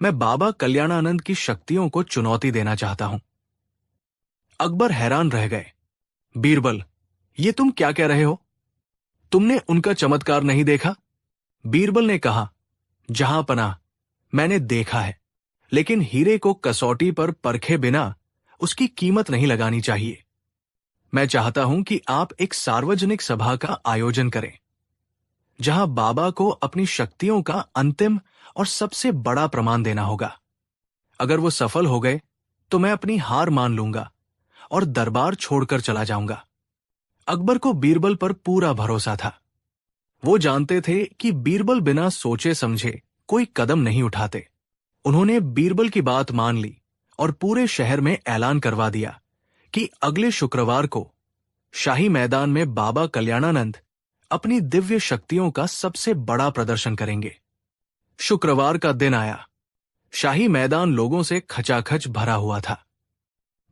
मैं बाबा कल्याणानंद की शक्तियों को चुनौती देना चाहता हूं। अकबर हैरान रह गए। बीरबल, ये तुम क्या कह रहे हो? तुमने उनका चमत्कार नहीं देखा? बीरबल ने कहा, जहां पनाह, मैंने देखा है, लेकिन हीरे को कसौटी पर परखे बिना उसकी कीमत नहीं लगानी चाहिए। मैं चाहता हूं कि आप एक सार्वजनिक सभा का आयोजन करें, जहां बाबा को अपनी शक्तियों का अंतिम और सबसे बड़ा प्रमाण देना होगा। अगर वो सफल हो गए तो मैं अपनी हार मान लूंगा और दरबार छोड़कर चला जाऊंगा। अकबर को बीरबल पर पूरा भरोसा था। वो जानते थे कि बीरबल बिना सोचे समझे कोई कदम नहीं उठाते। उन्होंने बीरबल की बात मान ली और पूरे शहर में ऐलान करवा दिया कि अगले शुक्रवार को शाही मैदान में बाबा कल्याणानंद अपनी दिव्य शक्तियों का सबसे बड़ा प्रदर्शन करेंगे। शुक्रवार का दिन आया। शाही मैदान लोगों से खचाखच भरा हुआ था।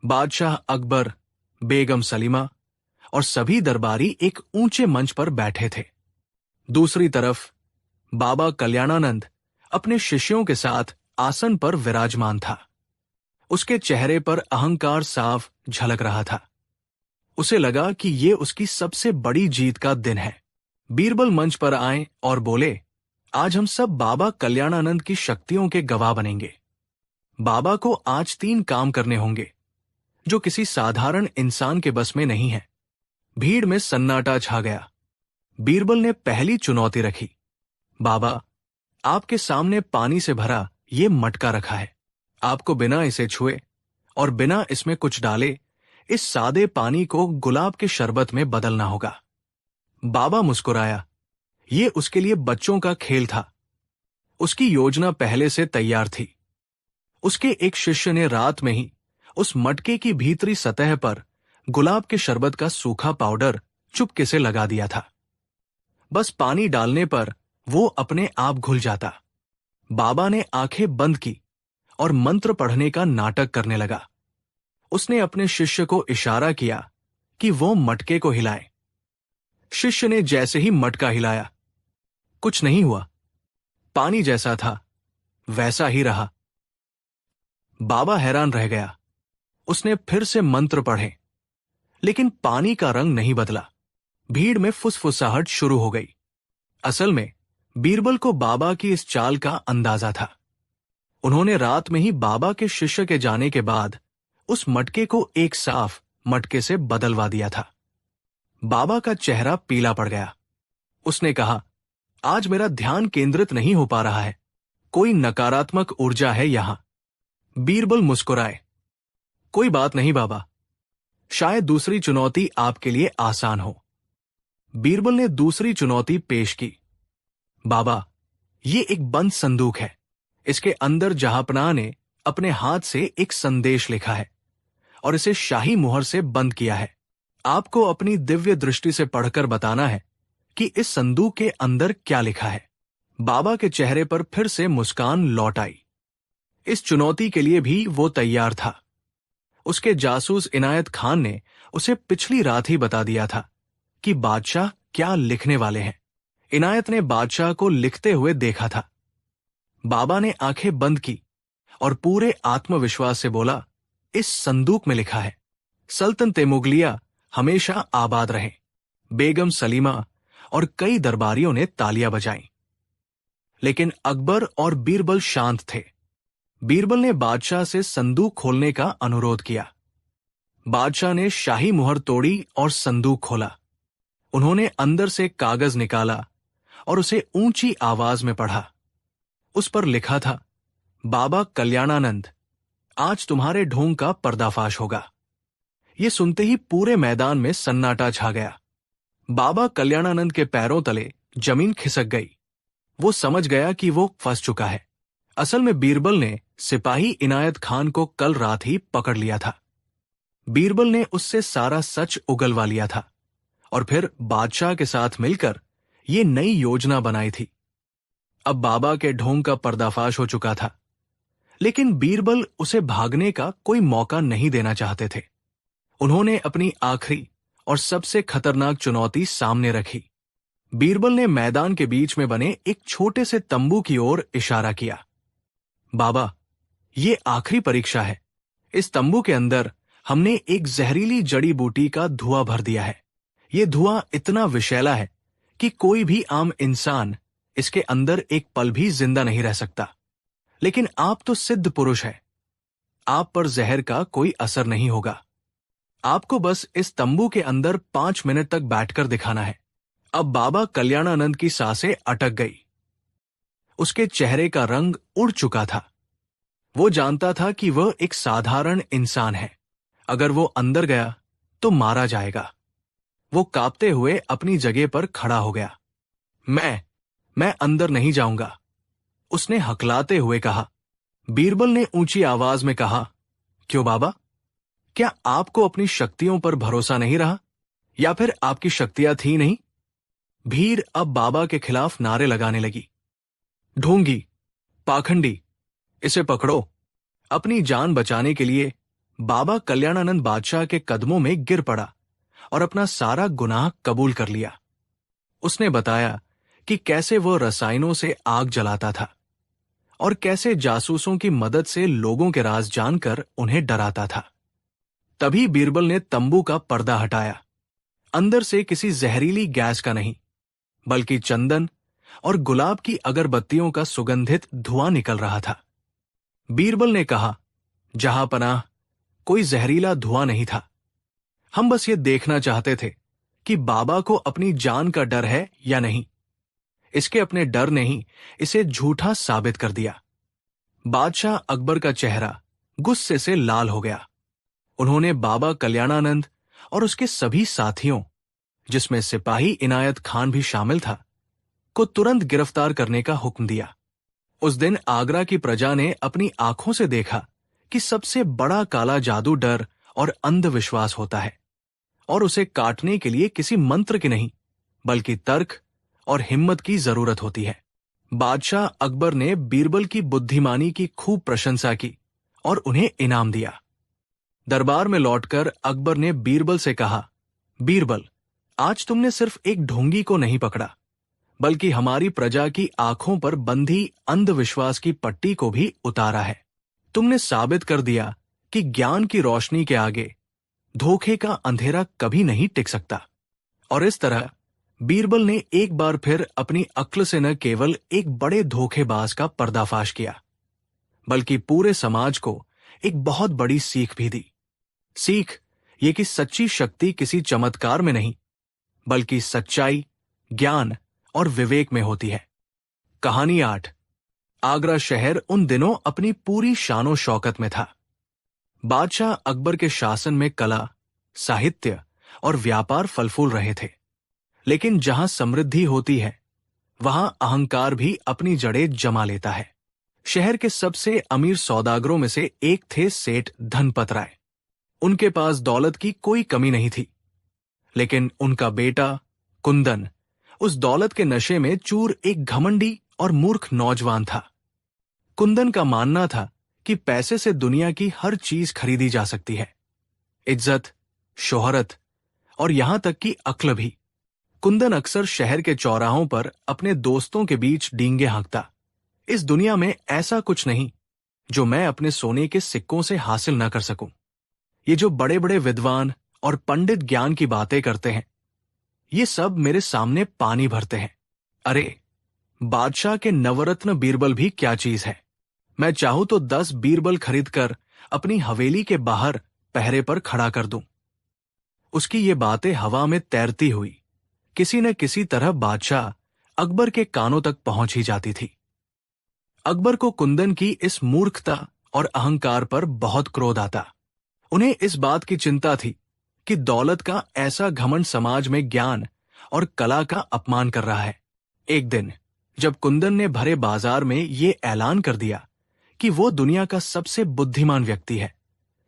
बादशाह अकबर, बेगम सलीमा और सभी दरबारी एक ऊंचे मंच पर बैठे थे। दूसरी तरफ बाबा कल्याणानंद अपने शिष्यों के साथ आसन पर विराजमान था। उसके चेहरे पर अहंकार साफ झलक रहा था। उसे लगा कि ये उसकी सबसे बड़ी जीत का दिन है। बीरबल मंच पर आए और बोले, आज हम सब बाबा कल्याणानंद की शक्तियों के गवाह बनेंगे। बाबा को आज 3 काम करने होंगे जो किसी साधारण इंसान के बस में नहीं है। भीड़ में सन्नाटा छा गया। बीरबल ने पहली चुनौती रखी। बाबा, आपके सामने पानी से भरा ये मटका रखा है। आपको बिना इसे छुए और बिना इसमें कुछ डाले इस सादे पानी को गुलाब के शरबत में बदलना होगा। बाबा मुस्कुराया। ये उसके लिए बच्चों का खेल था। उसकी योजना पहले से तैयार थी। उसके एक शिष्य ने रात में ही उस मटके की भीतरी सतह पर गुलाब के शरबत का सूखा पाउडर चुपके से लगा दिया था। बस पानी डालने पर वो अपने आप घुल जाता। बाबा ने आंखें बंद की और मंत्र पढ़ने का नाटक करने लगा। उसने अपने शिष्य को इशारा किया कि वो मटके को हिलाए। शिष्य ने जैसे ही मटका हिलाया, कुछ नहीं हुआ। पानी जैसा था वैसा ही रहा। बाबा हैरान रह गया। उसने फिर से मंत्र पढ़े, लेकिन पानी का रंग नहीं बदला। भीड़ में फुसफुसाहट शुरू हो गई। असल में बीरबल को बाबा की इस चाल का अंदाजा था। उन्होंने रात में ही बाबा के शिष्य के जाने के बाद उस मटके को एक साफ मटके से बदलवा दिया था। बाबा का चेहरा पीला पड़ गया। उसने कहा, आज मेरा ध्यान केंद्रित नहीं हो पा रहा है। कोई नकारात्मक ऊर्जा है यहां। बीरबल मुस्कुराए। कोई बात नहीं बाबा, शायद दूसरी चुनौती आपके लिए आसान हो। बीरबल ने दूसरी चुनौती पेश की। बाबा, ये एक बंद संदूक है। इसके अंदर जहांपनाह ने अपने हाथ से एक संदेश लिखा है और इसे शाही मुहर से बंद किया है। आपको अपनी दिव्य दृष्टि से पढ़कर बताना है कि इस संदूक के अंदर क्या लिखा है। बाबा के चेहरे पर फिर से मुस्कान लौट आई। इस चुनौती के लिए भी वो तैयार था। उसके जासूस इनायत खान ने उसे पिछली रात ही बता दिया था कि बादशाह क्या लिखने वाले हैं। इनायत ने बादशाह को लिखते हुए देखा था। बाबा ने आंखें बंद की और पूरे आत्मविश्वास से बोला, इस संदूक में लिखा है, सल्तनते मुगलिया हमेशा आबाद रहे। बेगम सलीमा और कई दरबारियों ने तालियां बजाईं। लेकिन अकबर और बीरबल शांत थे। बीरबल ने बादशाह से संदूक खोलने का अनुरोध किया। बादशाह ने शाही मुहर तोड़ी और संदूक खोला। उन्होंने अंदर से कागज निकाला और उसे ऊंची आवाज में पढ़ा। उस पर लिखा था, बाबा कल्याणानंद, आज तुम्हारे ढोंग का पर्दाफाश होगा। ये सुनते ही पूरे मैदान में सन्नाटा छा गया। बाबा कल्याणानंद के पैरों तले जमीन खिसक गई। वो समझ गया कि वो फंस चुका है। असल में बीरबल ने सिपाही इनायत खान को कल रात ही पकड़ लिया था। बीरबल ने उससे सारा सच उगलवा लिया था और फिर बादशाह के साथ मिलकर ये नई योजना बनाई थी। अब बाबा के ढोंग का पर्दाफाश हो चुका था, लेकिन बीरबल उसे भागने का कोई मौका नहीं देना चाहते थे। उन्होंने अपनी आखिरी और सबसे खतरनाक चुनौती सामने रखी। बीरबल ने मैदान के बीच में बने एक छोटे से तंबू की ओर इशारा किया। बाबा, ये आखिरी परीक्षा है। इस तंबू के अंदर हमने एक जहरीली जड़ी बूटी का धुआं भर दिया है। ये धुआं इतना विषैला है कि कोई भी आम इंसान इसके अंदर एक पल भी जिंदा नहीं रह सकता। लेकिन आप तो सिद्ध पुरुष हैं। आप पर जहर का कोई असर नहीं होगा। आपको बस इस तंबू के अंदर 5 मिनट तक बैठकर दिखाना है। अब बाबा कल्याणानंद की सांसें अटक गई। उसके चेहरे का रंग उड़ चुका था। वो जानता था कि वह एक साधारण इंसान है। अगर वो अंदर गया तो मारा जाएगा। वो कांपते हुए अपनी जगह पर खड़ा हो गया। मैं अंदर नहीं जाऊंगा, उसने हकलाते हुए कहा। बीरबल ने ऊंची आवाज में कहा, क्यों बाबा? क्या आपको अपनी शक्तियों पर भरोसा नहीं रहा, या फिर आपकी शक्तियां थी नहीं? भीड़ अब बाबा के खिलाफ नारे लगाने लगी। ढोंगी, पाखंडी, इसे पकड़ो। अपनी जान बचाने के लिए बाबा कल्याणानंद बादशाह के कदमों में गिर पड़ा और अपना सारा गुनाह कबूल कर लिया। उसने बताया कि कैसे वो रसायनों से आग जलाता था और कैसे जासूसों की मदद से लोगों के राज जानकर उन्हें डराता था। तभी बीरबल ने तंबू का पर्दा हटाया। अंदर से किसी जहरीली गैस का नहीं, बल्कि चंदन और गुलाब की अगरबत्तियों का सुगंधित धुआं निकल रहा था। बीरबल ने कहा, जहां पनाह, कोई जहरीला धुआं नहीं था। हम बस ये देखना चाहते थे कि बाबा को अपनी जान का डर है या नहीं। इसके अपने डर ने ही इसे झूठा साबित कर दिया। बादशाह अकबर का चेहरा गुस्से से लाल हो गया। उन्होंने बाबा कल्याणानंद और उसके सभी साथियों, जिसमें सिपाही इनायत खान भी शामिल था, को तुरंत गिरफ्तार करने का हुक्म दिया। उस दिन आगरा की प्रजा ने अपनी आंखों से देखा कि सबसे बड़ा काला जादू डर और अंधविश्वास होता है, और उसे काटने के लिए किसी मंत्र की नहीं, बल्कि तर्क और हिम्मत की जरूरत होती है। बादशाह अकबर ने बीरबल की बुद्धिमानी की खूब प्रशंसा की और उन्हें इनाम दिया। दरबार में लौटकर अकबर ने बीरबल से कहा, बीरबल, आज तुमने सिर्फ एक ढोंगी को नहीं पकड़ा, बल्कि हमारी प्रजा की आंखों पर बंधी अंधविश्वास की पट्टी को भी उतारा है। तुमने साबित कर दिया कि ज्ञान की रोशनी के आगे धोखे का अंधेरा कभी नहीं टिक सकता। और इस तरह बीरबल ने एक बार फिर अपनी अक्ल से न केवल एक बड़े धोखेबाज का पर्दाफाश किया, बल्कि पूरे समाज को एक बहुत बड़ी सीख भी दी। सीख ये कि सच्ची शक्ति किसी चमत्कार में नहीं, बल्कि सच्चाई, ज्ञान और विवेक में होती है। कहानी 8। आगरा शहर उन दिनों अपनी पूरी शानो शौकत में था। बादशाह अकबर के शासन में कला, साहित्य और व्यापार फल फूल रहे थे। लेकिन जहां समृद्धि होती है, वहां अहंकार भी अपनी जड़ें जमा लेता है। शहर के सबसे अमीर सौदागरों में से एक थे सेठ धनपत राय। उनके पास दौलत की कोई कमी नहीं थी, लेकिन उनका बेटा कुंदन उस दौलत के नशे में चूर एक घमंडी और मूर्ख नौजवान था। कुंदन का मानना था कि पैसे से दुनिया की हर चीज खरीदी जा सकती है, इज्जत, शोहरत और यहां तक कि अक्ल भी। कुंदन अक्सर शहर के चौराहों पर अपने दोस्तों के बीच डींगे हाँकता, इस दुनिया में ऐसा कुछ नहीं जो मैं अपने सोने के सिक्कों से हासिल न कर सकूं। ये जो बड़े बड़े विद्वान और पंडित ज्ञान की बातें करते हैं, ये सब मेरे सामने पानी भरते हैं। अरे, बादशाह के नवरत्न बीरबल भी क्या चीज है। मैं चाहूं तो 10 बीरबल खरीदकर अपनी हवेली के बाहर पहरे पर खड़ा कर दूं। उसकी ये बातें हवा में तैरती हुई किसी न किसी तरह बादशाह अकबर के कानों तक पहुंच ही जाती थी। अकबर को कुंदन की इस मूर्खता और अहंकार पर बहुत क्रोध आता। उन्हें इस बात की चिंता थी कि दौलत का ऐसा घमंड समाज में ज्ञान और कला का अपमान कर रहा है। एक दिन जब कुंदन ने भरे बाजार में ये ऐलान कर दिया कि वो दुनिया का सबसे बुद्धिमान व्यक्ति है,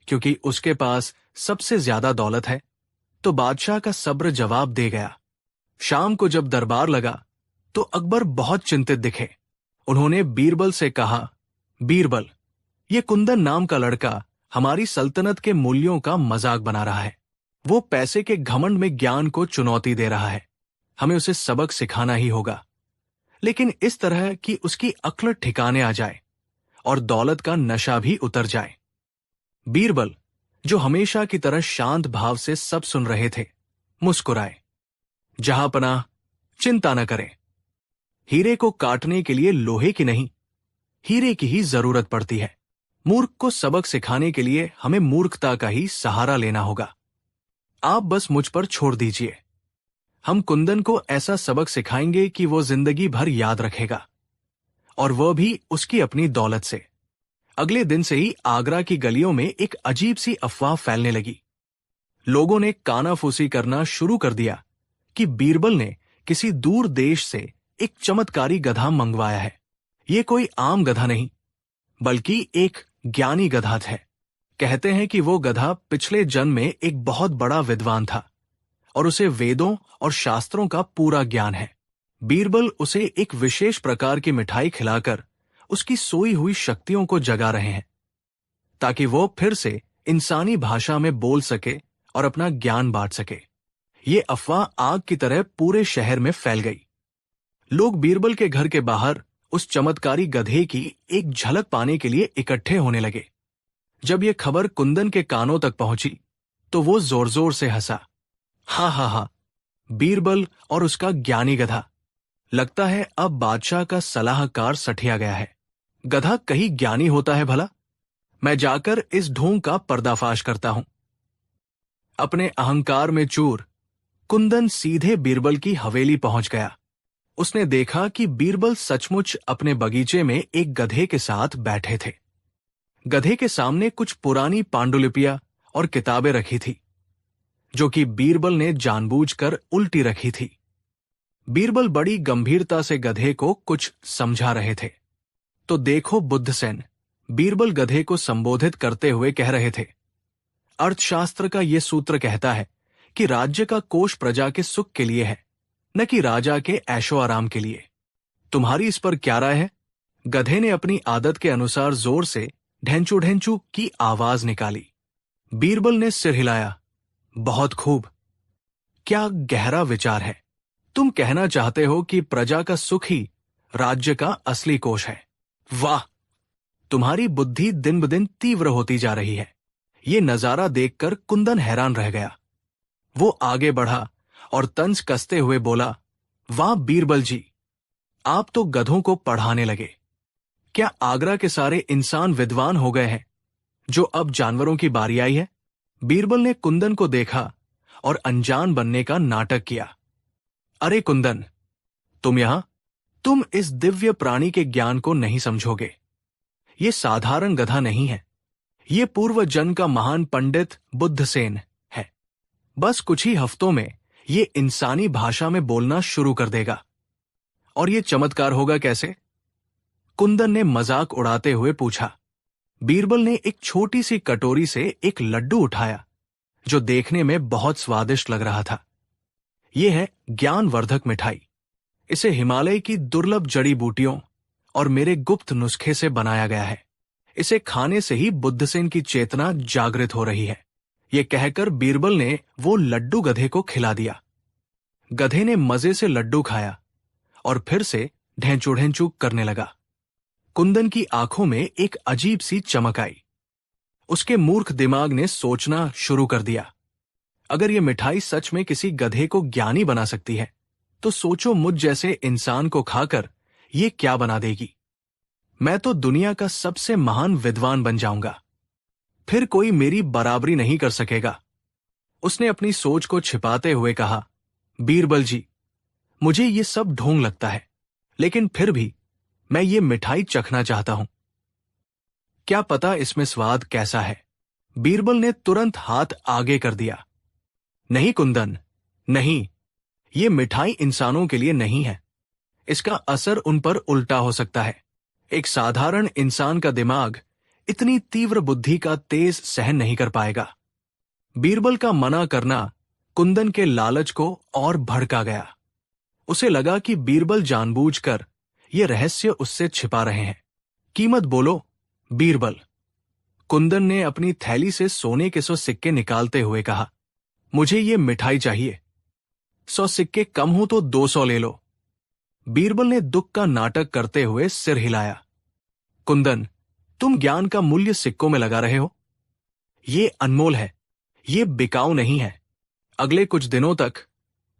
क्योंकि उसके पास सबसे ज्यादा दौलत है, तो बादशाह का सब्र जवाब दे गया। शाम को जब दरबार लगा तो अकबर बहुत चिंतित दिखे। उन्होंने बीरबल से कहा, बीरबल, ये कुंदन नाम का लड़का हमारी सल्तनत के मूल्यों का मजाक बना रहा है। वो पैसे के घमंड में ज्ञान को चुनौती दे रहा है। हमें उसे सबक सिखाना ही होगा, लेकिन इस तरह कि उसकी अक्ल ठिकाने आ जाए और दौलत का नशा भी उतर जाए। बीरबल, जो हमेशा की तरह शांत भाव से सब सुन रहे थे, मुस्कुराए। जहां पनाह, चिंता न करें। हीरे को काटने के लिए लोहे की नहीं, हीरे की ही जरूरत पड़ती है। मूर्ख को सबक सिखाने के लिए हमें मूर्खता का ही सहारा लेना होगा। आप बस मुझ पर छोड़ दीजिए। हम कुंदन को ऐसा सबक सिखाएंगे कि वो जिंदगी भर याद रखेगा, और वह भी उसकी अपनी दौलत से। अगले दिन से ही आगरा की गलियों में एक अजीब सी अफवाह फैलने लगी। लोगों ने कानाफूसी करना शुरू कर दिया कि बीरबल ने किसी दूर देश से एक चमत्कारी गधा मंगवाया है। ये कोई आम गधा नहीं, बल्कि एक ज्ञानी गधा है। कहते हैं कि वो गधा पिछले जन्म में एक बहुत बड़ा विद्वान था और उसे वेदों और शास्त्रों का पूरा ज्ञान है। बीरबल उसे एक विशेष प्रकार की मिठाई खिलाकर उसकी सोई हुई शक्तियों को जगा रहे हैं, ताकि वो फिर से इंसानी भाषा में बोल सके और अपना ज्ञान बांट सके। ये अफवाह आग की तरह पूरे शहर में फैल गई। लोग बीरबल के घर के बाहर उस चमत्कारी गधे की एक झलक पाने के लिए इकट्ठे होने लगे। जब ये खबर कुंदन के कानों तक पहुंची तो वो जोर जोर से हंसा। हा हा हा, बीरबल और उसका ज्ञानी गधा। लगता है अब बादशाह का सलाहकार सठिया गया है। गधा कहीं ज्ञानी होता है भला? मैं जाकर इस ढोंग का पर्दाफाश करता हूं। अपने अहंकार में चूर कुंदन सीधे बीरबल की हवेली पहुंच गया। उसने देखा कि बीरबल सचमुच अपने बगीचे में एक गधे के साथ बैठे थे। गधे के सामने कुछ पुरानी पांडुलिपियां और किताबें रखी थी, जो कि बीरबल ने जानबूझकर उल्टी रखी थी। बीरबल बड़ी गंभीरता से गधे को कुछ समझा रहे थे। तो देखो बुद्धसेन, बीरबल गधे को संबोधित करते हुए कह रहे थे, अर्थशास्त्र का ये सूत्र कहता है कि राज्य का कोष प्रजा के सुख के लिए है, न कि राजा के ऐशो आराम के लिए। तुम्हारी इस पर क्या राय है? गधे ने अपनी आदत के अनुसार जोर से ढेंचू ढेंचू की आवाज निकाली। बीरबल ने सिर हिलाया। बहुत खूब, क्या गहरा विचार है। तुम कहना चाहते हो कि प्रजा का सुख ही राज्य का असली कोष है। वाह, तुम्हारी बुद्धि दिन ब दिन तीव्र होती जा रही है। ये नजारा देखकर कुंदन हैरान रह गया। वो आगे बढ़ा और तंज कसते हुए बोला, वाह बीरबल जी, आप तो गधों को पढ़ाने लगे। क्या आगरा के सारे इंसान विद्वान हो गए हैं, जो अब जानवरों की बारी आई है? बीरबल ने कुंदन को देखा और अनजान बनने का नाटक किया। अरे कुंदन, तुम यहां? तुम इस दिव्य प्राणी के ज्ञान को नहीं समझोगे। ये साधारण गधा नहीं है, ये पूर्व जन का महान पंडित बुद्धसेन है। बस कुछ ही हफ्तों में ये इंसानी भाषा में बोलना शुरू कर देगा। और ये चमत्कार होगा कैसे? कुंदन ने मजाक उड़ाते हुए पूछा। बीरबल ने एक छोटी सी कटोरी से एक लड्डू उठाया, जो देखने में बहुत स्वादिष्ट लग रहा था। यह है ज्ञानवर्धक मिठाई। इसे हिमालय की दुर्लभ जड़ी बूटियों और मेरे गुप्त नुस्खे से बनाया गया है। इसे खाने से ही बुद्धसेन की चेतना जागृत हो रही है। ये कहकर बीरबल ने वो लड्डू गधे को खिला दिया। गधे ने मजे से लड्डू खाया और फिर से ढेंचू ढेंचू करने लगा। कुंदन की आंखों में एक अजीब सी चमक आई। उसके मूर्ख दिमाग ने सोचना शुरू कर दिया, अगर ये मिठाई सच में किसी गधे को ज्ञानी बना सकती है, तो सोचो मुझ जैसे इंसान को खाकर ये क्या बना देगी। मैं तो दुनिया का सबसे महान विद्वान बन जाऊंगा, फिर कोई मेरी बराबरी नहीं कर सकेगा। उसने अपनी सोच को छिपाते हुए कहा, बीरबल जी, मुझे ये सब ढोंग लगता है, लेकिन फिर भी मैं ये मिठाई चखना चाहता हूं। क्या पता इसमें स्वाद कैसा है। बीरबल ने तुरंत हाथ आगे कर दिया। नहीं कुंदन, नहीं, ये मिठाई इंसानों के लिए नहीं है। इसका असर उन पर उल्टा हो सकता है। एक साधारण इंसान का दिमाग इतनी तीव्र बुद्धि का तेज सहन नहीं कर पाएगा। बीरबल का मना करना कुंदन के लालच को और भड़का गया। उसे लगा कि बीरबल जानबूझकर ये रहस्य उससे छिपा रहे हैं। कीमत बोलो बीरबल। कुंदन ने अपनी थैली से सोने के 100 सिक्के निकालते हुए कहा, मुझे ये मिठाई चाहिए। 100 सिक्के कम हो तो 200 ले लो। बीरबल ने दुख का नाटक करते हुए सिर हिलाया। कुंदन, तुम ज्ञान का मूल्य सिक्कों में लगा रहे हो। ये अनमोल है, ये बिकाऊ नहीं है। अगले कुछ दिनों तक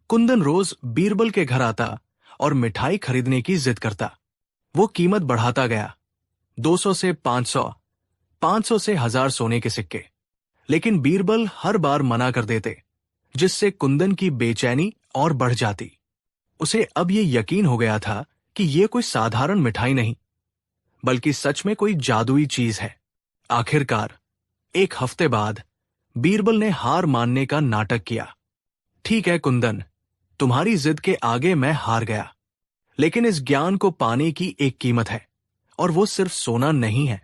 कुंदन रोज बीरबल के घर आता और मिठाई खरीदने की जिद करता। वो कीमत बढ़ाता गया, 200 से 500, 500 से 1000 सोने के सिक्के। लेकिन बीरबल हर बार मना कर देते, जिससे कुंदन की बेचैनी और बढ़ जाती। उसे अब ये यकीन हो गया था कि ये कोई साधारण मिठाई नहीं, बल्कि सच में कोई जादुई चीज है। आखिरकार 1 हफ्ते बाद बीरबल ने हार मानने का नाटक किया। ठीक है कुंदन, तुम्हारी जिद के आगे मैं हार गया, लेकिन इस ज्ञान को पाने की एक कीमत है, और वो सिर्फ सोना नहीं है।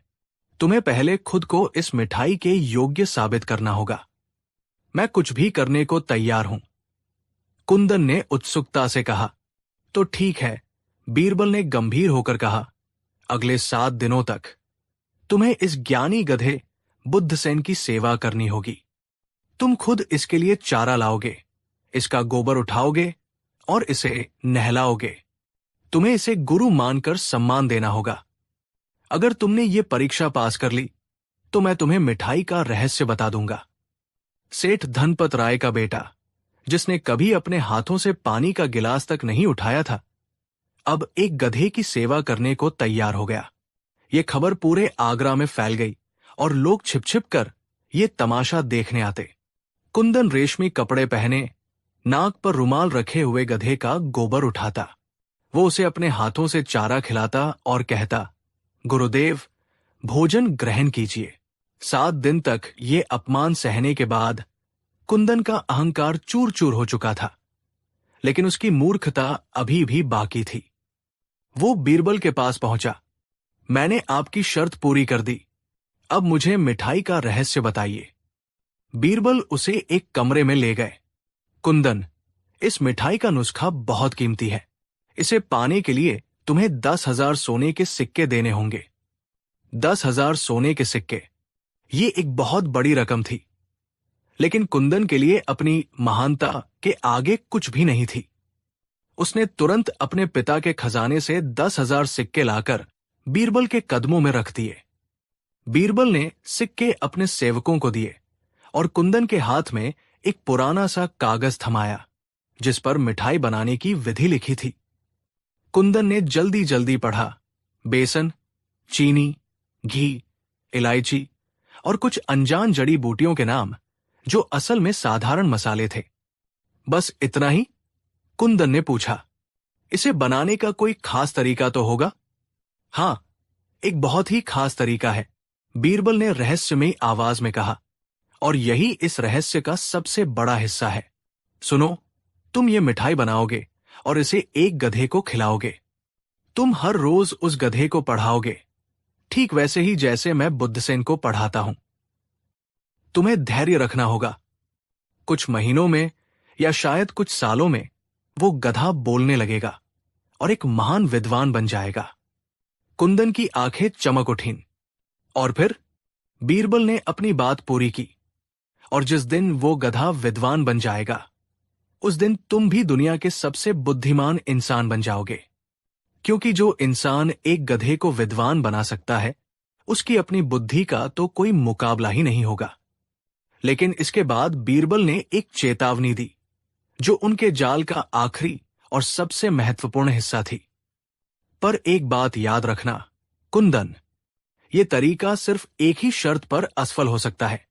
तुम्हें पहले खुद को इस मिठाई के योग्य साबित करना होगा। मैं कुछ भी करने को तैयार हूं। कुंदन ने उत्सुकता से कहा। तो ठीक है, बीरबल ने गंभीर होकर कहा, अगले 7 दिनों तक तुम्हें इस ज्ञानी गधे बुद्धसेन की सेवा करनी होगी। तुम खुद इसके लिए चारा लाओगे, इसका गोबर उठाओगे और इसे नहलाओगे। तुम्हें इसे गुरु मानकर सम्मान देना होगा। अगर तुमने ये परीक्षा पास कर ली, तो मैं तुम्हें मिठाई का रहस्य बता दूंगा। सेठ धनपत राय का बेटा, जिसने कभी अपने हाथों से पानी का गिलास तक नहीं उठाया था, अब एक गधे की सेवा करने को तैयार हो गया। ये खबर पूरे आगरा में फैल गई और लोग छिप छिप कर ये तमाशा देखने आते। कुंदन रेशमी कपड़े पहने, नाक पर रुमाल रखे हुए गधे का गोबर उठाता। वो उसे अपने हाथों से चारा खिलाता और कहता, गुरुदेव, भोजन ग्रहण कीजिए। 7 दिन तक ये अपमान सहने के बाद कुंदन का अहंकार चूर चूर हो चुका था, लेकिन उसकी मूर्खता अभी भी बाकी थी। वो बीरबल के पास पहुंचा। मैंने आपकी शर्त पूरी कर दी, अब मुझे मिठाई का रहस्य बताइए। बीरबल उसे एक कमरे में ले गए। कुंदन, इस मिठाई का नुस्खा बहुत कीमती है। इसे पाने के लिए तुम्हें 10,000 सोने के सिक्के देने होंगे। 10,000 सोने के सिक्के, ये एक बहुत बड़ी रकम थी, लेकिन कुंदन के लिए अपनी महानता के आगे कुछ भी नहीं थी। उसने तुरंत अपने पिता के खजाने से 10,000 सिक्के लाकर बीरबल के कदमों में रख दिए। बीरबल ने सिक्के अपने सेवकों को दिए और कुंदन के हाथ में एक पुराना सा कागज थमाया, जिस पर मिठाई बनाने की विधि लिखी थी। कुंदन ने जल्दी जल्दी पढ़ा। बेसन, चीनी, घी, इलायची और कुछ अनजान जड़ी बूटियों के नाम, जो असल में साधारण मसाले थे। बस इतना ही? कुंदन ने पूछा। इसे बनाने का कोई खास तरीका तो होगा? हां, एक बहुत ही खास तरीका है, बीरबल ने रहस्यमयी आवाज में कहा, और यही इस रहस्य का सबसे बड़ा हिस्सा है। सुनो, तुम ये मिठाई बनाओगे और इसे एक गधे को खिलाओगे। तुम हर रोज उस गधे को पढ़ाओगे, ठीक वैसे ही जैसे मैं बुद्धसेन को पढ़ाता हूं। तुम्हें धैर्य रखना होगा। कुछ महीनों में या शायद कुछ सालों में वो गधा बोलने लगेगा और एक महान विद्वान बन जाएगा। कुंदन की आंखें चमक उठीं। और फिर बीरबल ने अपनी बात पूरी की। और जिस दिन वो गधा विद्वान बन जाएगा, उस दिन तुम भी दुनिया के सबसे बुद्धिमान इंसान बन जाओगे, क्योंकि जो इंसान एक गधे को विद्वान बना सकता है, उसकी अपनी बुद्धि का तो कोई मुकाबला ही नहीं होगा। लेकिन इसके बाद बीरबल ने एक चेतावनी दी, जो उनके जाल का आखिरी और सबसे महत्वपूर्ण हिस्सा थी। पर एक बात याद रखना, कुंदन, ये तरीका सिर्फ एक ही शर्त पर असफल हो सकता है।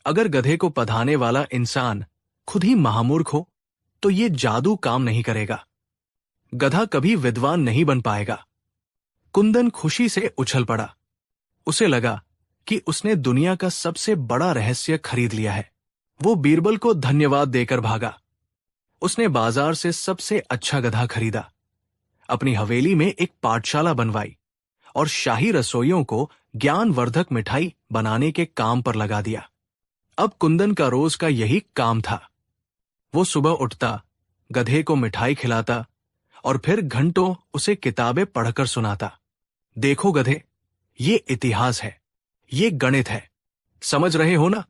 अगर गधे को पधाने वाला इंसान खुद ही महामूर्ख हो, तो ये जादू काम नहीं करेगा। गधा कभी विद्वान नहीं बन पाएगा। कुंदन खुशी से उछल पड़ा। उसे लगा कि उसने दुनिया का सबसे बड़ा रहस्य खरीद लिया है। वो बीरबल को धन्यवाद देकर भागा। उसने बाजार से सबसे अच्छा गधा खरीदा, अपनी हवेली में एक पाठशाला बनवाई और शाही रसोइयों को ज्ञानवर्धक मिठाई बनाने के काम पर लगा दिया। अब कुंदन का रोज का यही काम था। वो सुबह उठता, गधे को मिठाई खिलाता और फिर घंटों उसे किताबें पढ़कर सुनाता। देखो गधे, ये इतिहास है, ये गणित है, समझ रहे हो ना?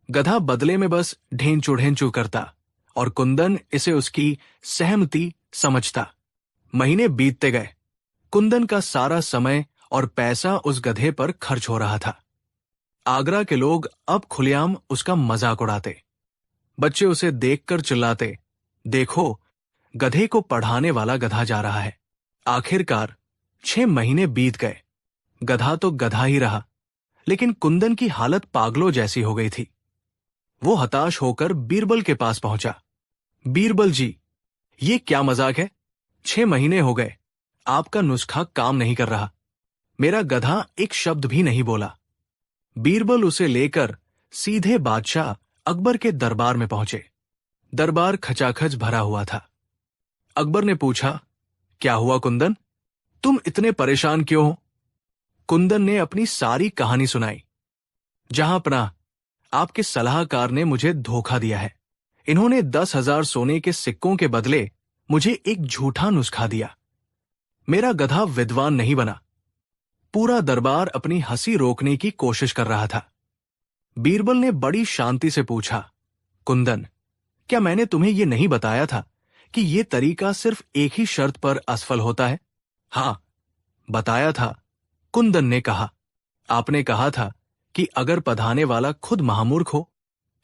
गधा बदले में बस ढेंचू ढेंचू करता और कुंदन इसे उसकी सहमति समझता। महीने बीतते गए। कुंदन का सारा समय और पैसा उस गधे पर खर्च हो रहा था। आगरा के लोग अब खुलेआम उसका मजाक उड़ाते। बच्चे उसे देखकर चिल्लाते, देखो, गधे को पढ़ाने वाला गधा जा रहा है। आखिरकार 6 महीने बीत गए। गधा तो गधा ही रहा, लेकिन कुंदन की हालत पागलों जैसी हो गई थी। वो हताश होकर बीरबल के पास पहुंचा। बीरबल जी, ये क्या मजाक है? 6 महीने हो गए, आपका नुस्खा काम नहीं कर रहा। मेरा गधा एक शब्द भी नहीं बोला। बीरबल उसे लेकर सीधे बादशाह अकबर के दरबार में पहुंचे। दरबार खचाखच भरा हुआ था। अकबर ने पूछा, क्या हुआ कुंदन? तुम इतने परेशान क्यों हो? कुंदन ने अपनी सारी कहानी सुनाई। जहांपनाह, आपके सलाहकार ने मुझे धोखा दिया है। इन्होंने 10,000 सोने के सिक्कों के बदले मुझे एक झूठा नुस्खा दिया। मेरा गधा विद्वान नहीं बना। पूरा दरबार अपनी हंसी रोकने की कोशिश कर रहा था। बीरबल ने बड़ी शांति से पूछा, कुंदन, क्या मैंने तुम्हें यह नहीं बताया था कि यह तरीका सिर्फ एक ही शर्त पर असफल होता है? हां, बताया था, कुंदन ने कहा। आपने कहा था कि अगर पधाने वाला खुद महामूर्ख हो,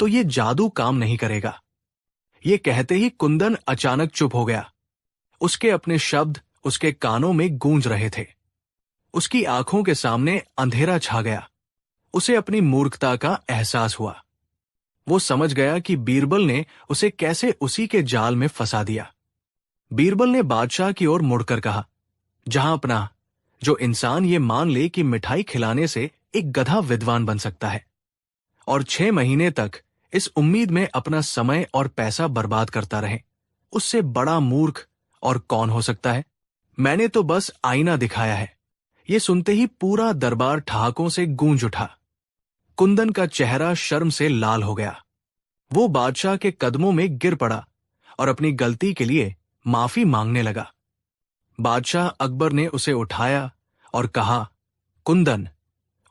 तो यह जादू काम नहीं करेगा। ये कहते ही कुंदन अचानक चुप हो गया। उसके अपने शब्द उसके कानों में गूंज रहे थे। उसकी आंखों के सामने अंधेरा छा गया। उसे अपनी मूर्खता का एहसास हुआ। वो समझ गया कि बीरबल ने उसे कैसे उसी के जाल में फंसा दिया। बीरबल ने बादशाह की ओर मुड़कर कहा, जहां अपना, जो इंसान ये मान ले कि मिठाई खिलाने से एक गधा विद्वान बन सकता है और 6 महीने तक इस उम्मीद में अपना समय और पैसा बर्बाद करता रहे, उससे बड़ा मूर्ख और कौन हो सकता है? मैंने तो बस आईना दिखाया है। ये सुनते ही पूरा दरबार ठहाकों से गूंज उठा। कुंदन का चेहरा शर्म से लाल हो गया। वो बादशाह के कदमों में गिर पड़ा और अपनी गलती के लिए माफी मांगने लगा। बादशाह अकबर ने उसे उठाया और कहा, कुंदन,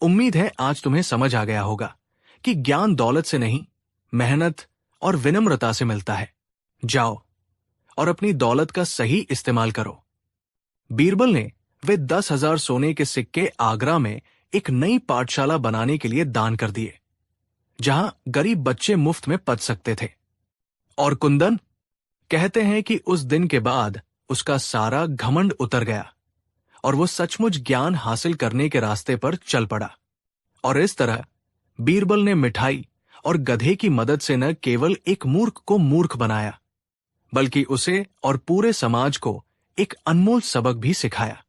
उम्मीद है आज तुम्हें समझ आ गया होगा कि ज्ञान दौलत से नहीं, मेहनत और विनम्रता से मिलता है। जाओ और अपनी दौलत का सही इस्तेमाल करो। बीरबल ने वे 10,000 सोने के सिक्के आगरा में एक नई पाठशाला बनाने के लिए दान कर दिए, जहां गरीब बच्चे मुफ्त में पढ़ सकते थे। और कुंदन, कहते हैं कि उस दिन के बाद उसका सारा घमंड उतर गया और वो सचमुच ज्ञान हासिल करने के रास्ते पर चल पड़ा। और इस तरह बीरबल ने मिठाई और गधे की मदद से न केवल एक मूर्ख को मूर्ख बनाया, बल्कि उसे और पूरे समाज को एक अनमोल सबक भी सिखाया।